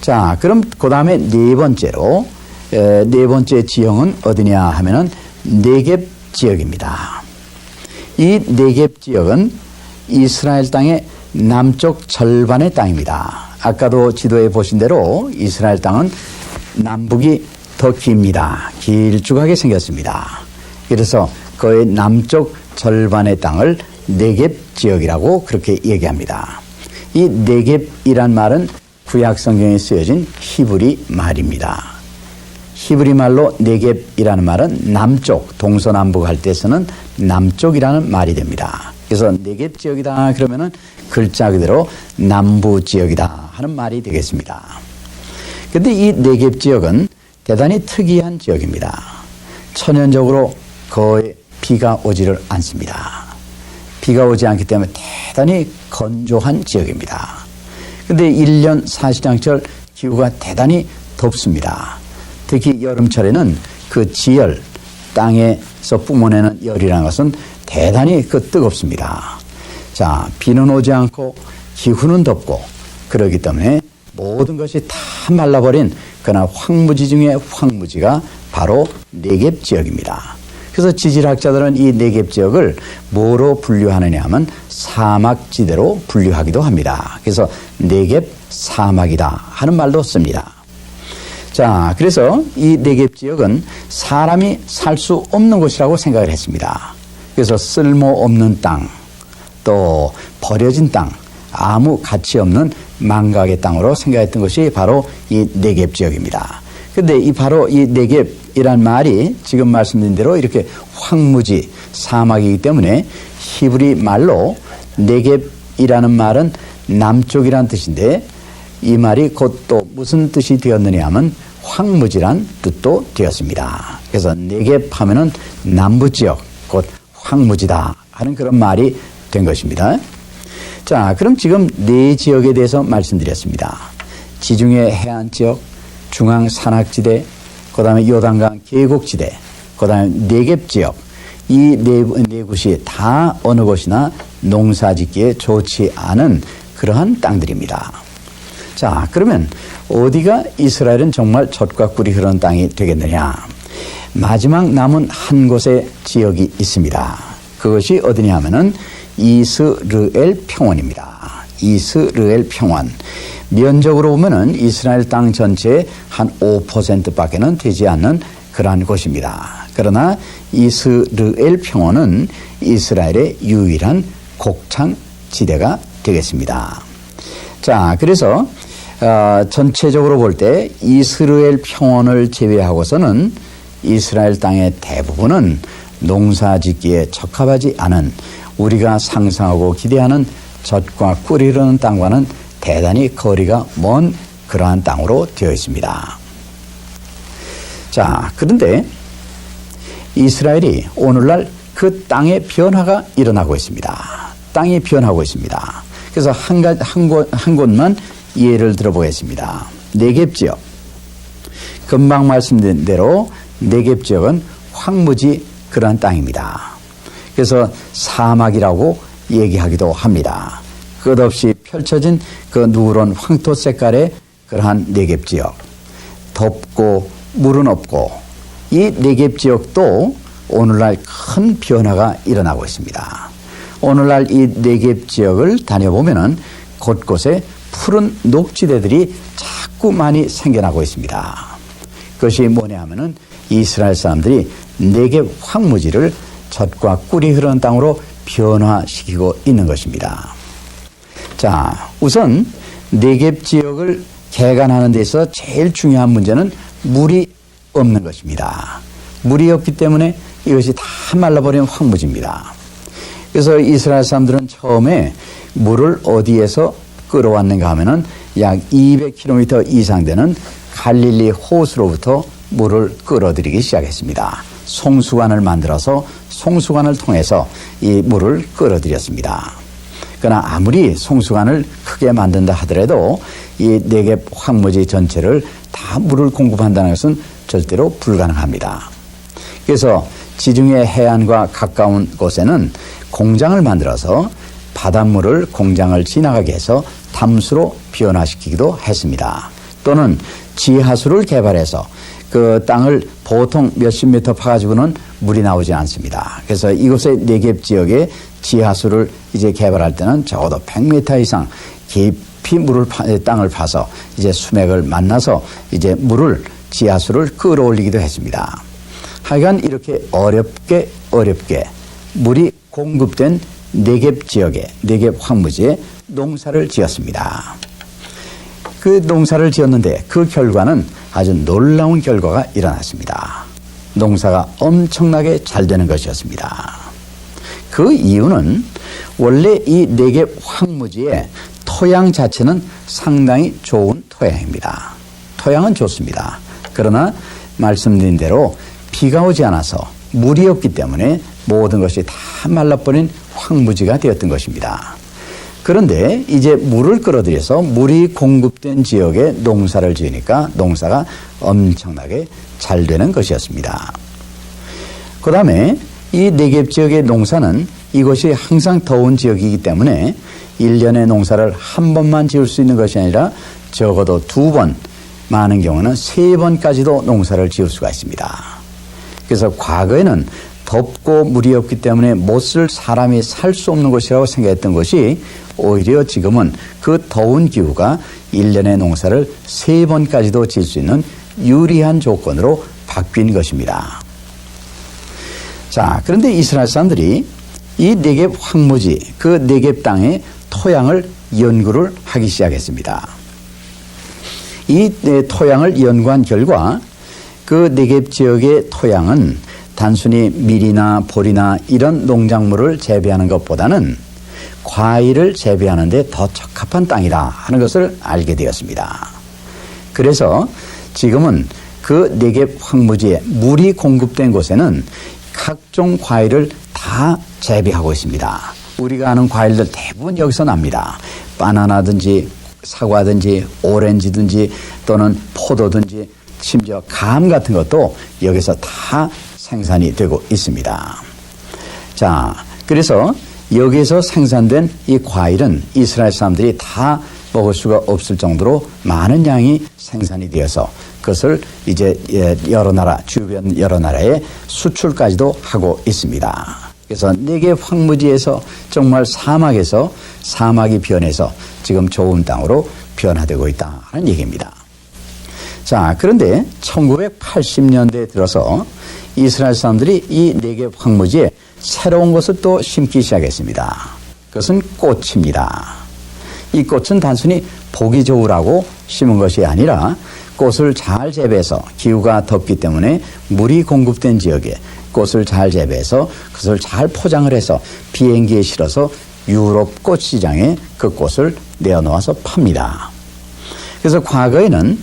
자, 그럼 그 다음에 네 번째 지형은 어디냐 하면은 네겝 지역입니다. 이 네겝 지역은 이스라엘 땅의 남쪽 절반의 땅입니다. 아까도 지도에 보신 대로 이스라엘 땅은 남북이 더 깁니다. 길쭉하게 생겼습니다. 그래서 거의 남쪽 절반의 땅을 네겝 지역이라고 그렇게 얘기합니다. 이 네겝이란 말은 구약 성경에 쓰여진 히브리 말입니다. 히브리 말로 네겝이라는 말은 남쪽, 동서남북 할 때 쓰는 남쪽이라는 말이 됩니다. 그래서 네겝 지역이다 그러면은 글자 그대로 남부 지역이다 하는 말이 되겠습니다. 그런데 이 네겝 지역은 대단히 특이한 지역입니다. 천연적으로 거의 비가 오지를 않습니다. 비가 오지 않기 때문에 대단히 건조한 지역입니다. 그런데 1년 사시장철 기후가 대단히 덥습니다. 특히 여름철에는 그 지열, 땅에서 뿜어내는 열이라는 것은 대단히 뜨겁습니다. 자, 비는 오지 않고 기후는 덥고 그러기 때문에 모든 것이 다 말라버린 그러나 황무지 중에 황무지가 바로 네겝 지역입니다. 그래서 지질학자들은 이 네겝 지역을 뭐로 분류하느냐 하면 사막지대로 분류하기도 합니다. 그래서 네겝 사막이다 하는 말도 씁니다. 자, 그래서 이 네겝 지역은 사람이 살 수 없는 곳이라고 생각을 했습니다. 그래서 쓸모없는 땅, 또 버려진 땅, 아무 가치 없는 망각의 땅으로 생각했던 것이 바로 이 네겝 지역입니다. 그런데 바로 이 네겝이란 말이 지금 말씀드린 대로 이렇게 황무지, 사막이기 때문에 히브리 말로 네겝이라는 말은 남쪽이란 뜻인데 이 말이 곧 또 무슨 뜻이 되었느냐 하면 황무지란 뜻도 되었습니다. 그래서 네겝 하면은 남부지역, 곧 황무지다 하는 그런 말이 된 것입니다. 자, 그럼 지금 네 지역에 대해서 말씀드렸습니다. 지중해 해안지역, 중앙 산악지대, 그 다음에 요단강 계곡지대, 그 다음에 네겝 지역, 이 네 곳이 다 어느 곳이나 농사짓기에 좋지 않은 그러한 땅들입니다. 자, 그러면 어디가 이스라엘은 정말 젖과 꿀이 흐르는 땅이 되겠느냐? 마지막 남은 한 곳의 지역이 있습니다. 그것이 어디냐 하면은 이스르엘 평원입니다. 이스르엘 평원. 면적으로 보면은 이스라엘 땅 전체의 한 5%밖에는 되지 않는 그러한 곳입니다. 그러나 이스르엘 평원은 이스라엘의 유일한 곡창 지대가 되겠습니다. 자, 그래서 전체적으로 볼 때 이스라엘 평원을 제외하고서는 이스라엘 땅의 대부분은 농사짓기에 적합하지 않은 우리가 상상하고 기대하는 젖과 꿀이 흐르는 땅과는 대단히 거리가 먼 그러한 땅으로 되어 있습니다. 자, 그런데 이스라엘이 오늘날 그 땅의 변화가 일어나고 있습니다. 땅이 변하고 있습니다. 그래서 한 곳만 예를 들어보겠습니다. 네겝 지역. 금방 말씀드린 대로 네겝 지역은 황무지 그러한 땅입니다. 그래서 사막이라고 얘기하기도 합니다. 끝없이 펼쳐진 그 누런 황토 색깔의 그러한 네겝 지역. 덥고 물은 없고 이 네겝 지역도 오늘날 큰 변화가 일어나고 있습니다. 오늘날 이 네겝 지역을 다녀보면은 곳곳에 푸른 녹지대들이 자꾸 많이 생겨나고 있습니다. 그것이 뭐냐 하면은 이스라엘 사람들이 네겝 황무지를 젖과 꿀이 흐르는 땅으로 변화시키고 있는 것입니다. 자, 우선 네겝 지역을 개간하는 데서 제일 중요한 문제는 물이 없는 것입니다. 물이 없기 때문에 이것이 다 말라버린 황무지입니다. 그래서 이스라엘 사람들은 처음에 물을 어디에서 끌어왔는가 하면은 약 200km 이상 되는 갈릴리 호수로부터 물을 끌어들이기 시작했습니다. 송수관을 만들어서 송수관을 통해서 이 물을 끌어들였습니다. 그러나 아무리 송수관을 크게 만든다 하더라도 이 네겝 황무지 전체를 다 물을 공급한다는 것은 절대로 불가능합니다. 그래서 지중해 해안과 가까운 곳에는 공장을 만들어서 바닷물을 공장을 지나가게 해서 담수로 변화시키기도 했습니다. 또는 지하수를 개발해서 그 땅을 보통 몇십 미터 파가지고는 물이 나오지 않습니다. 그래서 이곳의 네겝 지역에 지하수를 이제 개발할 때는 적어도 100m 이상 깊이 땅을 파서 이제 수맥을 만나서 이제 지하수를 끌어올리기도 했습니다. 하여간 이렇게 어렵게 물이 공급된 네겝 지역에, 네겝 황무지에 농사를 지었습니다. 그 농사를 지었는데 그 결과는 아주 놀라운 결과가 일어났습니다. 농사가 엄청나게 잘 되는 것이었습니다. 그 이유는 원래 이 네겝 황무지의 토양 자체는 상당히 좋은 토양입니다. 토양은 좋습니다. 그러나 말씀드린 대로 비가 오지 않아서 물이 없기 때문에 모든 것이 다 말라버린 황무지가 되었던 것입니다. 그런데 이제 물을 끌어들여서 물이 공급된 지역에 농사를 지으니까 농사가 엄청나게 잘 되는 것이었습니다. 그 다음에 이 네겝 지역의 농사는 이것이 항상 더운 지역이기 때문에 1년의 농사를 한 번만 지을 수 있는 것이 아니라 적어도 2번, 많은 경우는 3번까지도 농사를 지을 수가 있습니다. 그래서 과거에는 덥고 물이 없기 때문에 못을 사람이 살 수 없는 곳이라고 생각했던 것이 오히려 지금은 그 더운 기후가 1년의 농사를 3번까지도 지을 수 있는 유리한 조건으로 바뀐 것입니다. 자, 그런데 이스라엘 사람들이 이 네겝 황무지, 그 네겝 땅의 토양을 연구를 하기 시작했습니다. 이 토양을 연구한 결과 그 네겝 지역의 토양은 단순히 밀이나 보리나 이런 농작물을 재배하는 것보다는 과일을 재배하는 데 더 적합한 땅이다 하는 것을 알게 되었습니다. 그래서 지금은 그 네겝 황무지에 물이 공급된 곳에는 각종 과일을 다 재배하고 있습니다. 우리가 아는 과일들 대부분 여기서 납니다. 바나나든지 사과든지 오렌지든지 또는 포도든지 심지어 감 같은 것도 여기서 다 생산이 되고 있습니다. 자, 그래서 여기서 생산된 이 과일은 이스라엘 사람들이 다 먹을 수가 없을 정도로 많은 양이 생산이 되어서 그것을 이제 여러 나라, 주변 여러 나라에 수출까지도 하고 있습니다. 그래서 네겝 황무지에서 정말 사막이 변해서 지금 좋은 땅으로 변화되고 있다 하는 얘기입니다. 자, 그런데 1980년대에 들어서 이스라엘 사람들이 이 네겝 황무지에 새로운 것을 또 심기 시작했습니다. 그것은 꽃입니다. 이 꽃은 단순히 보기 좋으라고 심은 것이 아니라 꽃을 잘 재배해서 기후가 덥기 때문에 물이 공급된 지역에 꽃을 잘 재배해서 그것을 잘 포장을 해서 비행기에 실어서 유럽 꽃 시장에 그 꽃을 내어놓아서 팝니다. 그래서 과거에는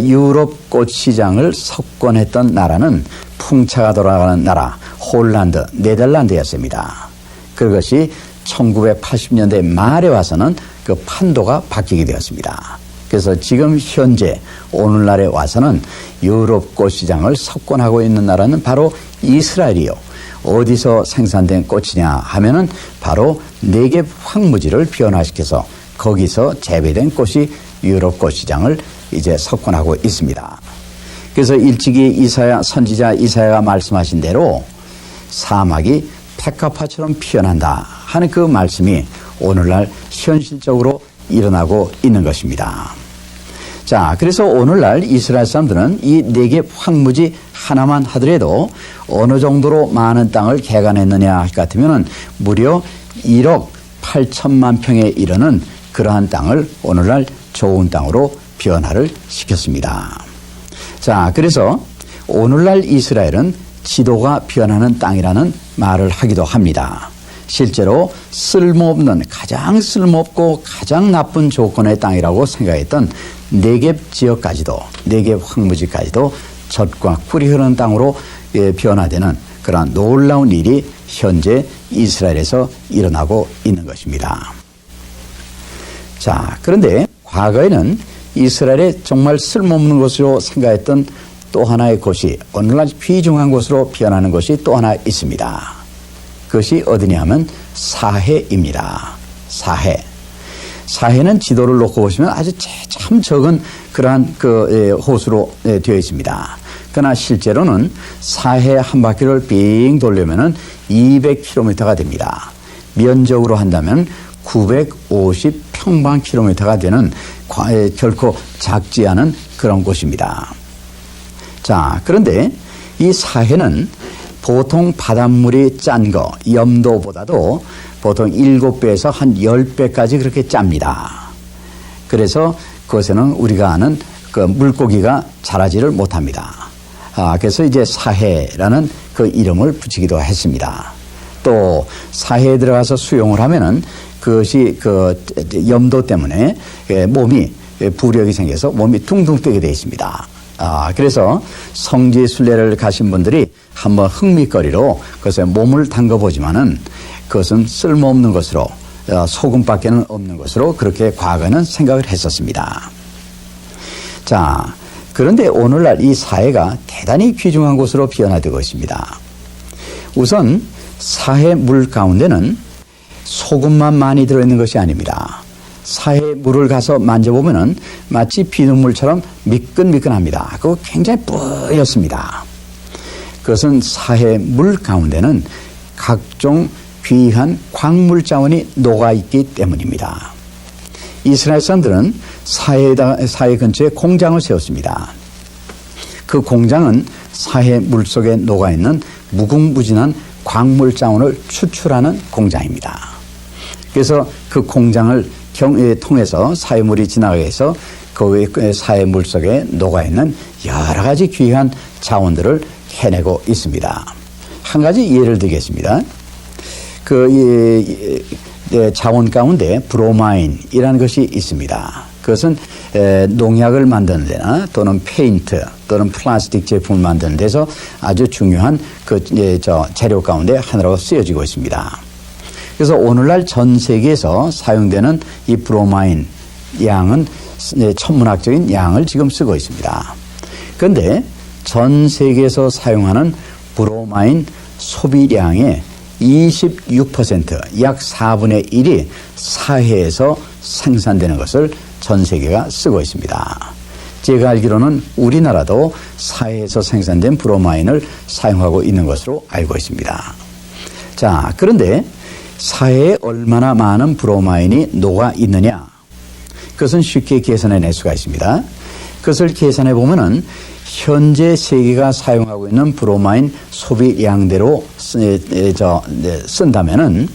유럽 꽃 시장을 석권했던 나라는 풍차가 돌아가는 나라 홀란드, 네덜란드였습니다. 그것이 1980년대 말에 와서는 그 판도가 바뀌게 되었습니다. 그래서 지금 현재 오늘날에 와서는 유럽 꽃 시장을 석권하고 있는 나라는 바로 이스라엘이요. 어디서 생산된 꽃이냐 하면은 바로 네겝 황무지를 변화시켜서 거기서 재배된 꽃이 유럽 꽃 시장을 이제 석권하고 있습니다. 그래서 일찍이 선지자 이사야가 말씀하신 대로 사막이 백합화처럼 피어난다 하는 그 말씀이 오늘날 현실적으로 일어나고 있는 것입니다. 자, 그래서 오늘날 이스라엘 사람들은 이 네겝 황무지 하나만 하더라도 어느 정도로 많은 땅을 개간했느냐 할 것 같으면 무려 1억 8천만 평에 이르는 그러한 땅을 오늘날 좋은 땅으로 변화를 시켰습니다. 자, 그래서 오늘날 이스라엘은 지도가 변하는 땅이라는 말을 하기도 합니다. 실제로 가장 쓸모없고 가장 나쁜 조건의 땅이라고 생각했던 네겝 지역까지도, 네겝 황무지까지도 젖과 꿀이 흐르는 땅으로 변화되는 그러한 놀라운 일이 현재 이스라엘에서 일어나고 있는 것입니다. 자, 그런데 과거에는 이스라엘에 정말 쓸모없는 곳으로 생각했던 또 하나의 곳이 오늘날 귀중한 곳으로 변하는 곳이 또 하나 있습니다. 그것이 어디냐 하면 사해입니다. 사해는 지도를 놓고 보시면 아주 참 적은 그러한 호수로 되어 있습니다. 그러나 실제로는 사해 한 바퀴를 빙 돌려면은 200km가 됩니다. 면적으로 한다면 950평방킬로미터가 되는 결코 작지 않은 그런 곳입니다. 자, 그런데 이 사해는 보통 바닷물이 짠 거, 염도보다도 보통 7배에서 한 10배까지 그렇게 짭니다. 그래서 그것에는 우리가 아는 그 물고기가 자라지를 못합니다. 그래서 이제 사해라는 그 이름을 붙이기도 했습니다. 또 사해에 들어가서 수영을 하면은 그것이 그 염도 때문에 몸이 부력이 생겨서 몸이 둥둥 뜨게 되어 있습니다. 그래서 성지 순례를 가신 분들이 한번 흥미거리로 그것에 몸을 담궈보지만은 그것은 쓸모없는 것으로 소금밖에는 없는 것으로 그렇게 과거에는 생각을 했었습니다. 자, 그런데 오늘날 이 사해가 대단히 귀중한 곳으로 변화되고 있습니다. 우선 사해 물 가운데는 소금만 많이 들어있는 것이 아닙니다. 사해 물을 가서 만져보면은 마치 비눗물처럼 미끈미끈합니다. 그거 굉장히 뿌옇습니다. 그것은 사해 물 가운데는 각종 귀한 광물 자원이 녹아있기 때문입니다. 이스라엘 사람들은 사해 근처에 공장을 세웠습니다. 그 공장은 사해 물속에 녹아있는 무궁무진한 광물 자원을 추출하는 공장입니다. 그래서 그 공장을 통해서 사해물이 지나가게 해서 그 사해물 속에 녹아있는 여러 가지 귀한 자원들을 해내고 있습니다. 한 가지 예를 들겠습니다. 자원 가운데 브로마인이라는 것이 있습니다. 그것은 농약을 만드는 데나 또는 페인트 또는 플라스틱 제품을 만드는 데서 아주 중요한 재료 가운데 하나로 쓰여지고 있습니다. 그래서 오늘날 전 세계에서 사용되는 이 브로마인 양은 천문학적인 양을 지금 쓰고 있습니다. 그런데 전 세계에서 사용하는 브로마인 소비량의 26%, 약 4분의 1이 사해에서 생산되는 것을 전 세계가 쓰고 있습니다. 제가 알기로는 우리나라도 사해에서 생산된 브로마인을 사용하고 있는 것으로 알고 있습니다. 자, 그런데 사해에 얼마나 많은 브로마인이 녹아 있느냐? 그것은 쉽게 계산해낼 수가 있습니다. 그것을 계산해 보면은 현재 세계가 사용하고 있는 브로마인 소비량대로 쓴다면은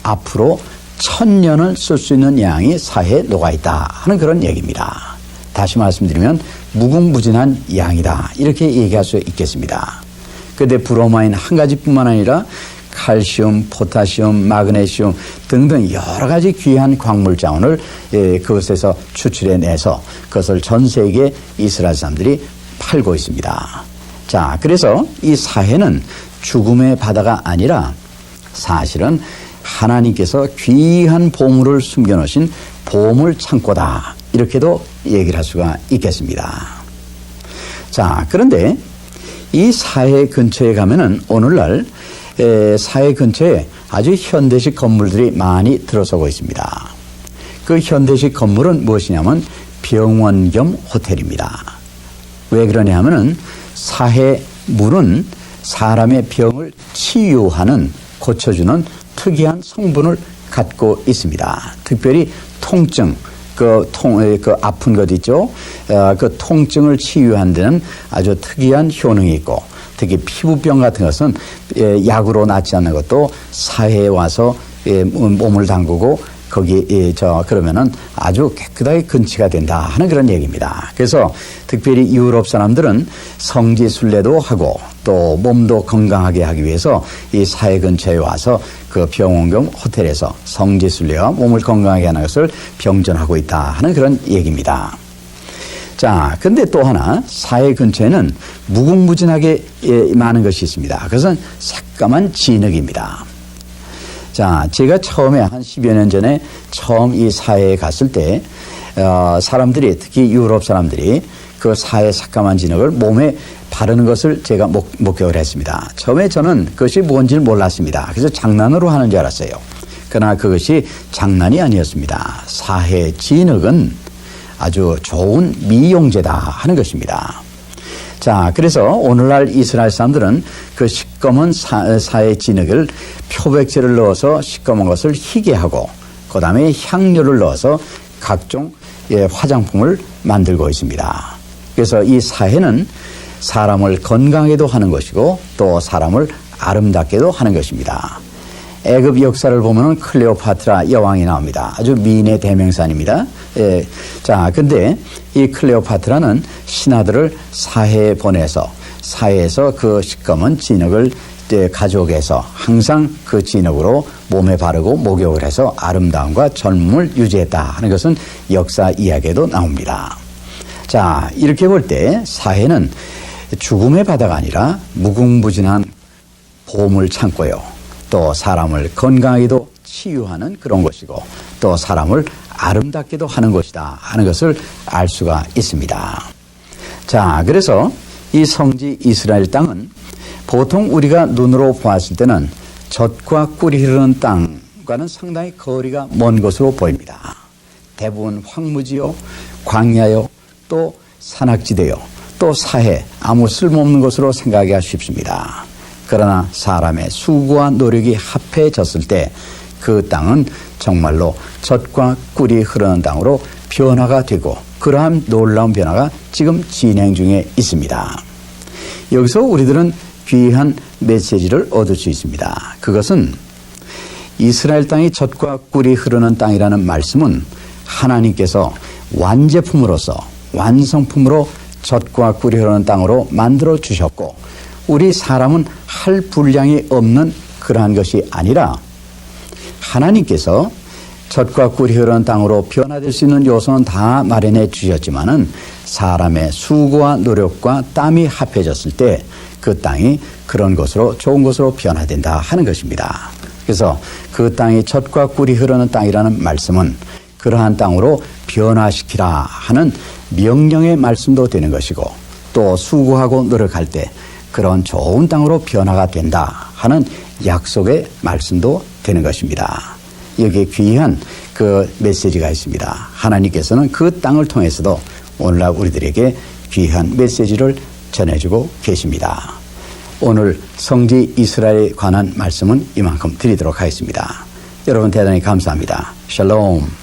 앞으로 1000년을 쓸 수 있는 양이 사해에 녹아 있다 하는 그런 얘기입니다. 다시 말씀드리면 무궁무진한 양이다 이렇게 얘기할 수 있겠습니다. 그런데 브로마인 한 가지뿐만 아니라 칼슘, 포타슘, 마그네슘 등등 여러 가지 귀한 광물 자원을 그것에서 추출해내서 그것을 전 세계 이스라엘 사람들이 팔고 있습니다. 자, 그래서 이 사해는 죽음의 바다가 아니라 사실은 하나님께서 귀한 보물을 숨겨놓으신 보물 창고다 이렇게도 얘기를 할 수가 있겠습니다. 자, 그런데 이 사해 근처에 가면은 오늘날 사해 근처에 아주 현대식 건물들이 많이 들어서고 있습니다. 그 현대식 건물은 무엇이냐면 병원 겸 호텔입니다. 왜 그러냐 하면은 사해 물은 사람의 병을 치유하는, 고쳐주는 특이한 성분을 갖고 있습니다. 특별히 통증, 그 아픈 것 있죠? 그 통증을 치유하는 데는 아주 특이한 효능이 있고, 특히 피부병 같은 것은 약으로 낫지 않는 것도 사해에 와서 몸을 담그고 그러면은 아주 깨끗하게 근치가 된다 하는 그런 얘기입니다. 그래서 특별히 유럽 사람들은 성지 순례도 하고 또 몸도 건강하게 하기 위해서 이 사해 근처에 와서 그 병원 겸 호텔에서 성지 순례와 몸을 건강하게 하는 것을 병전하고 있다 하는 그런 얘기입니다. 자, 근데 또 하나 사해 근처에는 무궁무진하게 많은 것이 있습니다. 그것은 새까만 진흙입니다. 자, 제가 처음에 한 10여 년 전에 처음 이 사해에 갔을 때 사람들이 특히 유럽 사람들이 그 사해 새까만 진흙을 몸에 바르는 것을 제가 목격을 했습니다. 처음에 저는 그것이 뭔지를 몰랐습니다. 그래서 장난으로 하는 줄 알았어요. 그러나 그것이 장난이 아니었습니다. 사해 진흙은 아주 좋은 미용제다 하는 것입니다. 자, 그래서 오늘날 이스라엘 사람들은 그 시꺼먼 사해 진흙을 표백제를 넣어서 시꺼먼 것을 희게 하고 그 다음에 향료를 넣어서 각종 화장품을 만들고 있습니다. 그래서 이 사해는 사람을 건강하게도 하는 것이고 또 사람을 아름답게도 하는 것입니다. 애굽 역사를 보면 클레오파트라 여왕이 나옵니다. 아주 미인의 대명사입니다. 예. 자, 근데 이 클레오파트라는 신하들을 사해에 보내서 사해에서 그 시꺼먼 진흙을 가져오게해서 항상 그 진흙으로 몸에 바르고 목욕을 해서 아름다움과 젊음을 유지했다 하는 것은 역사 이야기에도 나옵니다. 자, 이렇게 볼 때 사해는 죽음의 바다가 아니라 무궁무진한 보물 창고요. 또 사람을 건강하게도 치유하는 그런 것이고 또 사람을 아름답게도 하는 것이다 하는 것을 알 수가 있습니다. 자, 그래서 이 성지 이스라엘 땅은 보통 우리가 눈으로 보았을 때는 젖과 꿀이 흐르는 땅과는 상당히 거리가 먼 것으로 보입니다. 대부분 황무지요, 광야요, 또 산악지대요, 또 사해, 아무 쓸모없는 것으로 생각하기가 쉽습니다. 그러나 사람의 수고와 노력이 합해졌을 때 그 땅은 정말로 젖과 꿀이 흐르는 땅으로 변화가 되고 그러한 놀라운 변화가 지금 진행 중에 있습니다. 여기서 우리들은 귀한 메시지를 얻을 수 있습니다. 그것은 이스라엘 땅이 젖과 꿀이 흐르는 땅이라는 말씀은 하나님께서 완제품으로서 완성품으로 젖과 꿀이 흐르는 땅으로 만들어 주셨고 우리 사람은 할 분량이 없는 그러한 것이 아니라 하나님께서 젖과 꿀이 흐르는 땅으로 변화될 수 있는 요소는 다 마련해 주셨지만은 사람의 수고와 노력과 땀이 합해졌을 때 그 땅이 그런 것으로 좋은 것으로 변화된다 하는 것입니다. 그래서 그 땅이 젖과 꿀이 흐르는 땅이라는 말씀은 그러한 땅으로 변화시키라 하는 명령의 말씀도 되는 것이고 또 수고하고 노력할 때 그런 좋은 땅으로 변화가 된다 하는 약속의 말씀도 되는 것입니다. 여기에 귀한 그 메시지가 있습니다. 하나님께서는 그 땅을 통해서도 오늘날 우리들에게 귀한 메시지를 전해주고 계십니다. 오늘 성지 이스라엘에 관한 말씀은 이만큼 드리도록 하겠습니다. 여러분 대단히 감사합니다. 샬롬.